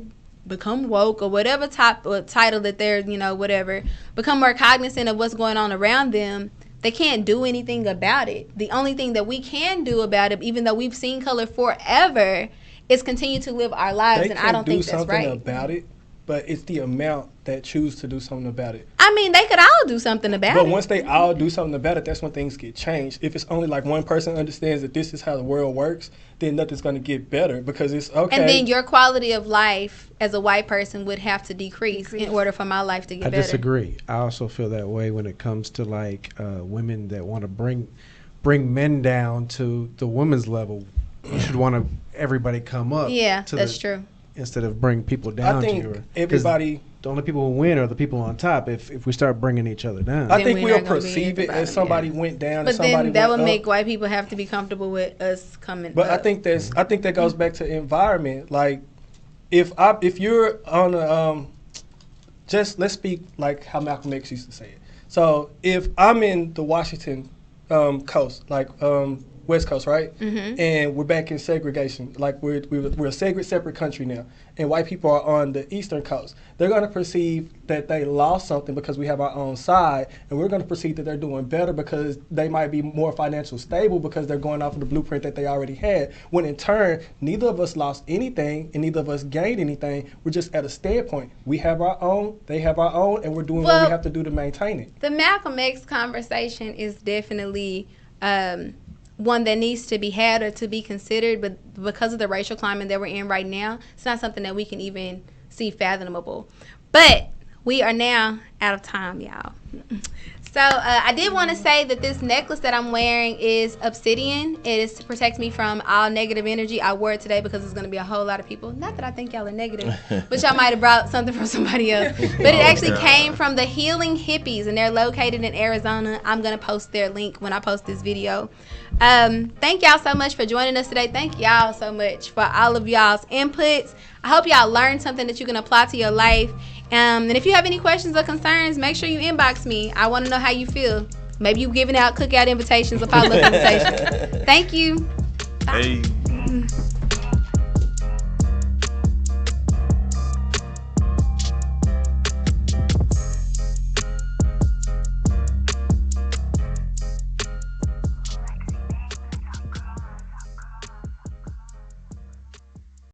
become woke or whatever title that they're, whatever, become more cognizant of what's going on around them, they can't do anything about it. The only thing that we can do about it, even though we've seen color forever, is continue to live our lives, and I don't think that's right. They can do something about it, but it's the amount that choose to do something about it. I mean, they could all do something about it. But once they all do something about it, that's when things get changed. If it's only like one person understands that this is how the world works, then nothing's going to get better because it's okay. And then your quality of life as a white person would have to decrease in order for my life to get better. I disagree. I also feel that way when it comes to like women that want to bring men down to the women's level. You should want to everybody come up. Yeah, that's true. Instead of bring people down to you. Everybody. The only people who win are the people on top. If we start bringing each other down, I think we'll perceive it as somebody went down. But then that would make white people have to be comfortable with us coming up. But I think that goes back to environment. Like, if you're on a just let's speak like how Malcolm X used to say it. So if I'm in the Washington coast, like West Coast, right? Mm-hmm. And we're back in segregation. Like we're a separate country now. And white people are on the Eastern Coast. They're going to perceive that they lost something because we have our own side. And we're going to perceive that they're doing better because they might be more financially stable because they're going off of the blueprint that they already had. When in turn, neither of us lost anything and neither of us gained anything. We're just at a standpoint. We have our own, they have our own, and we're doing what we have to do to maintain it. The Malcolm X conversation is definitely one that needs to be had or to be considered, but because of the racial climate that we're in right now, it's not something that we can even see fathomable. But we are now out of time, y'all. So I did want to say that this necklace that I'm wearing is obsidian. It is to protect me from all negative energy. I wore it today because there's going to be a whole lot of people. Not that I think y'all are negative, but y'all might have brought something from somebody else. But it actually came from the Healing Hippies, and they're located in Arizona. I'm going to post their link when I post this video. Thank y'all so much for joining us today. Thank y'all so much for all of y'all's inputs. I hope y'all learned something that you can apply to your life. And if you have any questions or concerns, make sure you inbox me. I want to know how you feel. Maybe you giving out cookout invitations or follow-up invitations. Thank you. Bye. Hey.